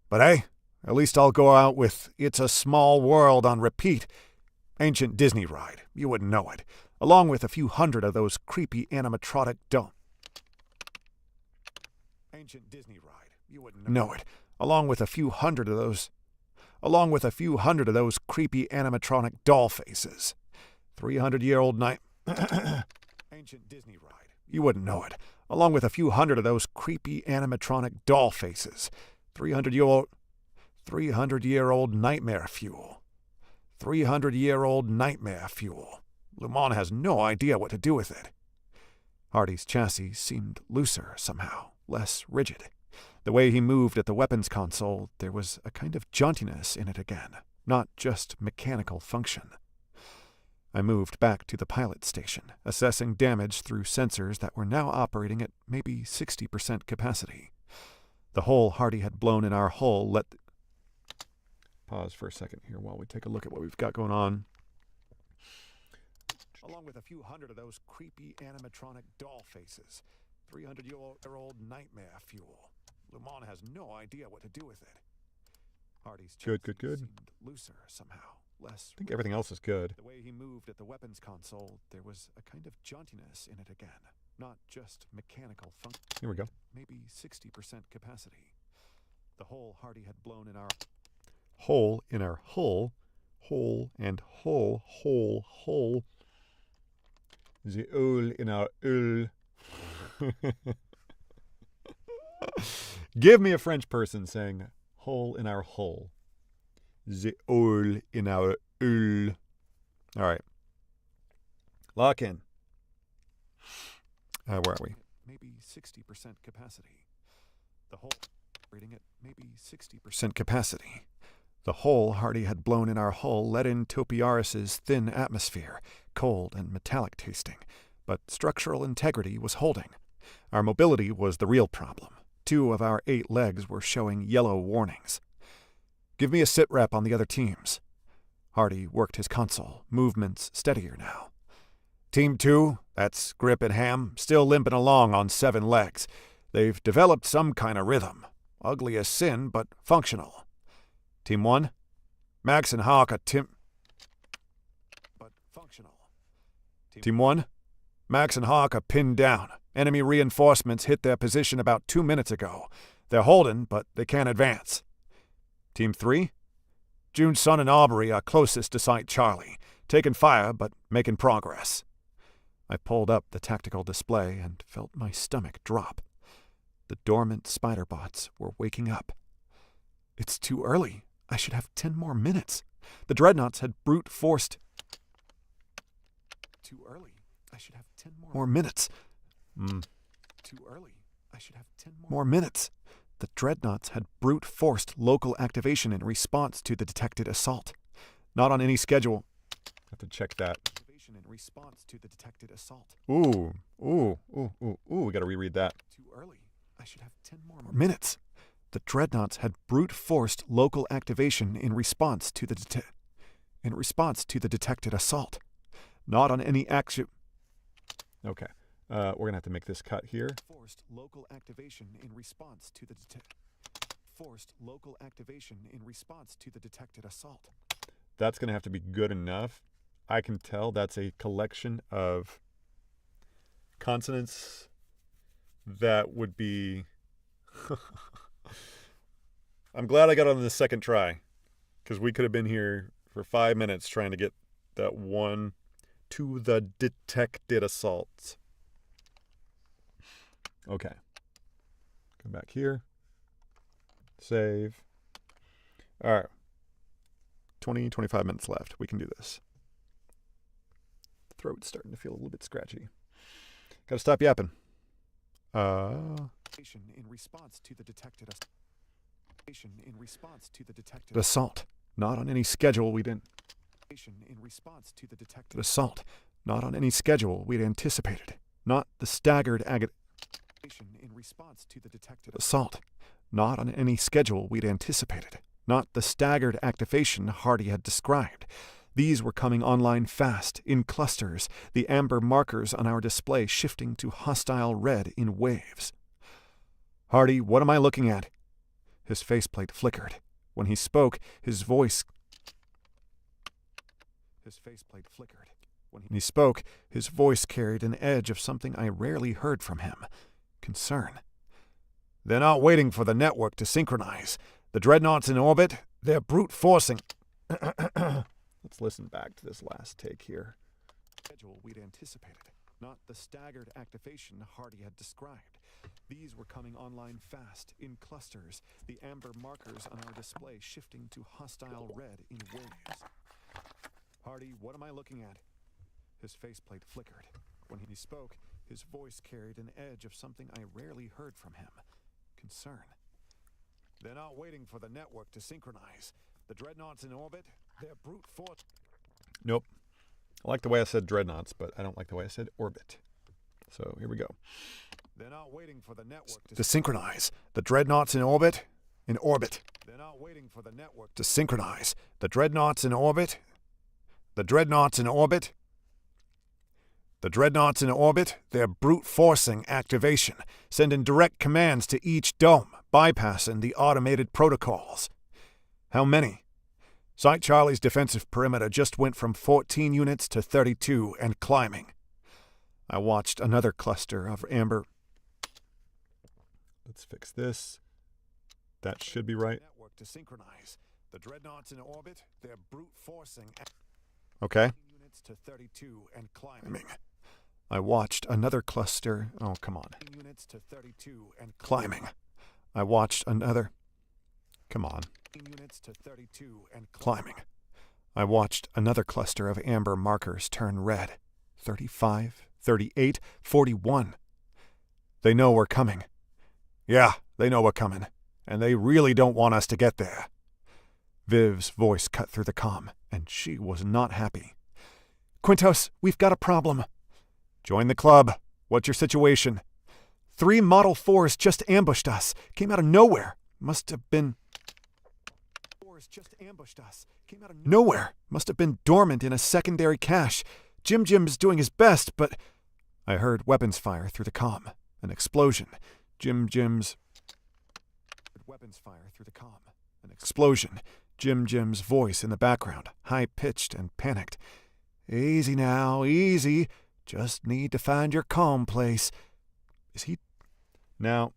But hey, at least I'll go out with It's a Small World on repeat. Ancient Disney ride, you wouldn't know it. Along with a few hundred of those creepy animatronic Ancient Disney ride. You wouldn't know it. Along with a few hundred of those creepy animatronic doll faces. 300-year-old night. Ancient Disney ride. You wouldn't know it. Along with a few hundred of those creepy animatronic doll faces. 300-year-old nightmare fuel. 300-year-old nightmare fuel. Lumon has no idea what to do with it. Hardy's chassis seemed looser somehow, less rigid. The way he moved at the weapons console, there was a kind of jauntiness in it again, not just mechanical function. I moved back to the pilot station, assessing damage through sensors that were now operating at maybe 60% capacity. The hole Hardy had blown in our hull let... Pause for a second here while we take a look at what we've got going on.
Along with a few hundred of those creepy animatronic doll faces. 300-year-old nightmare fuel. Lumon has no idea what to do with it. Hardy's
Good.
seemed looser somehow. Less.
I think everything else is good.
The way he moved at the weapons console, there was a kind of jauntiness in it again. Not just mechanical function.
Here we go.
Maybe 60% capacity. The hole Hardy had blown in our...
Hole in our hull. Hole and hull. Hole. The hole in our hull. Give me a French person saying hole in our hull. The hole in our hull. All right. Lock in. Where are we?
Maybe 60% capacity. The hole rating at maybe 60% capacity.
The hole Hardy had blown in our hull let in Topiaris's thin atmosphere, cold and metallic tasting, but structural integrity was holding. Our mobility was the real problem. 2 of our 8 legs were showing yellow warnings. Give me a sit rep on the other teams. Hardy worked his console, movements steadier now. Team 2, that's Grip and Ham, still limping along on 7 legs. They've developed some kind of rhythm. Ugly as sin, but functional. Team 1, Max and Hawk are
but functional.
Team 1, Max and Hawk are pinned down. Enemy reinforcements hit their position about 2 minutes ago. They're holding, but they can't advance. Team 3, June Sun and Aubrey are closest to Site Charlie, taking fire but making progress. I pulled up the tactical display and felt my stomach drop. The dormant spider bots were waking up. It's too early. I should have 10 more minutes. The dreadnoughts had brute forced...
Too early. I should have 10
more minutes.
Too early. I should have 10
More minutes. The dreadnoughts had brute forced local activation in response to the detected assault. Not on any schedule. Have to check that.
Activation in response to the detected assault.
Ooh. We gotta reread that.
Too early. I should have 10 more
minutes. The dreadnoughts had brute forced local activation in response to the detected assault. Not on any action. Okay. We're gonna have to make this cut here.
Forced local activation in response to the detected assault.
That's gonna have to be good enough. I can tell that's a collection of consonants that would be... I'm glad I got on the second try, because we could have been here for 5 minutes trying to get that one to the detected assault. Okay. Come back here. Save. All right. 25 minutes left. We can do this. The throat's starting to feel a little bit scratchy. Gotta stop yapping.
In response to the detected
assault. Not on any schedule we'd assault. Not on any schedule we'd anticipated. Not the staggered
in response to the detected
assault. Not on any schedule we'd anticipated. Not the staggered activation Hardy had described. These were coming online fast, in clusters, the amber markers on our display shifting to hostile red in waves. Hardy, what am I looking at? His faceplate flickered. When he spoke, his voice... When he spoke, his voice carried an edge of something I rarely heard from him. Concern. They're not waiting for the network to synchronize. The dreadnoughts in orbit, they're brute forcing... Let's listen back to this last take here.
Schedule we'd anticipated, not the staggered activation Hardy had described. These were coming online fast, in clusters, the amber markers on our display shifting to hostile red in waves. Hardy, what am I looking at? His faceplate flickered. When he spoke, his voice carried an edge of something I rarely heard from him. Concern. They're not waiting for the network to synchronize. The dreadnoughts in orbit, they're brute force.
Nope. I like the way I said dreadnoughts, but I don't like the way I said orbit. So here we go.
They're not waiting for the network
To synchronize the dreadnoughts in orbit. In orbit.
They're not waiting for the network
To synchronize the dreadnoughts in orbit. The dreadnoughts in orbit. The dreadnoughts in orbit, they're brute forcing activation, sending direct commands to each dome, bypassing the automated protocols. How many? Site Charlie's defensive perimeter just went from 14 units to 32 and climbing. I watched another cluster of amber. Let's fix this. That should be right.
network to synchronize. The dreadnoughts in orbit, they're brute forcing
Okay.
units to 32 and climbing.
I watched another cluster. Oh, come on.
Units to 32 and
Climbing. I watched another. Come on.
Units to 32 and
Climbing. I watched another cluster of amber markers turn red. 35, 38, 41. They know we're coming. Yeah, they know we're coming. And they really don't want us to get there. Viv's voice cut through the comm, and she was not happy. Quintos, we've got a problem. Join the club. What's your situation? 3 Model 4s just ambushed us. Came out of nowhere. Must have been...
just ambushed us. Came out of
Nowhere. Must have been dormant in a secondary cache. Jim's doing his best, but... I heard weapons fire through the comm. An explosion. Jim's...
weapons fire through the comm. An
Explosion. Jim's voice in the background, high-pitched and panicked. Easy now, easy. Just need to find your calm place. Is he... Now,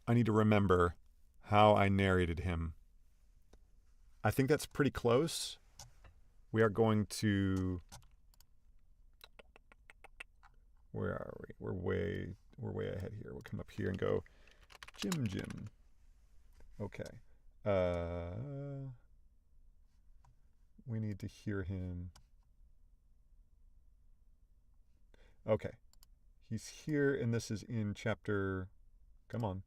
I need to remember how I narrated him. I think that's pretty close. We are going to... Where are we? We're way ahead here. We'll come up here and go, Jim. Okay. We need to hear him. Okay. He's here, and this is in chapter, come on,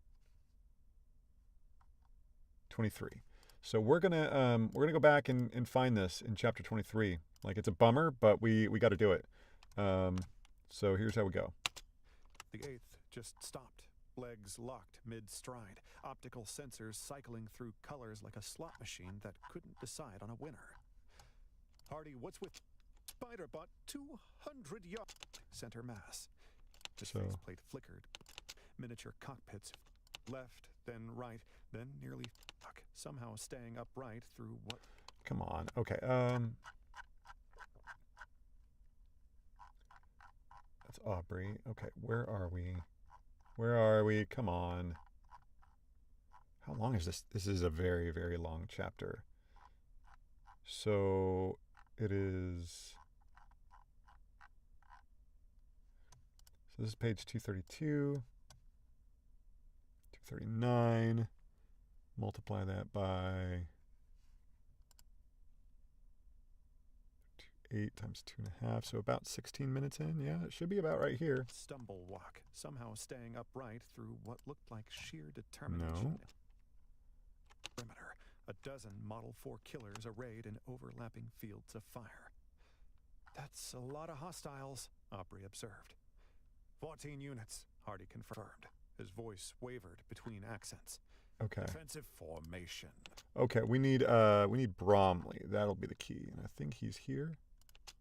23. So we're gonna go back and find this in chapter 23. Like, it's a bummer, but we got to do it. So here's how we go.
The 8th just stopped. Legs locked mid-stride. Optical sensors cycling through colors like a slot machine that couldn't decide on a winner. Hardy, what's with Spider-Bot 200 yards? Center mass. His faceplate flickered. Miniature cockpits. Left, then right, then nearly stuck. Somehow staying upright through what...
Come on. Okay. That's Aubrey. Okay, where are we? Come on. How long is this? This is a very, very long chapter. So it is... So this is page 232. 239. Multiply that by 8 times 2.5, so about 16 minutes in. Yeah, it should be about right here.
Stumble walk, somehow staying upright through what looked like sheer determination.
No.
Perimeter, a dozen Model 4 killers arrayed in overlapping fields of fire. That's a lot of hostiles, Aubrey observed. 14 units, Hardy confirmed. His voice wavered between accents.
Okay.
Defensive formation.
Okay, we need Bromley. That'll be the key. And I think he's here.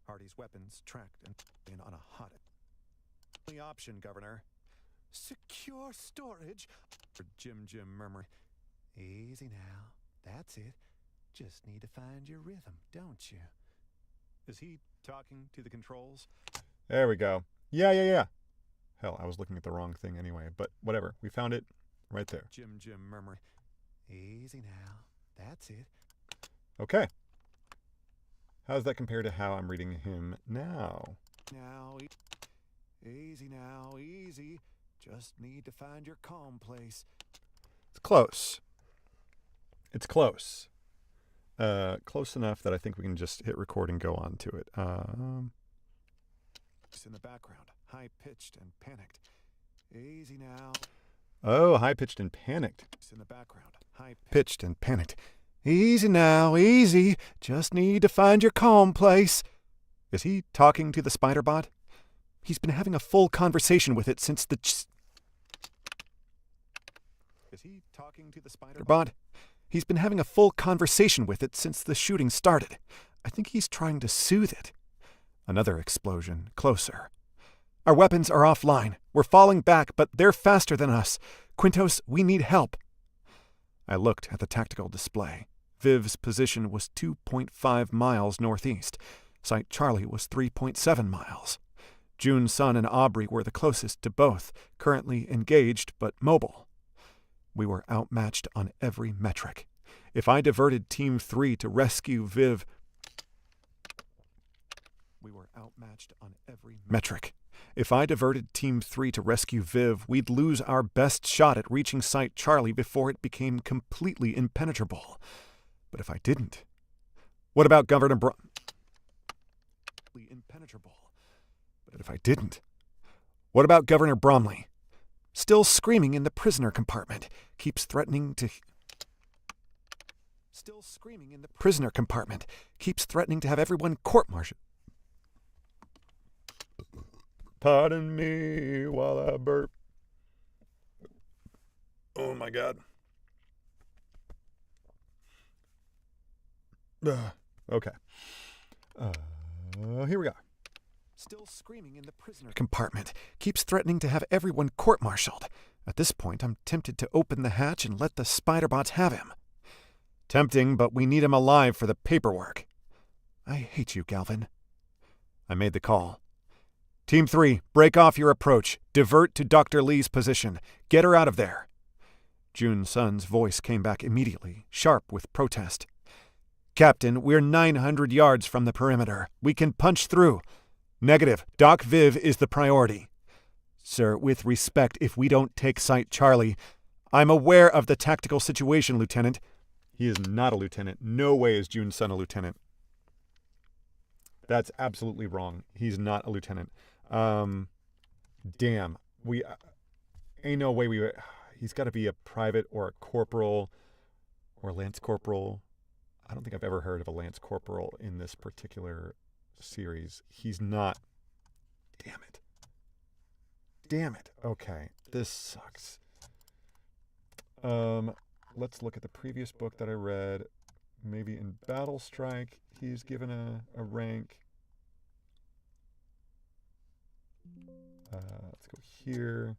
Hardy's weapons tracked and in on a hot. Only option, Governor. Secure storage. Jim murmured. Easy now. That's it. Just need to find your rhythm, don't you? Is he talking to the controls?
There we go. Yeah. Hell, I was looking at the wrong thing anyway, but whatever. We found it right there.
Jim murmured. Easy now. That's it.
Okay. How does that compare to how I'm reading him now?
Now, easy now, easy. Just need to find your calm place.
It's close. Close enough that I think we can just hit record and go on to it.
It's in the background, high-pitched and panicked. Easy now.
Oh, high-pitched and panicked.
It's in the background,
Pitched and panicked. Easy now, easy. Just need to find your calm place. Is he talking to the spider bot? He's been having a full conversation with it since the... Is he talking to the spider bot? He's been having a full conversation with it since the shooting started. I think he's trying to soothe it. Another explosion, closer. Our weapons are offline. We're falling back, but they're faster than us. Quintos, we need help. I looked at the tactical display. Viv's position was 2.5 miles northeast. Site Charlie was 3.7 miles. June, Sun, and Aubrey were the closest to both, currently engaged but mobile. We were outmatched on every metric. If I diverted Team 3 to rescue Viv... We were outmatched on every metric. If I diverted Team 3 to rescue Viv, we'd lose our best shot at reaching Site Charlie before it became completely impenetrable. But if I didn't... What about Governor Impenetrable. But if I didn't... What about Governor Bromley? Still screaming in the prisoner compartment. Keeps threatening to... Still screaming in the prisoner compartment. Keeps threatening to have everyone court-martialed. Pardon me while I burp. Oh my God. Okay. Here we are. Still screaming in the prisoner compartment. Keeps threatening to have everyone court-martialed. At this point, I'm tempted to open the hatch and let the spider bots have him. Tempting, but we need him alive for the paperwork. I hate you, Galvin. I made the call. Team 3, break off your approach. Divert to Dr. Lee's position. Get her out of there. June Sun's voice came back immediately, sharp with protest. Captain, we're 900 yards from the perimeter. We can punch through. Negative. Doc Viv is the priority. Sir, with respect, if we don't take Site Charlie... I'm aware of the tactical situation, Lieutenant. He is not a lieutenant. No way is June Sun a lieutenant. That's absolutely wrong. He's not a lieutenant. Damn. Ain't no way we... He's got to be a private or a corporal or lance corporal. I don't think I've ever heard of a lance corporal in this particular series. He's not. Damn it. Damn it. Okay. This sucks. Let's look at the previous book that I read. Maybe in Battle Strike, he's given a rank. Let's go here.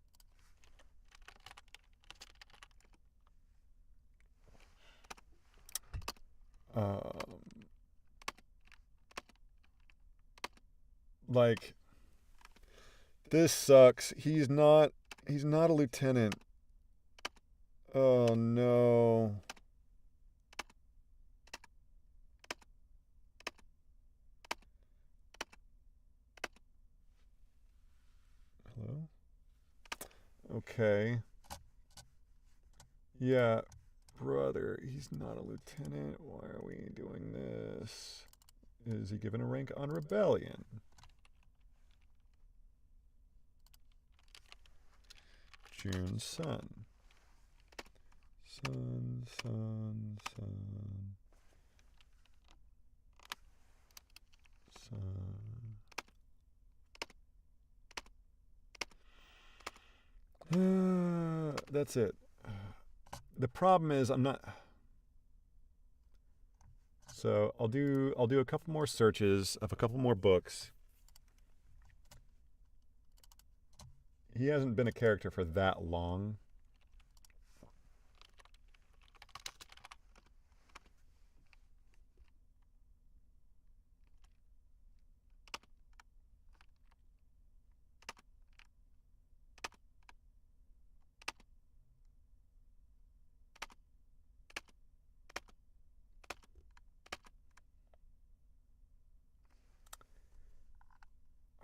Like, this sucks. He's not a lieutenant. Oh no. Hello? Okay. Yeah, brother, he's not a lieutenant. Why are we doing this? Is he given a rank on rebellion? June Sun. Sun. That's it. The problem is I'm not... So I'll do a couple more searches of a couple more books. He hasn't been a character for that long.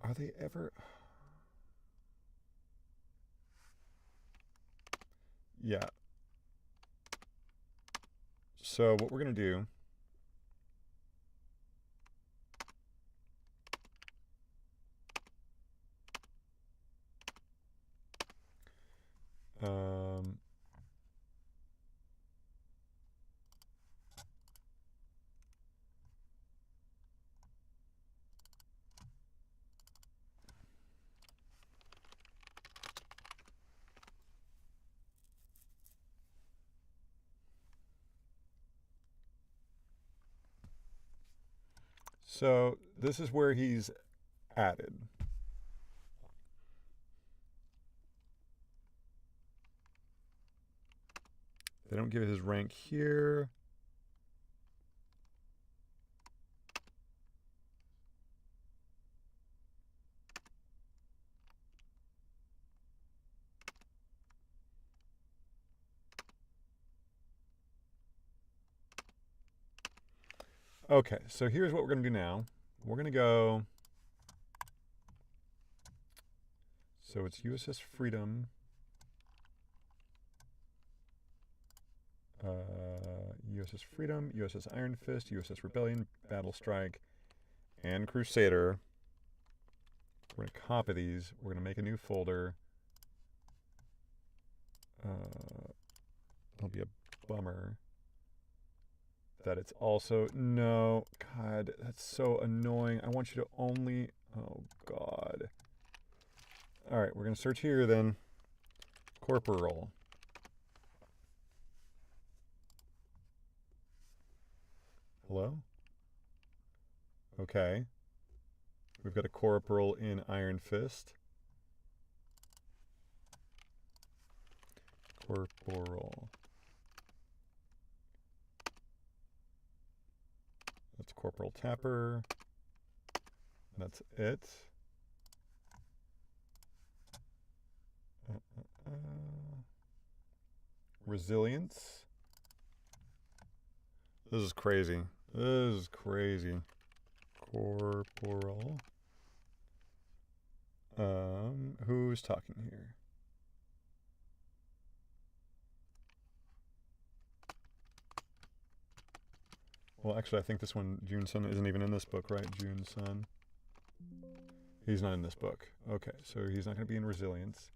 Are they ever... Yeah. So what we're going to do... So this is where he's added. They don't give his rank here. Okay, so here's what we're going to do now. We're going to go... So it's USS Freedom. USS Freedom, USS Iron Fist, USS Rebellion, Battle Strike, and Crusader. We're going to copy these. We're going to make a new folder. It'll be a bummer that it's also... No, God, that's so annoying. I want you to only... Oh, God. All right, we're going to search here then. Corporal. Hello? Okay. We've got a corporal in Iron Fist. Corporal. That's Corporal Tapper. That's it. Resilience. This is crazy. This is crazy. Corporal. Who's talking here? Well, actually, I think this one, June Sun, isn't even in this book, right? June Sun. He's not in this book. Okay, so he's not going to be in Resilience.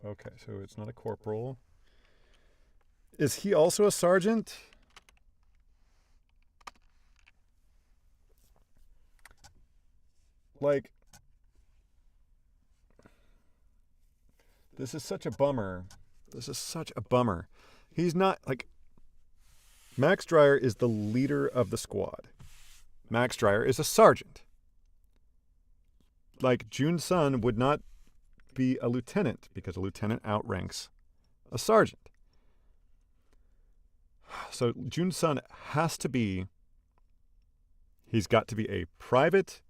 Okay, so it's not a corporal. Is he also a sergeant? Like, this is such a bummer. This is such a bummer. He's not, like, Max Dreyer is the leader of the squad. Max Dreyer is a sergeant. Like, June Sun would not be a lieutenant because a lieutenant outranks a sergeant. So June Sun has to be, he's got to be a private,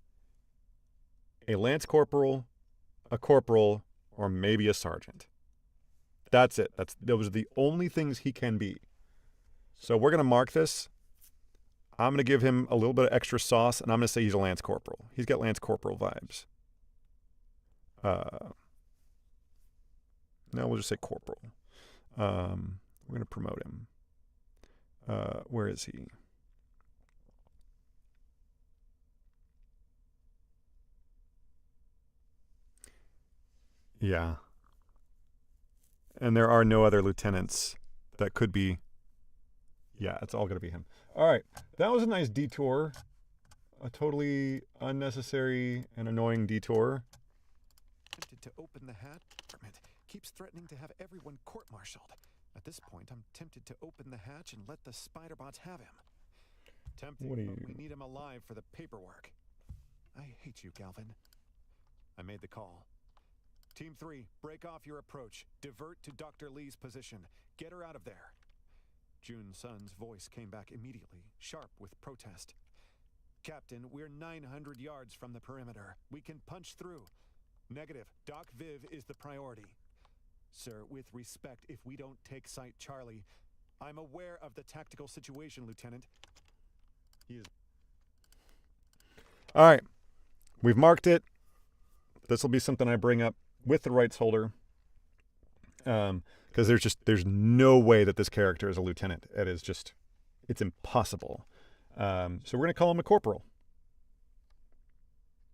a lance corporal, a corporal, or maybe a sergeant. That's it. Those are the only things he can be. So we're going to mark this. I'm going to give him a little bit of extra sauce, and I'm going to say he's a lance corporal. He's got lance corporal vibes. No, we'll just say corporal. We're going to promote him. Where is he? Yeah. And there are no other lieutenants that could be. Yeah, it's all going to be him. All right. That was a nice detour. A totally unnecessary and annoying detour.
Tempted to open the hat. Keeps threatening to have everyone court-martialed. At this point, I'm tempted to open the hatch and let the Spider-Bots have him. Tempting, but we need him alive for the paperwork. I hate you, Galvin. I made the call. Team 3, break off your approach. Divert to Dr. Lee's position. Get her out of there. June Sun's voice came back immediately, sharp with protest. Captain, we're 900 yards from the perimeter. We can punch through. Negative. Doc Viv is the priority. Sir, with respect, if we don't take Site Charlie, I'm aware of the tactical situation, Lieutenant. He is...
All right. We've marked it. This will be something I bring up with the rights holder. Because there's no way that this character is a lieutenant. It's impossible. So we're going to call him a corporal.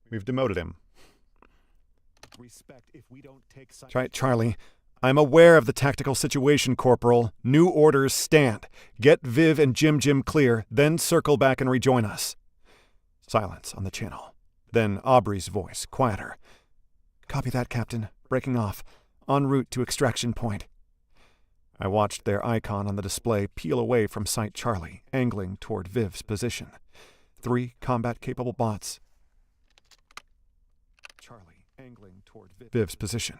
We've demoted him.
Respect if we don't take Site...
That's right, Charlie. I'm aware of the tactical situation, Corporal. New orders stand. Get Viv and Jim clear, then circle back and rejoin us. Silence on the channel. Then Aubrey's voice, quieter. Copy that, Captain. Breaking off. En route to extraction point. I watched their icon on the display peel away from Site Charlie, angling toward Viv's position. 3 combat-capable bots. Charlie, angling toward Viv's position.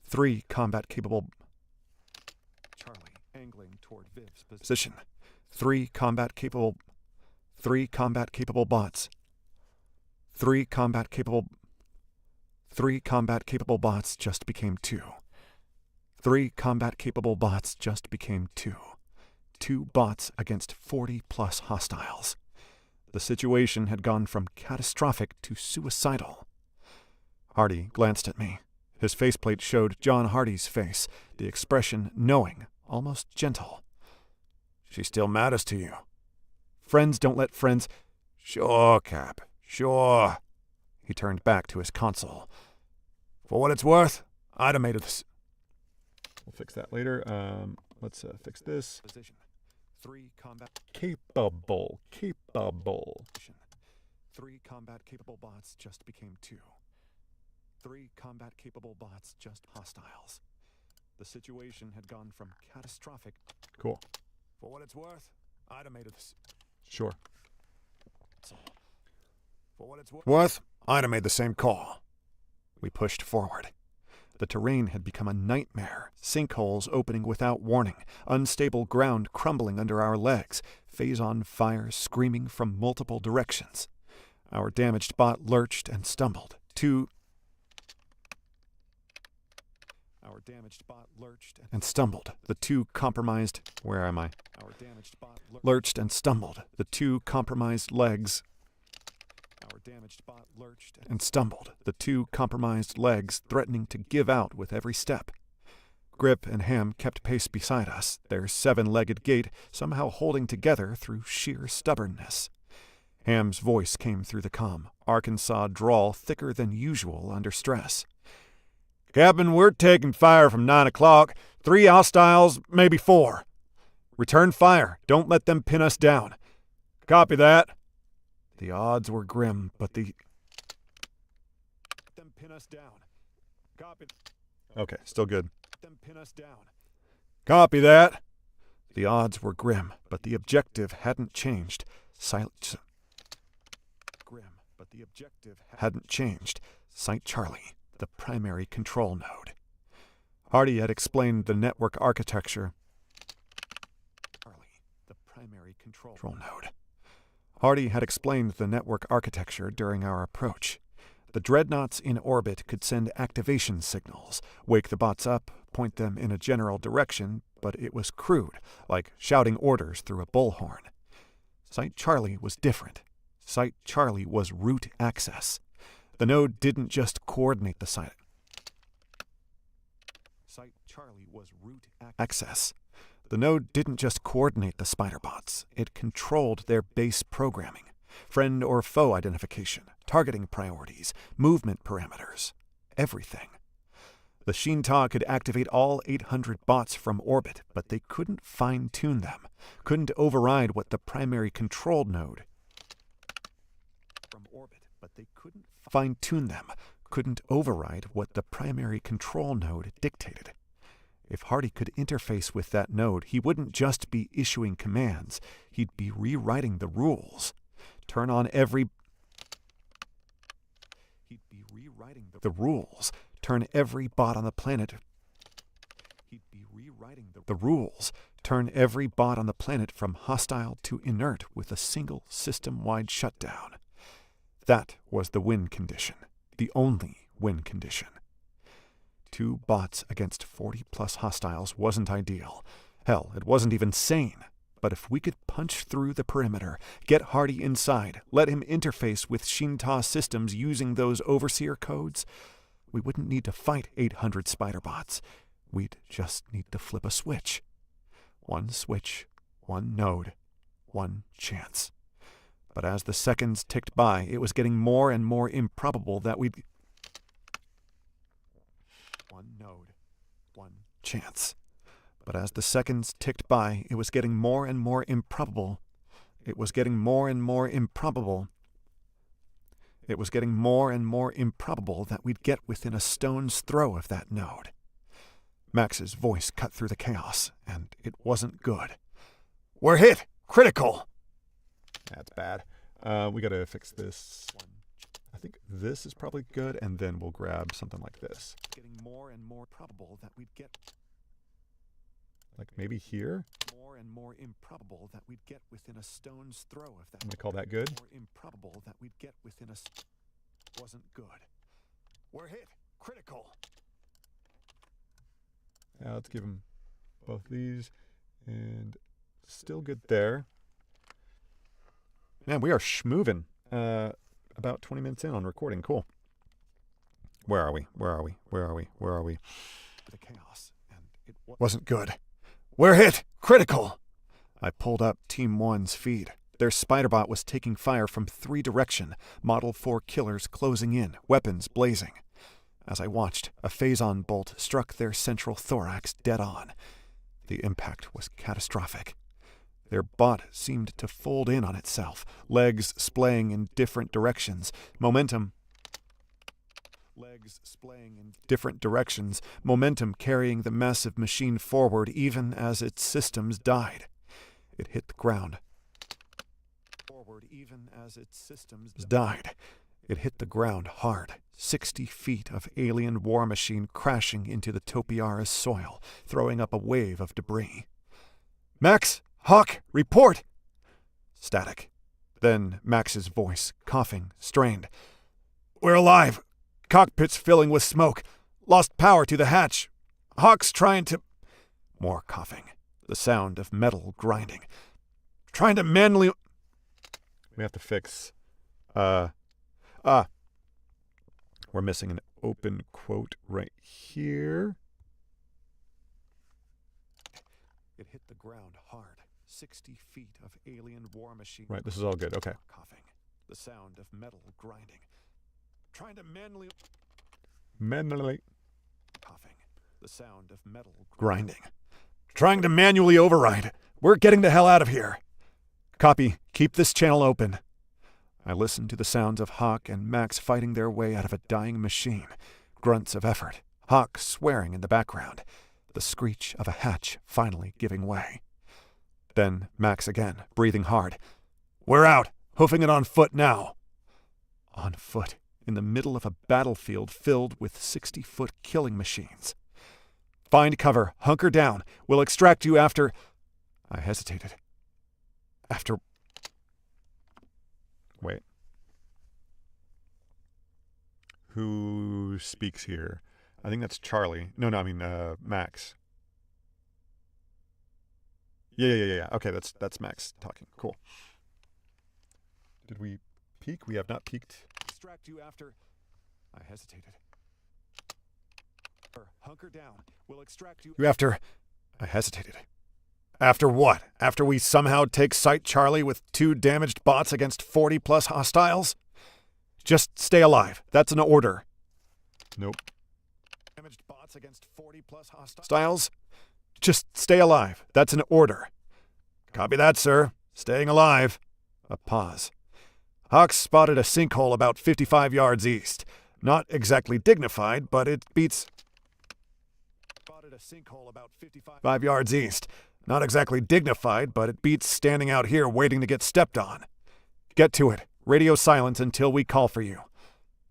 3 combat-capable... Charlie, angling toward Viv's position. 3 combat-capable... 3 combat-capable bots. 3 combat-capable... 3 combat-capable bots just became 2. 3 combat-capable bots just became 2. 2 bots against 40-plus hostiles. The situation had gone from catastrophic to suicidal. Hardy glanced at me. His faceplate showed John Hardy's face, the expression knowing, almost gentle. "She's still maddest to you." "Friends don't let friends—"
"Sure, Cap, sure."
He turned back to his console.
"For what it's worth, I'd have made it
We'll fix that later. Let's fix this.
Position. 3 combat...
Capable.
3 combat-capable bots just became 2. 3 combat-capable bots just hostiles. The situation had gone from catastrophic...
Cool.
For what it's worth, I'd have made it...
Sure.
For what it's worth, I'd have made the same call.
We pushed forward. The terrain had become a nightmare, sinkholes opening without warning, unstable ground crumbling under our legs, phase-on fire screaming from multiple directions. Our damaged bot lurched and stumbled.
Our damaged bot lurched
and stumbled. The 2 compromised... Where am I?
Our damaged bot
lurched and stumbled. The 2 compromised legs...
Our damaged bot lurched
and stumbled, the 2 compromised legs threatening to give out with every step. Grip and Ham kept pace beside us, their 7-legged gait somehow holding together through sheer stubbornness. Ham's voice came through the comm, Arkansas drawl thicker than usual under stress.
"Captain, we're taking fire from 9 o'clock. 3 hostiles, maybe 4.
Return fire. Don't let them pin us down."
"Copy that."
The odds were grim, but
Them pin us down. Copy.
Okay, still good.
Them pin us down.
Copy that. The odds were grim, but the objective hadn't changed. Hadn't changed. Site Charlie, the primary control node. Hardy had explained the network architecture. Charlie, the primary control node. Hardy had explained the network architecture during our approach. The dreadnoughts in orbit could send activation signals, wake the bots up, point them in a general direction, but it was crude, like shouting orders through a bullhorn. Site Charlie was different. Site Charlie was root access. The node didn't just coordinate the site. Site Charlie was root access. The node didn't just coordinate the spider bots, it controlled their base programming, friend or foe identification, targeting priorities, movement parameters, everything. The Shinta could activate all 800 bots from orbit, but they couldn't fine-tune them, couldn't override what the primary control node couldn't override what the primary control node dictated. If Hardy could interface with that node, he wouldn't just be issuing commands, he'd be rewriting the rules. Turn on every Turn every bot on the planet. Turn every bot on the planet from hostile to inert with a single system-wide shutdown. That was the win condition, the only win condition. 2 bots against 40-plus hostiles wasn't ideal. Hell, it wasn't even sane. But if we could punch through the perimeter, get Hardy inside, let him interface with Shinta systems using those overseer codes, we wouldn't need to fight 800 spider bots. We'd just need to flip a switch. 1 switch, 1 node, 1 chance. But as the seconds ticked by, it was getting more and more improbable that we'd... 1 node, 1 chance. But as the seconds ticked by, it was getting more and more improbable. It was getting more and more improbable that we'd get within a stone's throw of that node. Max's voice cut through the chaos, and it wasn't good. "We're hit! Critical!" That's bad. We gotta fix this. I think this is probably good, and then we'll grab something like this.
Getting more and more probable that we'd get...
Like maybe here?
More and more improbable that we'd get within a stone's throw of that.
I'm gonna call that good.
More improbable that we'd get within a... Wasn't good. We're hit! Critical!
Let's give him both these, and still good there. Man, we are schmoving. About 20 minutes in on recording. Cool. Where are we? The
chaos, and it
wasn't good. We're hit! Critical! I pulled up Team 1's feed. Their spider-bot was taking fire from 3 directions, Model 4 killers closing in, weapons blazing. As I watched, a phazon bolt struck their central thorax dead on. The impact was catastrophic. Their bot seemed to fold in on itself, legs splaying in different directions, momentum carrying the massive machine forward even as its systems died. It hit the ground. It hit the ground hard. 60 feet of alien war machine crashing into the Topiara's soil, throwing up a wave of debris. "Max! Hawk! Report!" Static. Then Max's voice, coughing, strained. "We're alive. Cockpit's filling with smoke. Lost power to the hatch. Hawk's trying to..." More coughing. The sound of metal grinding. "Trying to manually..." We have to fix... We're missing an open quote right here.
It hit the ground hard. 60 feet of alien war machine.
Right, this is all good. Okay.
Coughing. The sound of metal grinding. Trying to manually... Coughing. The sound of metal
grinding. Trying to manually override. We're getting the hell out of here. Copy. Keep this channel open. I listened to the sounds of Hawk and Max fighting their way out of a dying machine. Grunts of effort. Hawk swearing in the background. The screech of a hatch finally giving way. Then Max again, breathing hard. "We're out. Hoofing it on foot now." On foot, in the middle of a battlefield filled with 60-foot killing machines. "Find cover. Hunker down. We'll extract you after..." I hesitated. After... Wait. Who speaks here? I think that's Charlie. No, I mean, Max. Yeah. Okay, that's Max talking. Cool. Did we peek? We have not peeked.
Extract you after... I hesitated. Hunker down. We'll extract you...
After... I hesitated. After what? After we somehow take Site Charlie with 2 damaged bots against 40-plus hostiles? Just stay alive. That's an order. Nope.
Damaged bots against 40-plus
hostiles? Just stay alive. That's an order. Copy that, sir. Staying alive. A pause. Hawk spotted a sinkhole about 55 yards east. Not exactly dignified, but it beats...
Spotted a sinkhole about
5 yards east. Not exactly dignified, but it beats standing out here waiting to get stepped on. Get to it. Radio silence until we call for you.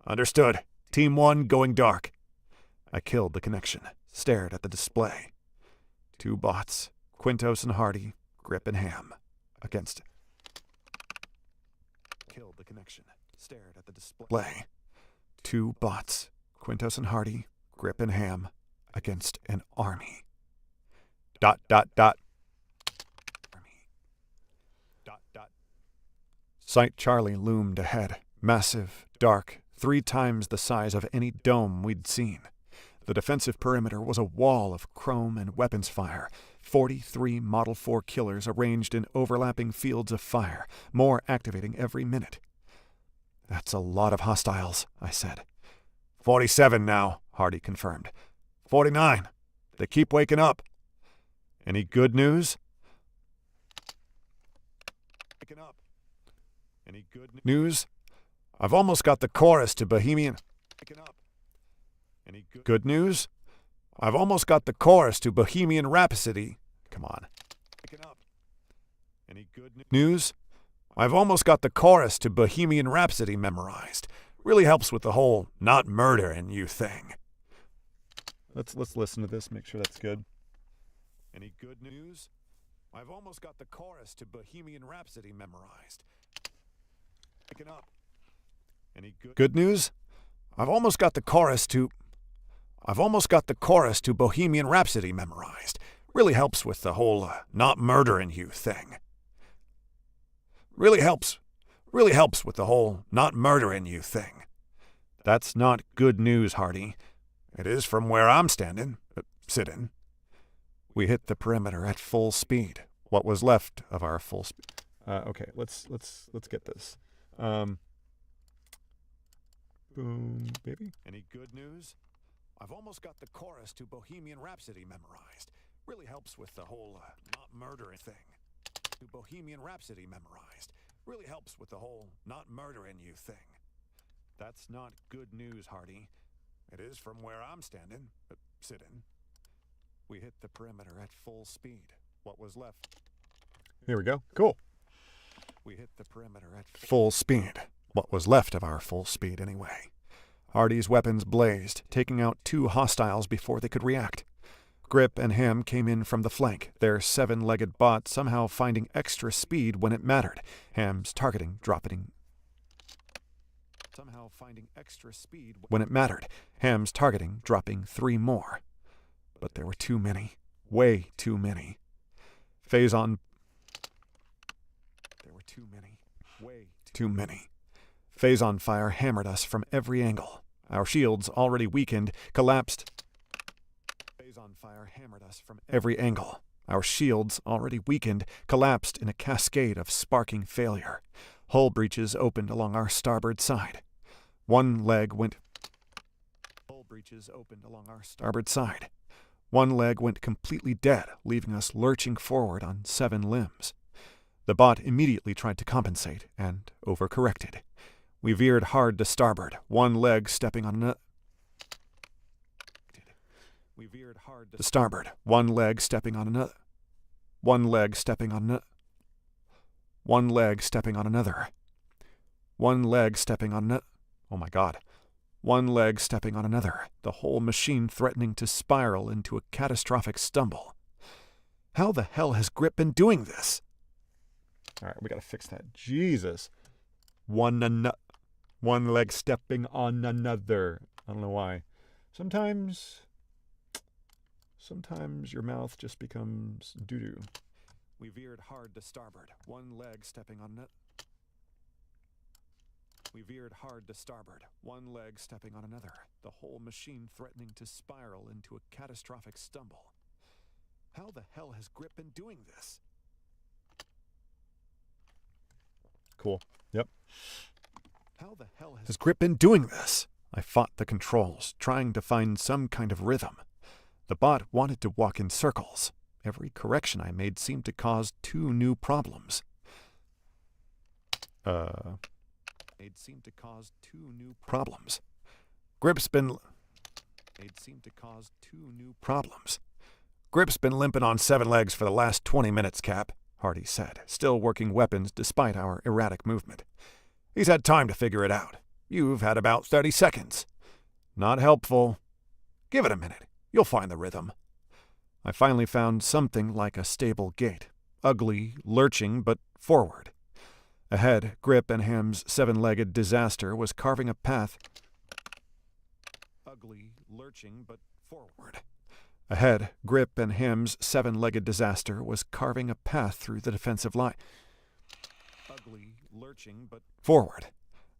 Understood. Team 1 going dark. I killed the connection. Stared at the display. 2 bots. Quintos and Hardy. Grip and Ham. Against...
Killed the connection. Stared at the
display. 2 bots. Quintos and Hardy. Grip and Ham. Against an army. ... Site Charlie loomed ahead, massive, dark, 3 times the size of any dome we'd seen. The defensive perimeter was a wall of chrome and weapons fire, 43 Model 4 killers arranged in overlapping fields of fire, more activating every minute. "That's a lot of hostiles," I said. 47 now, Hardy confirmed. 49. They keep waking up. Any good news?
Waking up. Any good
news? I've almost got the chorus to Bohemian.
Waking up. Any
Good news? I've almost got the chorus to Bohemian Rhapsody. Come on.
Picking up. Any good
News? I've almost got the chorus to Bohemian Rhapsody memorized. Really helps with the whole not murdering you thing. Let's listen to this, make sure that's good.
Any good news? I've almost got the chorus to Bohemian Rhapsody memorized. Picking up. Any
Good news? I've almost got the chorus to Bohemian Rhapsody memorized. Really helps with the whole not murdering you thing. Really helps with the whole not murdering you thing. That's not good news, Hardy. It is from where I'm sitting. We hit the perimeter at full speed. What was left of our full speed. Okay, let's get this. Boom, baby.
Any good news? I've almost got the chorus to Bohemian Rhapsody memorized. Really helps with the whole not murdering thing. To Bohemian Rhapsody memorized. Really helps with the whole not murdering you thing. That's not good news, Hardy. It is from where I'm sitting. We hit the perimeter at full speed. What was left?
Here we go. Cool.
We hit the perimeter at
Full speed. What was left of our full speed, anyway. Hardy's weapons blazed, taking out 2 hostiles before they could react. Grip and Ham came in from the flank, their 7-legged bot somehow finding extra speed when it mattered. Ham's targeting dropping.
Somehow finding extra speed
When it mattered, Ham's targeting dropping 3 more. But there were too many. Way too many. Phazon.
There were too many. Way
Too many. Phazon fire hammered us from every angle. Our shields, already weakened, collapsed.
Phazon fire hammered us from
Every angle. Our shields, already weakened, collapsed in a cascade of sparking failure. Hull breaches opened along our starboard side. One leg went starboard side. One leg went completely dead, leaving us lurching forward on 7 limbs. The bot immediately tried to compensate and overcorrected. We veered hard to starboard, one leg stepping on another.
We veered hard
To starboard, one leg stepping on another. One leg stepping on another. One leg stepping on another. One leg stepping on another. Oh my God. One leg stepping on another, the whole machine threatening to spiral into a catastrophic stumble. How the hell has Grip been doing this? All right, we gotta fix that. Jesus. One leg stepping on another. I don't know why. Sometimes your mouth just becomes doo-doo.
We veered hard to starboard, one leg stepping on another. We veered hard to starboard, one leg stepping on another, the whole machine threatening to spiral into a catastrophic stumble. How the hell has Grip been doing this?
Cool. Yep.
How the hell has
Has Grip been doing this? I fought the controls, trying to find some kind of rhythm. The bot wanted to walk in circles. Every correction I made seemed to cause 2 new problems.
It seemed to cause 2 new
Problems. Grip's been
It seemed to cause 2 new
problems. Grip's been limping on 7 legs for the last 20 minutes, Cap, Hardy said, still working weapons despite our erratic movement. He's had time to figure it out. You've had about 30 seconds. Not helpful. Give it a minute. You'll find the rhythm. I finally found something like a stable gait. Ugly, lurching, but forward. Ahead, Grip and Ham's 7-legged disaster was carving a path.
Ugly, lurching, but forward.
Ahead, Grip and Ham's 7-legged disaster was carving a path through the defensive line.
Ugly, lurching, but
Forward.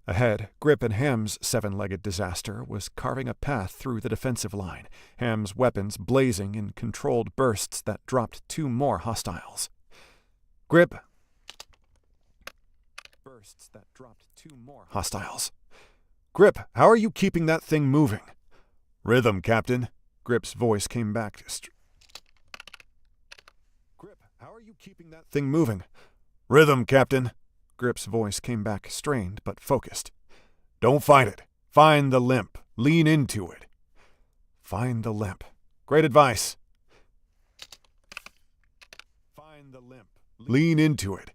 Ahead, Grip and Ham's 7-legged disaster was carving a path through the defensive line, Ham's weapons blazing in controlled bursts that dropped 2 more hostiles. Grip.
Bursts that dropped 2 more
Hostiles. Grip, how are you keeping that thing moving? Rhythm, Captain. Grip's voice came back.
Grip, how are you keeping that
Thing moving. Rhythm, Captain. Grip's voice came back strained but focused. Don't fight it. Find the limp. Lean into it. Find the limp. Great advice.
Find the limp.
Lean into it.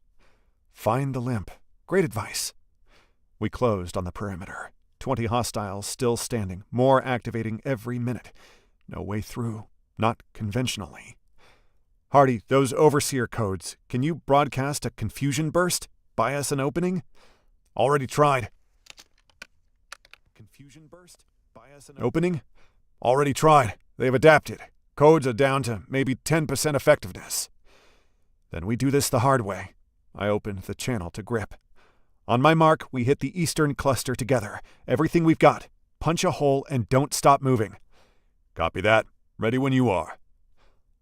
Find the limp. Great advice. We closed on the perimeter. 20 hostiles still standing, more activating every minute. No way through. Not conventionally. Hardy, those overseer codes, can you broadcast a confusion burst? Buy us an opening? Already tried.
Confusion burst? Buy us an
Opening? Already tried. They've adapted. Codes are down to maybe 10% effectiveness. Then we do this the hard way. I opened the channel to Grip. On my mark, we hit the eastern cluster together. Everything we've got. Punch a hole and don't stop moving. Copy that. Ready when you are.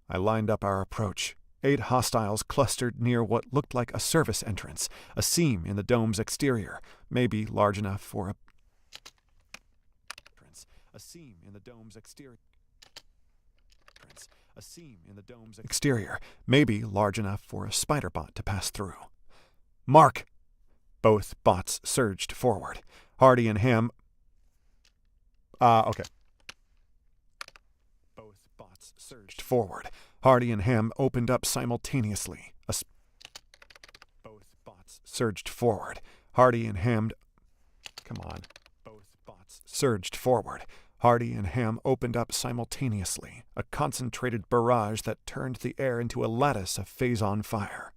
I lined up our approach. 8 hostiles clustered near what looked like a service entrance, a seam in the dome's exterior, maybe large enough for a seam in the dome's exterior. A seam in the dome's exterior, maybe large enough for a spider bot to pass through. Mark! Both bots surged forward. Hardy and Ham. Okay. Both bots surged forward. Hardy and Ham opened up simultaneously. Both bots surged forward. Hardy and Ham. Come on. Both bots surged forward. Hardy and Ham opened up simultaneously, a concentrated barrage that turned the air into a lattice of phase-on fire.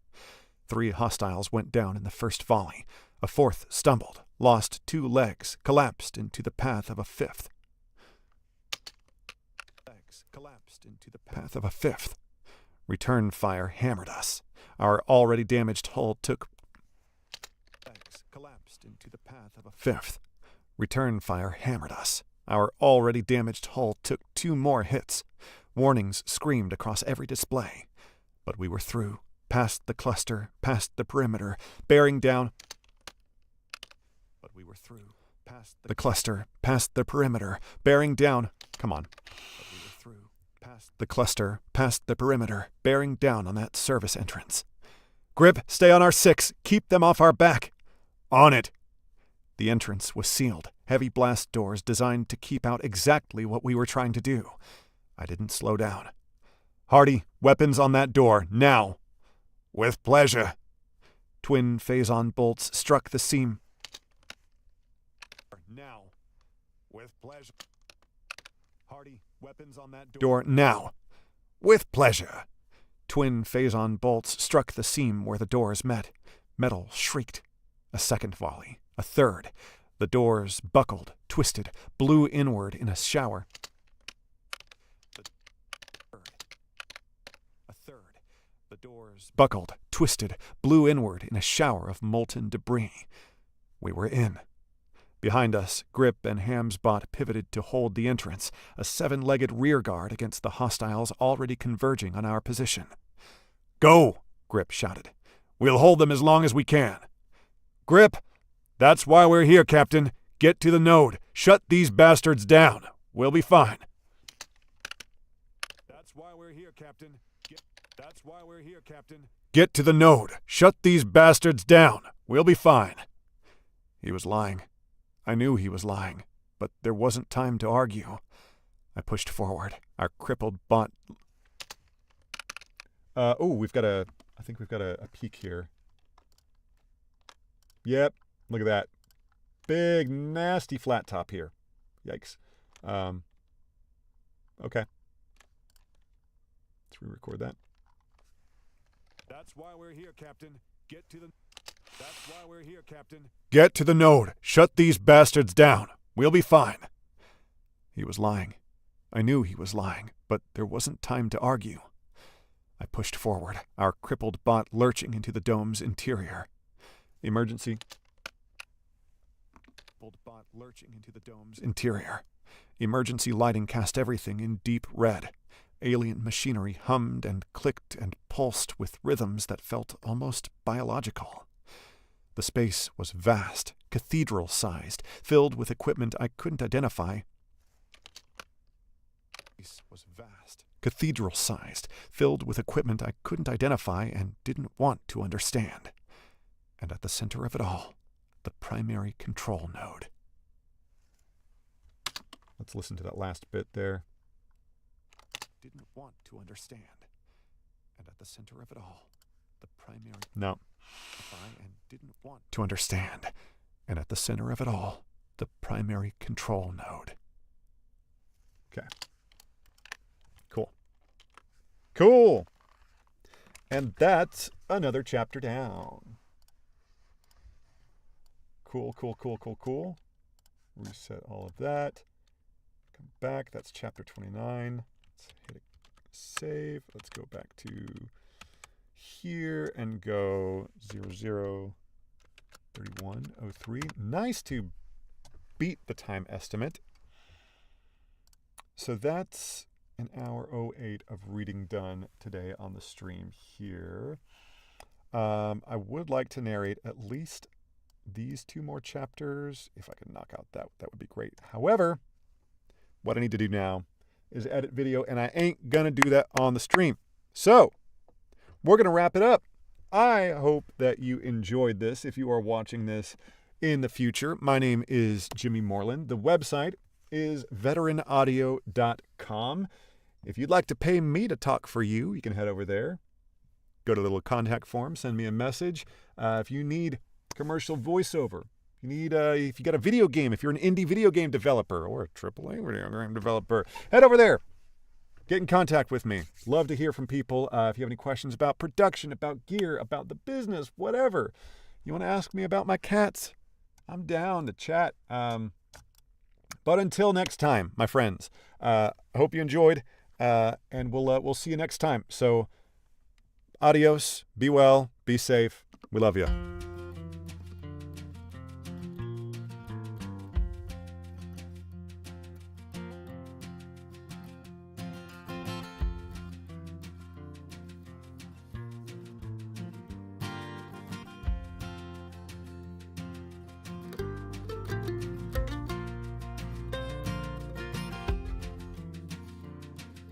3 hostiles went down in the first volley. A 4th stumbled, lost 2 legs, collapsed into the path of a 5th. Return fire hammered us. Our already damaged hull took collapsed into the path of a 5th. Return fire hammered us. Our already damaged hull took 2 more hits. Warnings screamed across every display. But we were through, past the cluster, past the perimeter, bearing down. But we were through, past the cluster, past the perimeter, bearing down. Come on. But we were through, past the cluster, past the perimeter, bearing down on that service entrance. Grip, stay on our 6. Keep them off our back. On it. The entrance was sealed. Heavy blast doors designed to keep out exactly what we were trying to do. I didn't slow down. Hardy, weapons on that door, now. With pleasure. Twin phase-on bolts struck the seam. Now. With pleasure. Hardy, weapons on that door, now. With pleasure. Twin phase-on bolts struck the seam where the doors met. Metal shrieked. A 2nd volley. A 3rd. The doors buckled, twisted, blew inward in a shower. A 3rd. The doors buckled, twisted, blew inward in a shower of molten debris. We were in. Behind us, Grip and Ham's bot pivoted to hold the entrance, a 7-legged rear guard against the hostiles already converging on our position. Go! Grip shouted. We'll hold them as long as we can. Grip! That's why we're here, Captain. Get to the node. Shut these bastards down. We'll be fine. That's why we're here, Captain. That's why we're here, Captain. Get to the node. Shut these bastards down. We'll be fine. He was lying. I knew he was lying, but there wasn't time to argue. I pushed forward. Our crippled bot. I think we've got a peek here. Yep. Look at that. Big, nasty flat top here. Yikes. Okay. Let's re-record that. That's why we're here, Captain. That's why we're here, Captain. Get to the node. Shut these bastards down. We'll be fine. He was lying. I knew he was lying, but there wasn't time to argue. I pushed forward, our crippled bot lurching into the dome's interior. Emergency lighting cast everything in deep red. Alien machinery hummed and clicked and pulsed with rhythms that felt almost biological. The space was vast, cathedral-sized, filled with equipment I couldn't identify. And didn't want to understand. And at the center of it all, the primary control node. Let's listen to that last bit there.
didn't want to understand. And at the center of it all, the primary...
No.
And didn't want
To understand. And at the center of it all, the primary control node. Okay. Cool. Cool. And that's another chapter down. Cool, cool, cool, cool, cool. Reset all of that. Come back. That's chapter 29. Let's hit save. Let's go back to here and go 003103. Nice to beat the time estimate. So that's an hour 08 of reading done today on the stream here. I would like to narrate at least these 2 more chapters. If I could knock out that would be great. However, what I need to do now is edit video, and I ain't gonna do that on the stream. So we're gonna wrap it up. I hope that you enjoyed this. If you are watching this in the future, my name is Jimmy Moreland. The website is veteranaudio.com. If you'd like to pay me to talk for you, you can head over there. Go to the little contact form, send me a message. If you need commercial voiceover, if you got a video game, if you're an indie video game developer or a AAA video game developer, head over there. Get in contact with me. Love to hear from people. If you have any questions about production, about gear, about the business, whatever. You want to ask me about my cats, I'm down to chat. But until next time, my friends, I hope you enjoyed, and we'll see you next time. So, adios, be well, be safe. We love you.